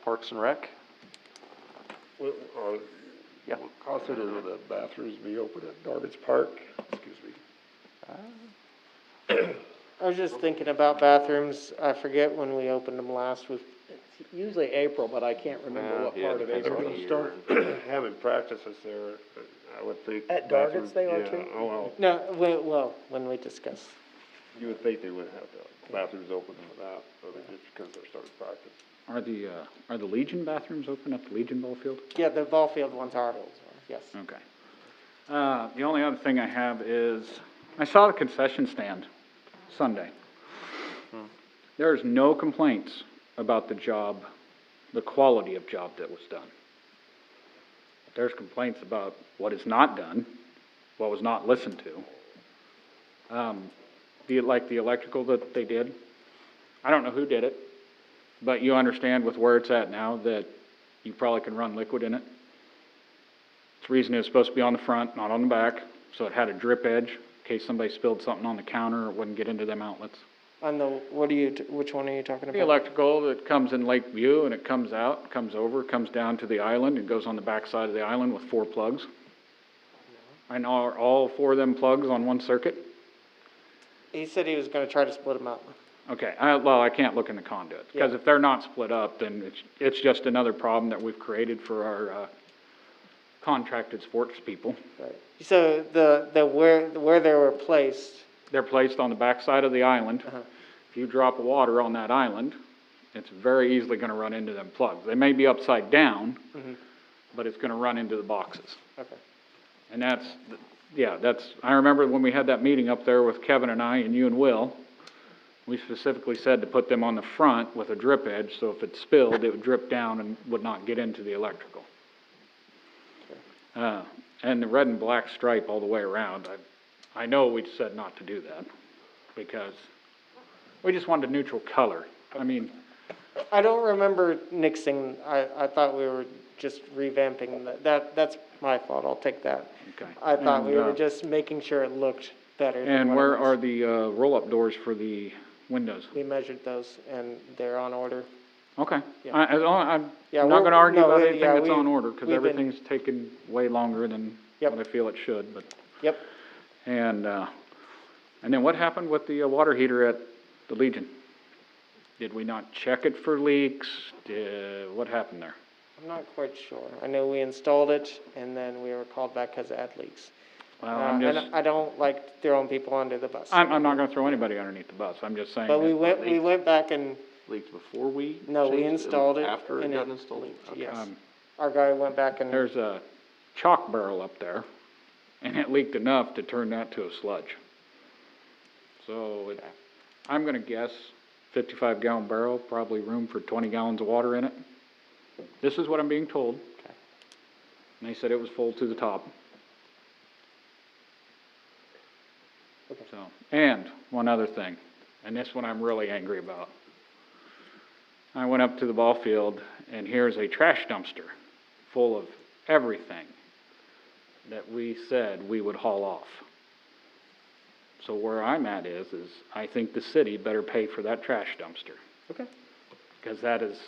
Parks and Rec? Yeah. Also, do the bathrooms be open at Darvids Park? Excuse me. I was just thinking about bathrooms. I forget when we opened them last. It's usually April, but I can't remember what part of depends April. on We're the gonna year. start having practices there, I would think. At Darvids they are yeah, too? Oh, well, No, when we discuss. you would think they wouldn't have the bathrooms open for that, just because they're starting practice. Are the Legion bathrooms open at the Legion ball field? Yeah, the ball field ones are, yes. Okay. The only other thing I have is, I saw the concession stand Sunday. There's no complaints about the job, the quality of job that was done. There's complaints about what is not done, what was not listened to. Like the electrical that they did, I don't know who did it, but you understand with where it's at now that you probably can run liquid in it. It's the reason it was supposed to be on the front, not on the back, so it had a drip edge in case somebody spilled something on the counter, it wouldn't get into them outlets. On the, which one are you talking about? The electrical that comes in Lakeview and it comes out, comes over, comes down to the island, and goes on the back side of the island with 4 plugs. And are all 4 of them plugs on one circuit? He said he was gonna try to split them up. Okay, well, I can't look in the conduit, because if they're not split up, then it's just another problem that we've created for our, contracted sports people. Right. So where they were placed. They're placed on the back side of the island. If you drop water on that island, it's very easily gonna run into them plugs. They may be upside down, but it's gonna run into the boxes. Okay. And I remember when we had that meeting up there with Kevin and I and you and Will, we specifically said to put them on the front with a drip edge, so if it spilled, it would drip down and would not get into the electrical. And the red and black stripe all the way around, I know we said not to do that, because we just wanted a neutral color. I mean, I don't remember nixing, I thought we were just revamping, that's my fault, I'll take that. okay. I thought we And, were just making sure it looked better. than And what it where was. are the, roll-up doors for the windows? We measured those and they're on order. Okay. Yeah. I'm Yeah, not gonna argue about anything that's we've- on order, because we've been- everything's taken way longer than Yep. what I feel it should, but. Yep. And then what happened with the water heater at the Legion? Did we not check it for leaks? What happened there? I'm not quite sure. I know we installed it and then we were called back because it had leaks. Well, I'm And just, I don't like throwing people under the bus. I'm not gonna throw anybody underneath the bus, I'm just saying. But we that- went back and, Leaked before we no, we changed installed it. After it and got installed? leaked, Okay. yes. Our guy went back and, There's a chalk barrel up there, and it leaked enough to turn that to a sludge. So, I'm gonna guess 55-gallon barrel, probably room for 20 gallons of water in it. This is what I'm being told. And they said it was full to the top. So, and one other thing, and this one I'm really angry about. I went up to the ball field, and here's a trash dumpster full of everything that we said we would haul off. So where I'm at is I think the city better pay for that trash dumpster. Okay. Because that is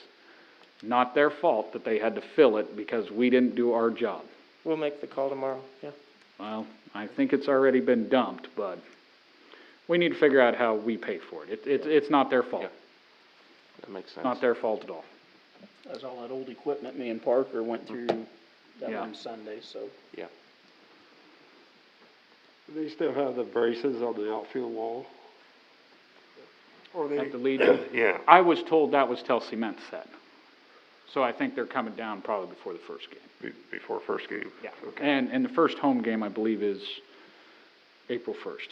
not their fault that they had to fill it because we didn't do our job. we'll make the call tomorrow, yeah. Well, I think it's already been dumped, but we need to figure out how we pay for it. It's not their fault. That makes sense. Not their fault at all. That's all that old equipment me and Parker went through that Yeah. one Sunday, so. Yeah. Do they still have the braces on the outfield wall? Or they? At the Legion? Yeah. I was told that was till cement set. So I think they're coming down probably before the first game. Before first game? Yeah. Okay. And the first home game, I believe, is April 1st.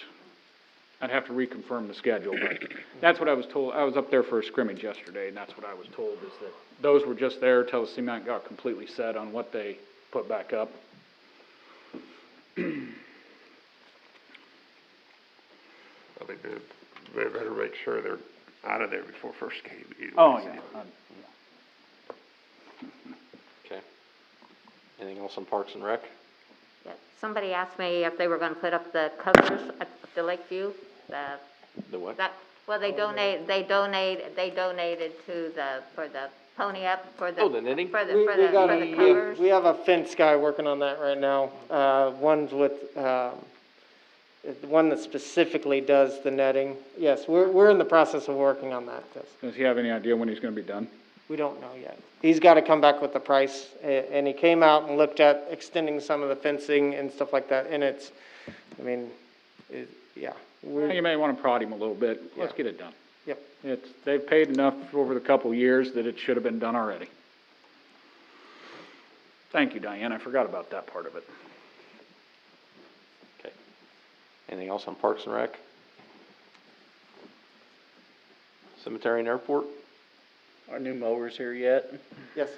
I'd have to reconfirm the schedule, but that's what I was told. I was up there for a scrimmage yesterday, and that's what I was told, is that those were just there till the cement got completely set on what they put back up. I think they better make sure they're out of there before first game. Oh, yeah. Okay. Anything else on Parks and Rec? Yeah. Somebody asked me if they were gonna put up the covers at the Lakeview, The what? well, they donated to for the pony up, for the. Oh, the knitting? For the We covers. we have a fence guy working on that right now. One's with, one that specifically does the netting. Yes, we're in the process of working on that, yes. Does he have any idea when he's gonna be done? We don't know yet. He's gotta come back with the price, and he came out and looked at extending some of the fencing and stuff like that, and it's, I mean, yeah. You may wanna prod him a little bit. Let's Yeah. get it done. Yep. They've paid enough over the couple years that it should have been done already. Thank you, Diane. I forgot about that part of it. Anything else on Parks and Rec? Cemetery and Airport? Our new mowers here yet? Yes.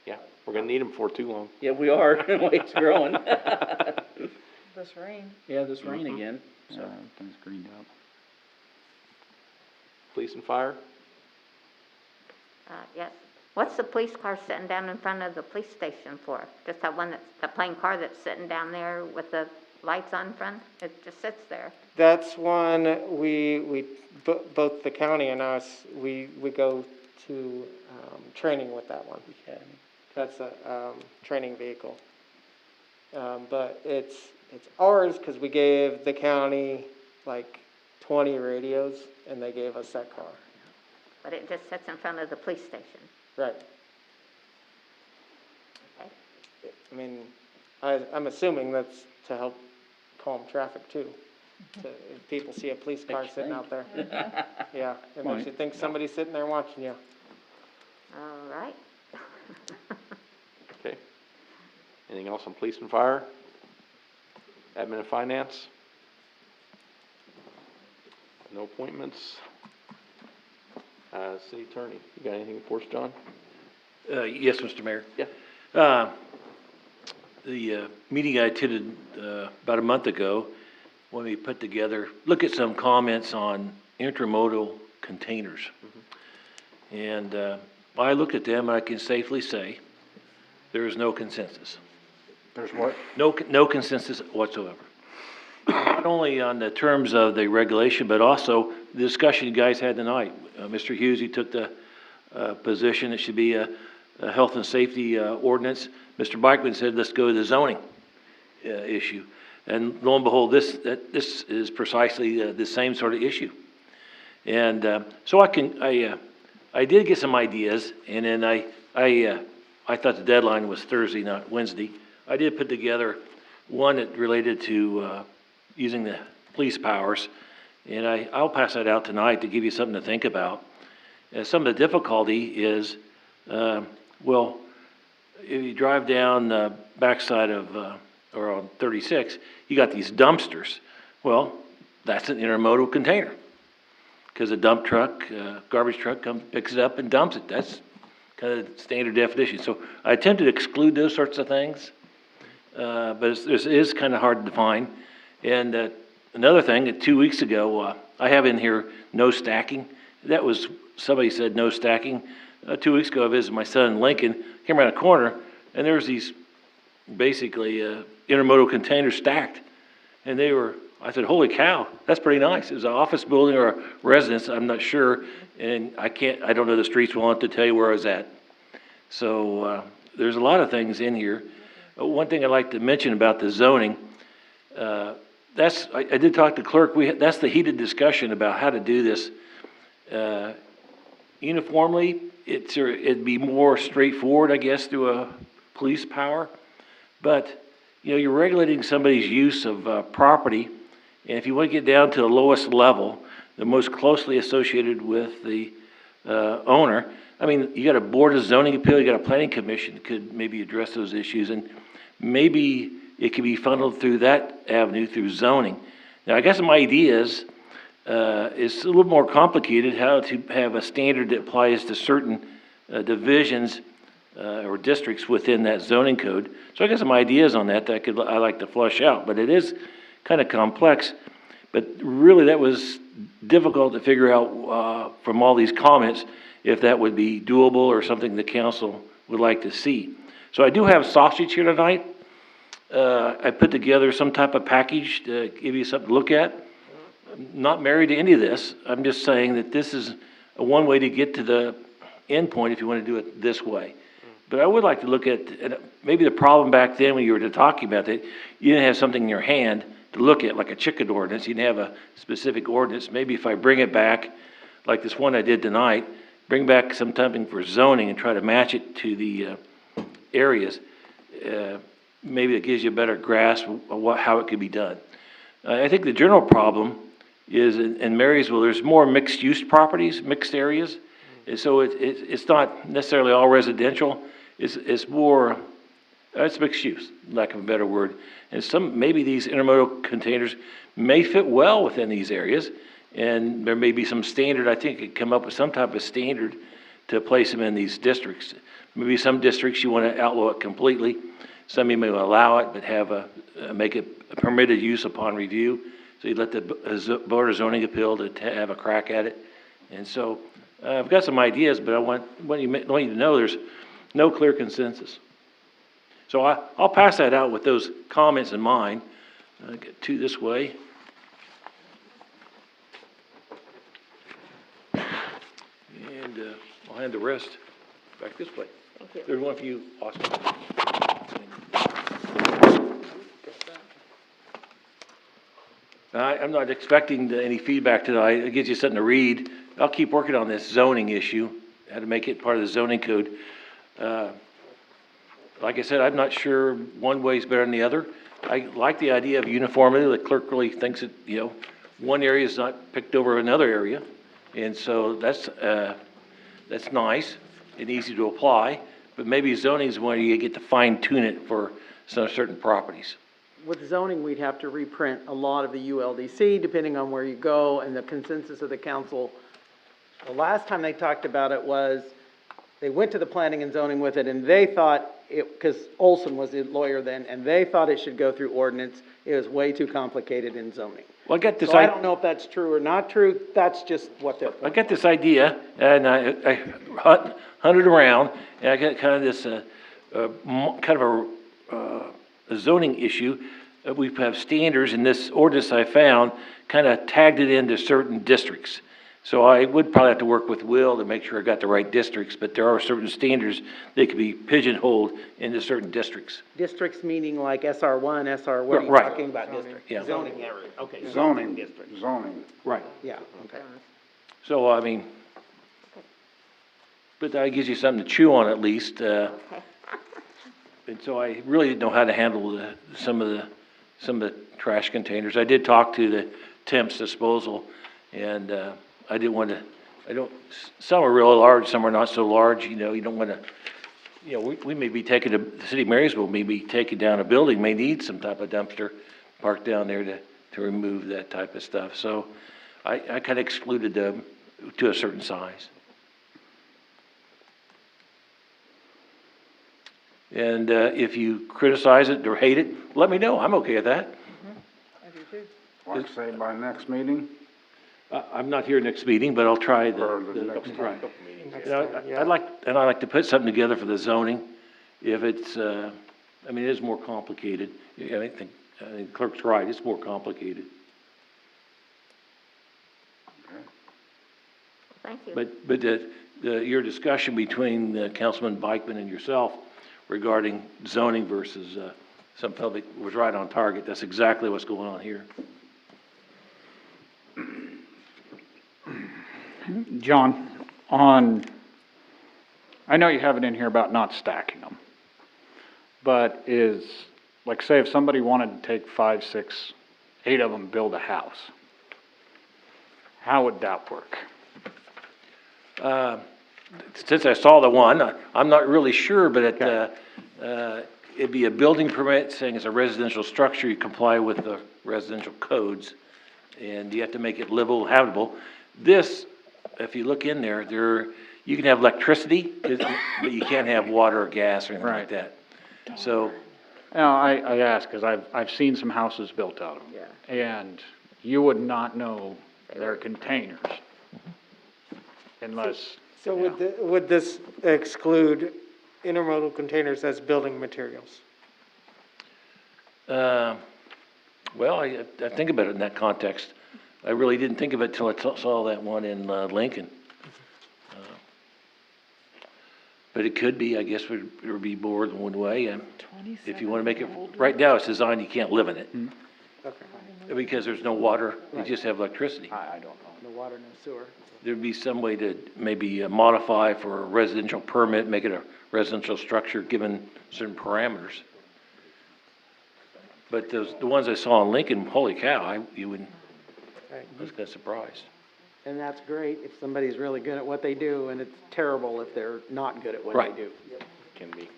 Yeah, we're gonna need them for too long. Yeah, we are. It's growing. This rain. Yeah, this rain again, so. Everything's greened up. Police and fire? Yes. What's the police car sitting down in front of the police station for? Just that one that's, the plain car that's sitting down there with the lights on front? It just sits there. That's one both the county and us, we go to, training with that one. That's a, training vehicle. But it's ours because we gave the county like 20 radios and they gave us that car. But it just sits in front of the police station. Right. Okay. I mean, I'm assuming that's to help calm traffic too. If people see a police car sitting out there. Yeah, it makes you think somebody's sitting there watching you. All right. Okay. Anything else on police and fire? Admin and finance? No appointments? City attorney, you got anything for us, John? Yes, Mr. Mayor. Yeah. The meeting I attended about a month ago, when we put together, look at some comments on intermodal containers. And I looked at them and I can safely say there is no consensus. There's what? No consensus whatsoever. Not only on the terms of the regulation, but also the discussion you guys had tonight. Mr. Hughes, he took the position it should be a health and safety ordinance. Mr. Bikeman said, let's go to the zoning issue. And lo and behold, this is precisely the same sort of issue. And so I did get some ideas, and then I thought the deadline was Thursday, not Wednesday. I did put together one that related to using the police powers, and I'll pass that out tonight to give you something to think about. Some of the difficulty is, well, if you drive down the backside of, or on 36, you got these dumpsters. Well, that's an intermodal container, because a dump truck, garbage truck comes, picks it up and dumps it. That's kind of standard definition. So I attempted to exclude those sorts of things, but it is kind of hard to define. And another thing, 2 weeks ago, I have in here no stacking. That was, somebody said no stacking. 2 weeks ago, I visited my son in Lincoln, came around a corner, and there was these basically intermodal containers stacked. And they were, I said, holy cow, that's pretty nice. It was an office building or a residence, I'm not sure. And I don't know the streets well enough to tell you where I was at. So there's a lot of things in here. One thing I'd like to mention about the zoning, I did talk to the clerk, that's the heated discussion about how to do this uniformly. It'd be more straightforward, I guess, through a police power. But, you're regulating somebody's use of property, and if you want to get down to the lowest level, the most closely associated with the owner, I mean, you got a board of zoning appeal, you got a planning commission that could maybe address those issues, and maybe it could be funneled through that avenue, through zoning. Now, I guess my idea is, it's a little more complicated how to have a standard that applies to certain divisions or districts within that zoning code. So I got some ideas on that I like to flush out, but it is kind of complex. But really, that was difficult to figure out from all these comments if that would be doable or something the council would like to see. So I do have sausage here tonight. I put together some type of package to give you something to look at. I'm not married to any of this. I'm just saying that this is one way to get to the end point if you want to do it this way. But I would like to look at, maybe the problem back then when you were talking about that, you didn't have something in your hand to look at, like a chicken ordinance. You didn't have a specific ordinance. Maybe if I bring it back, like this one I did tonight, bring back something for zoning and try to match it to the areas, maybe it gives you a better grasp of how it could be done. I think the general problem is in Marysville, there's more mixed-use properties, mixed areas. And so it's not necessarily all residential. It's more It's mixed use, lack of a better word. And maybe these intermodal containers may fit well within these areas, and there may be some standard, I think it come up with some type of standard to place them in these districts. Maybe some districts you want to outlaw it completely. Some you may allow it, but make it a permitted use upon review. So you let the Board of Zoning Appeal to have a crack at it. And so I've got some ideas, but I want you to know there's no clear consensus. So I'll pass that out with those comments in mind. I'll get two this way. And I'll hand the rest back this way. Thank you. There's one for you, Austin. I'm not expecting any feedback tonight. It gives you something to read. I'll keep working on this zoning issue, how to make it part of the zoning code. Like I said, I'm not sure one way is better than the other. I like the idea of uniformity. The clerk really thinks that, one area is not picked over another area. And so that's nice and easy to apply. But maybe zoning is where you get to fine tune it for some certain properties. With zoning, we'd have to reprint a lot of the ULDC, depending on where you go, and the consensus of the council. The last time they talked about it was, they went to the planning and zoning with it, and they thought because Olson was the lawyer then, and they thought it should go through ordinance. It was way too complicated in zoning. Well, I got this. So I don't know if that's true or not true. That's just what they're. I got this idea, and I hunted around, and I got kind of this a zoning issue. We have standards in this ordinance I found, kind of tagged it into certain districts. So I would probably have to work with Will to make sure I got the right districts, but there are certain standards that could be pigeonholed into certain districts. Districts meaning like SR1, SR, what are you Right. talking about district? Yeah. Zoning area, okay. Zoning, District. zoning. Right. Yeah, okay. So, I mean, but that gives you something to chew on at least. And so I really didn't know how to handle some of the trash containers. I did talk to the Temps disposal, and I didn't want to, some are really large, some are not so large, you don't want to, we may be taking, the city of Marysville may be taking down a building, may need some type of dumpster parked down there to remove that type of stuff. So I kind of excluded them to a certain size. And if you criticize it or hate it, let me know. I'm okay with that. I do too. Like say by next meeting? I'm not here next meeting, but I'll try Or the next try. meeting. I'd like to put something together for the zoning. If it's, it is more complicated. I think clerk's right, it's more complicated. Thank you. But your discussion between Councilman Bikeman and yourself regarding zoning versus some public was right on target. That's exactly what's going on here. John, I know you have it in here about not stacking them, but like say if somebody wanted to take 5, 6, 8 of them, build a house, how would that work? Since I saw the one, I'm not really sure, but it'd be a building permit saying it's a residential structure. You comply with the residential codes, and you have to make it livable, habitable. This, if you look in there, you can have electricity, but you can't have water or gas or anything like that. So. Now, I ask because I've seen some houses built out of them. Yeah. And you would not know they're containers unless. So would this exclude intermodal containers as building materials? Well, I think about it in that context. I really didn't think of it till I saw that one in Lincoln. But it could be, I guess, it would be more than one way. And if you want to make it, right now it's designed, you can't live in it. Okay. Because there's no water, you just have electricity. I don't know. No water, no sewer. There'd be some way to maybe modify for a residential permit, make it a residential structure given certain parameters. But the ones I saw in Lincoln, holy cow, I was kind of surprised. And that's great if somebody's really good at what they do, and it's terrible if they're not good at what Right. they do. Can be.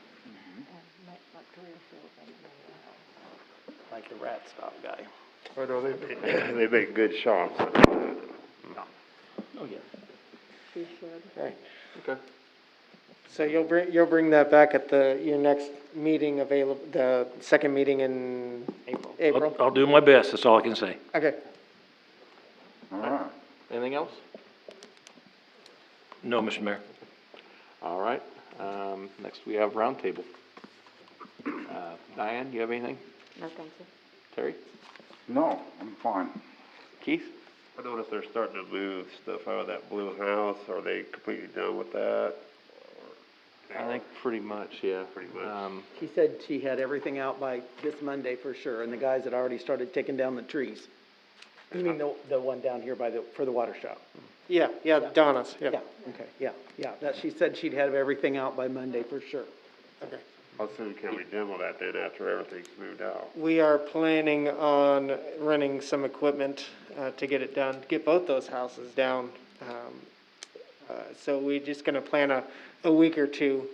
like the rat stop guy. Oh, no, they make good shops. Oh, yeah. She should. Right. Okay. So you'll bring that back at your next meeting the second meeting in April? I'll do my best, that's all I can say. Okay. All right. Anything else? No, Mr. Mayor. All right, next we have roundtable. Diane, you have anything? No, thank you. Terry? No, I'm fine. Keith? I noticed they're starting to move stuff out of that blue house. Are they completely done with that? I think pretty much, yeah. Pretty much. She said she had everything out by this Monday for sure, and the guys had already started taking down the trees. You mean the one down here for the water shop? Yeah, Donna's, Yeah, okay, yeah, that, she said she'd have everything out by Monday for sure. Okay. How soon can we demo that then after everything's moved out? We are planning on renting some equipment, to get it done, get both those houses down. So we're just gonna plan a week or two,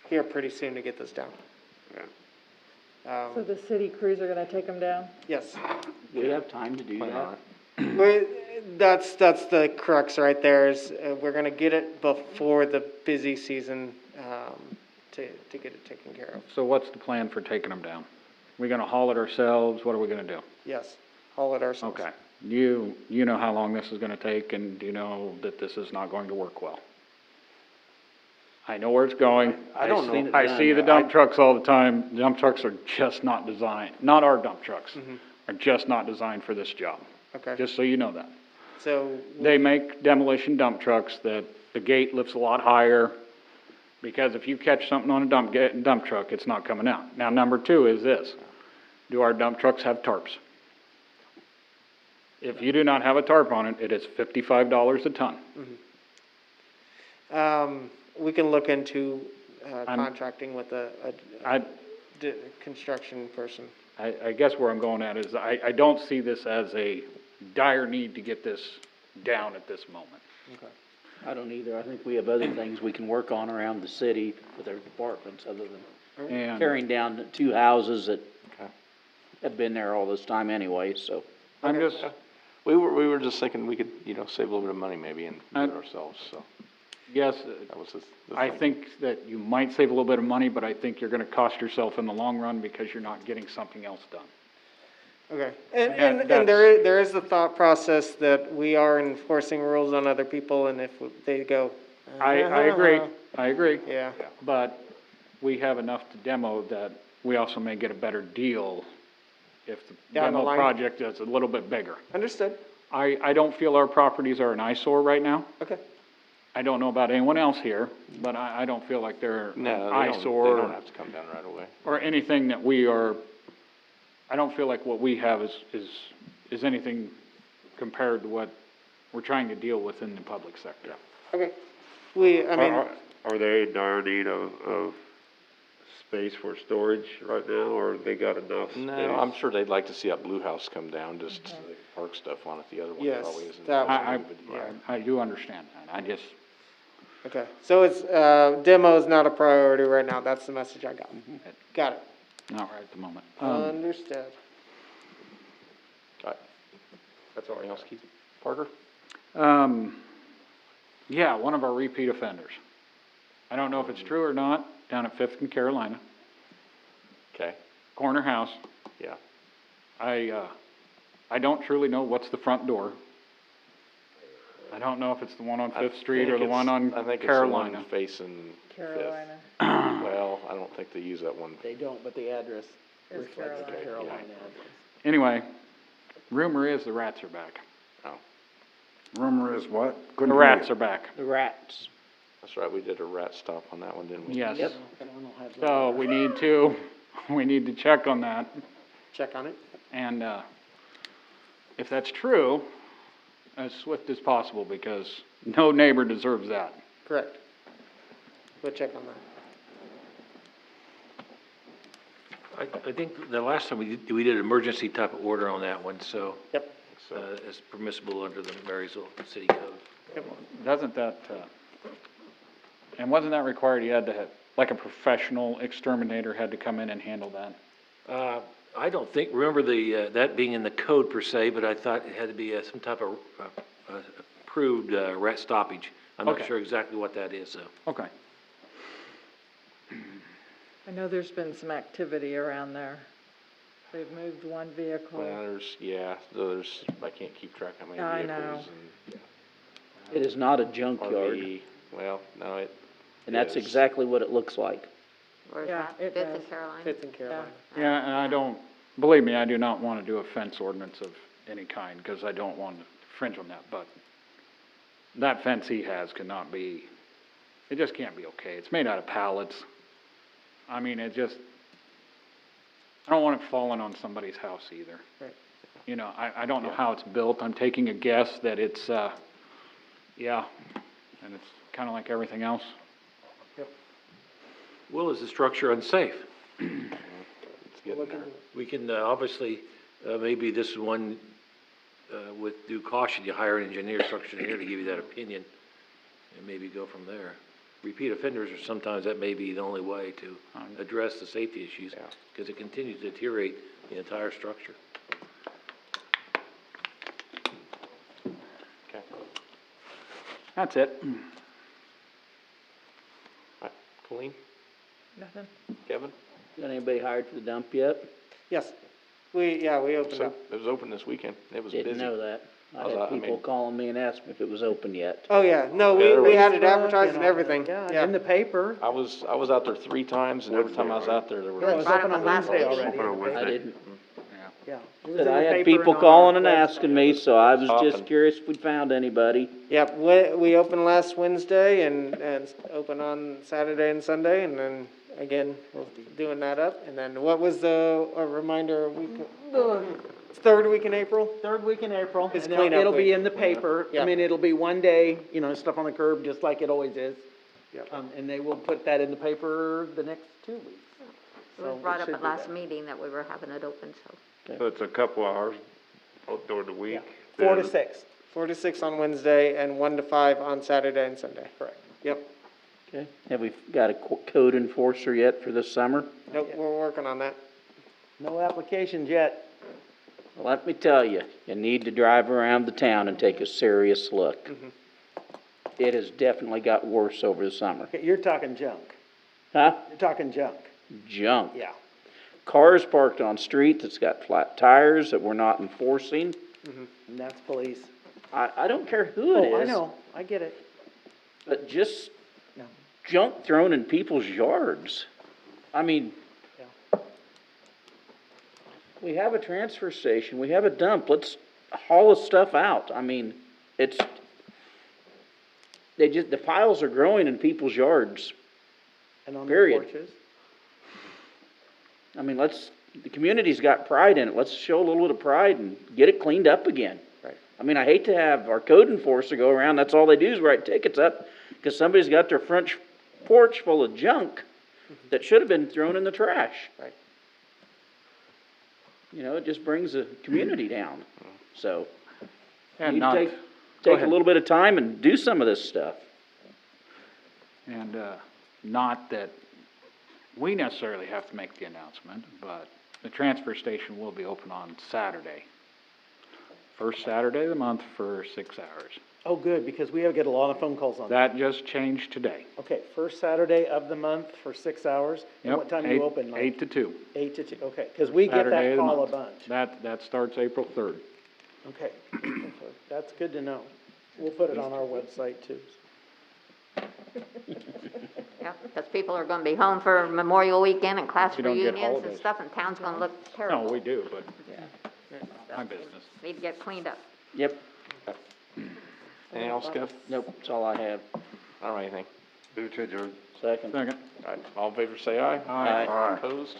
here pretty soon to get this down. So the city crews are gonna take them down? Yes. We have time to do that. That's the crux right there is, we're gonna get it before the busy season, to get it taken care of. So what's the plan for taking them down? We gonna haul it ourselves? What are we gonna do? Yes, haul it ourselves. Okay. You know how long this is gonna take, and do you know that this is not going to work well? I know where it's going. I don't know. I see the dump trucks all the time. Dump trucks are just not designed, not our dump trucks, are just not designed for this job. Okay. Just so you know that. So. They make demolition dump trucks that the gate lifts a lot higher, because if you catch something on a dump truck, it's not coming out. Now, number two is this: do our dump trucks have tarps? If you do not have a tarp on it, it is $55 a ton. We can look into, contracting with a construction person. I guess where I'm going at is I don't see this as a dire need to get this down at this moment. Okay. I don't either. I think we have other things we can work on around the city with our departments other than And tearing down the two houses that have been there all this time anyway, so. I'm just, We were just thinking we could, save a little bit of money maybe and do it ourselves, so. yes, That was the I thing. think that you might save a little bit of money, but I think you're gonna cost yourself in the long run because you're not getting something else done. Okay, And and that's- there is the thought process that we are enforcing rules on other people, and if they go. I agree. Yeah, But we have enough to demo that we also may get a better deal if the Down the demo line. project is a little bit bigger. understood, I don't feel our properties are an eyesore right now. okay. I don't know about anyone else here, but I don't feel like they're an No, they eyesore don't have to come down right away. or anything that we are, I don't feel like what we have is anything compared to what we're trying to deal with in the public sector. Okay, Are they in dire need of space for storage right now, or they got enough space? No, I'm sure they'd like to see that blue house come down, just to park stuff on it. The other one Yes, probably isn't. that I do understand that. I just, okay, so it's, demo is not a priority right now, that's the message I got. Got it. not right at the moment. Understood. All right. That's all else, Keith. Parker? Yeah, one of our repeat offenders. I don't know if it's true or not, down at Fifth and Carolina, Okay, corner house. yeah. I don't truly know what's the front door. I don't know if it's the one on Fifth Street or the one on I think it's the Carolina. one facing Carolina. Fifth. Well, I don't think they use that one. They don't, but the address It's reflects the Carolina. Carolina address. Anyway, rumor is the rats are back. Rumor is what? The Couldn't hear rats you. are back. The rats. That's right, we did a rat stop on that one, didn't we? Yes. Yep. And I don't have the- So we need to check on that. Check on it. And, if that's true, as swift as possible, because no neighbor deserves that. Correct. We'll check on that. I think the last time we did an emergency type of order on that one, so. Yep. It's permissible under the Marysville City Code. Doesn't that, and wasn't that required, you had to have, like a professional exterminator had to come in and handle that? I don't think, remember that being in the code per se, but I thought it had to be some type of approved rat stoppage. I'm not Okay. sure exactly what that is, though. Okay. I know there's been some activity around there. They've moved one vehicle. Well, I can't keep track how many I vehicles know. and. It is not a junkyard, RV, well, no, it. and that's is. exactly what it looks like. Where's Yeah, that? it Fifth does. and Caroline? Fifth and Caroline. Yeah, and I don't, believe me, I do not want to do a fence ordinance of any kind, because I don't want to infringe on that, but that fence he has cannot be, it just can't be okay. It's made out of pallets. I mean, I don't want it falling on somebody's house either. Right. You know, I don't know how it's built. I'm taking a guess that it's, yeah, and it's kind of like everything else. Well, is the structure unsafe? It's getting there. We can, obviously, maybe this is one, with due caution, you hire an engineer, structural engineer to give you that opinion, and maybe go from there. Repeat offenders, or sometimes that may be the only way to address the safety issues, because it continues to deteriorate the entire structure. Okay. That's it. All right, Colleen, Nothing? Kevin? Got anybody hired for the dump yet? Yes, we opened So, up. it was open this weekend, it was busy. Didn't know that. I I had people mean- calling me and asking me if it was open yet. Oh, yeah, no, Yeah, there we was- had it advertised and everything, Yeah, in the paper. I was out there 3 times, and every time I was out there, there were. Yeah, it was Brought open up on at last Wednesday meeting. already. Open on in the paper. I Wednesday. didn't. Yeah. It was Said in I the had paper people and on calling our and website. asking me, so I was just Popping. curious if we'd found anybody. Yep, we opened last Wednesday and open on Saturday and Sunday, and then again, we're doing that up. And then what was a reminder, third week in April? Third week in April. It's and cleanup it'll be week. in the paper. Yeah. I mean, it'll be one day, you know, stuff on the curb, just like it always is. Yep. And they will put that in the paper the next 2 weeks. It So was brought it up should at be last there. meeting that we were having it open, so. So it's a couple hours during the week. 4 to then- 6. 4 to 6 on Wednesday and 1 to 5 on Saturday and Sunday. Correct. Yep. Okay. Have we got a code enforcer yet for this summer? Nope, we're working on that. No applications yet. Well, let me tell you, you need to drive around the town and take a serious look. Mm-hmm. It has definitely got worse over the summer. Okay, you're talking junk. Huh? You're talking junk. Junk. Yeah. Cars parked on street that's got flat tires that we're not enforcing. And that's police. I don't care who it is. Oh, I know. I get it. But just No. junk thrown in people's yards. I mean, we have a transfer station, we have a dump, let's haul the stuff out. I mean, the piles are growing in people's yards. And on Period. the porches. I mean, the community's got pride in it, let's show a little bit of pride and get it cleaned up again. Right. I mean, I hate to have our code enforcer go around, that's all they do is write tickets up, because somebody's got their front porch full of junk that should have been thrown in the trash. Right. You know, it just brings the community down, so. And you not, need to go take a ahead. little bit of time and do some of this stuff. And, not that we necessarily have to make the announcement, but the transfer station will be open on Saturday. First Saturday of the month for 6 hours. Oh, good, because we get a lot of phone calls on that. That just changed today. Okay, first Saturday of the month for 6 hours. And Yep, what time do you open? Like 8 to 2. 8 to 2, okay, because we get Saturday that of the call a month. bunch. That starts April 3rd. Okay, that's good to know. We'll put it on our website too. Yeah, because people are gonna be home for Memorial Weekend and class You don't get reunions and holidays. stuff, and town's gonna look No, terrible. we do, but my business. Need to get cleaned up. Yep, Anything else, Kev? nope, that's all I have. I don't know anything. Move to adjourn. Second. Second. All right, all in favor say aye. Aye. Aye. Opposed?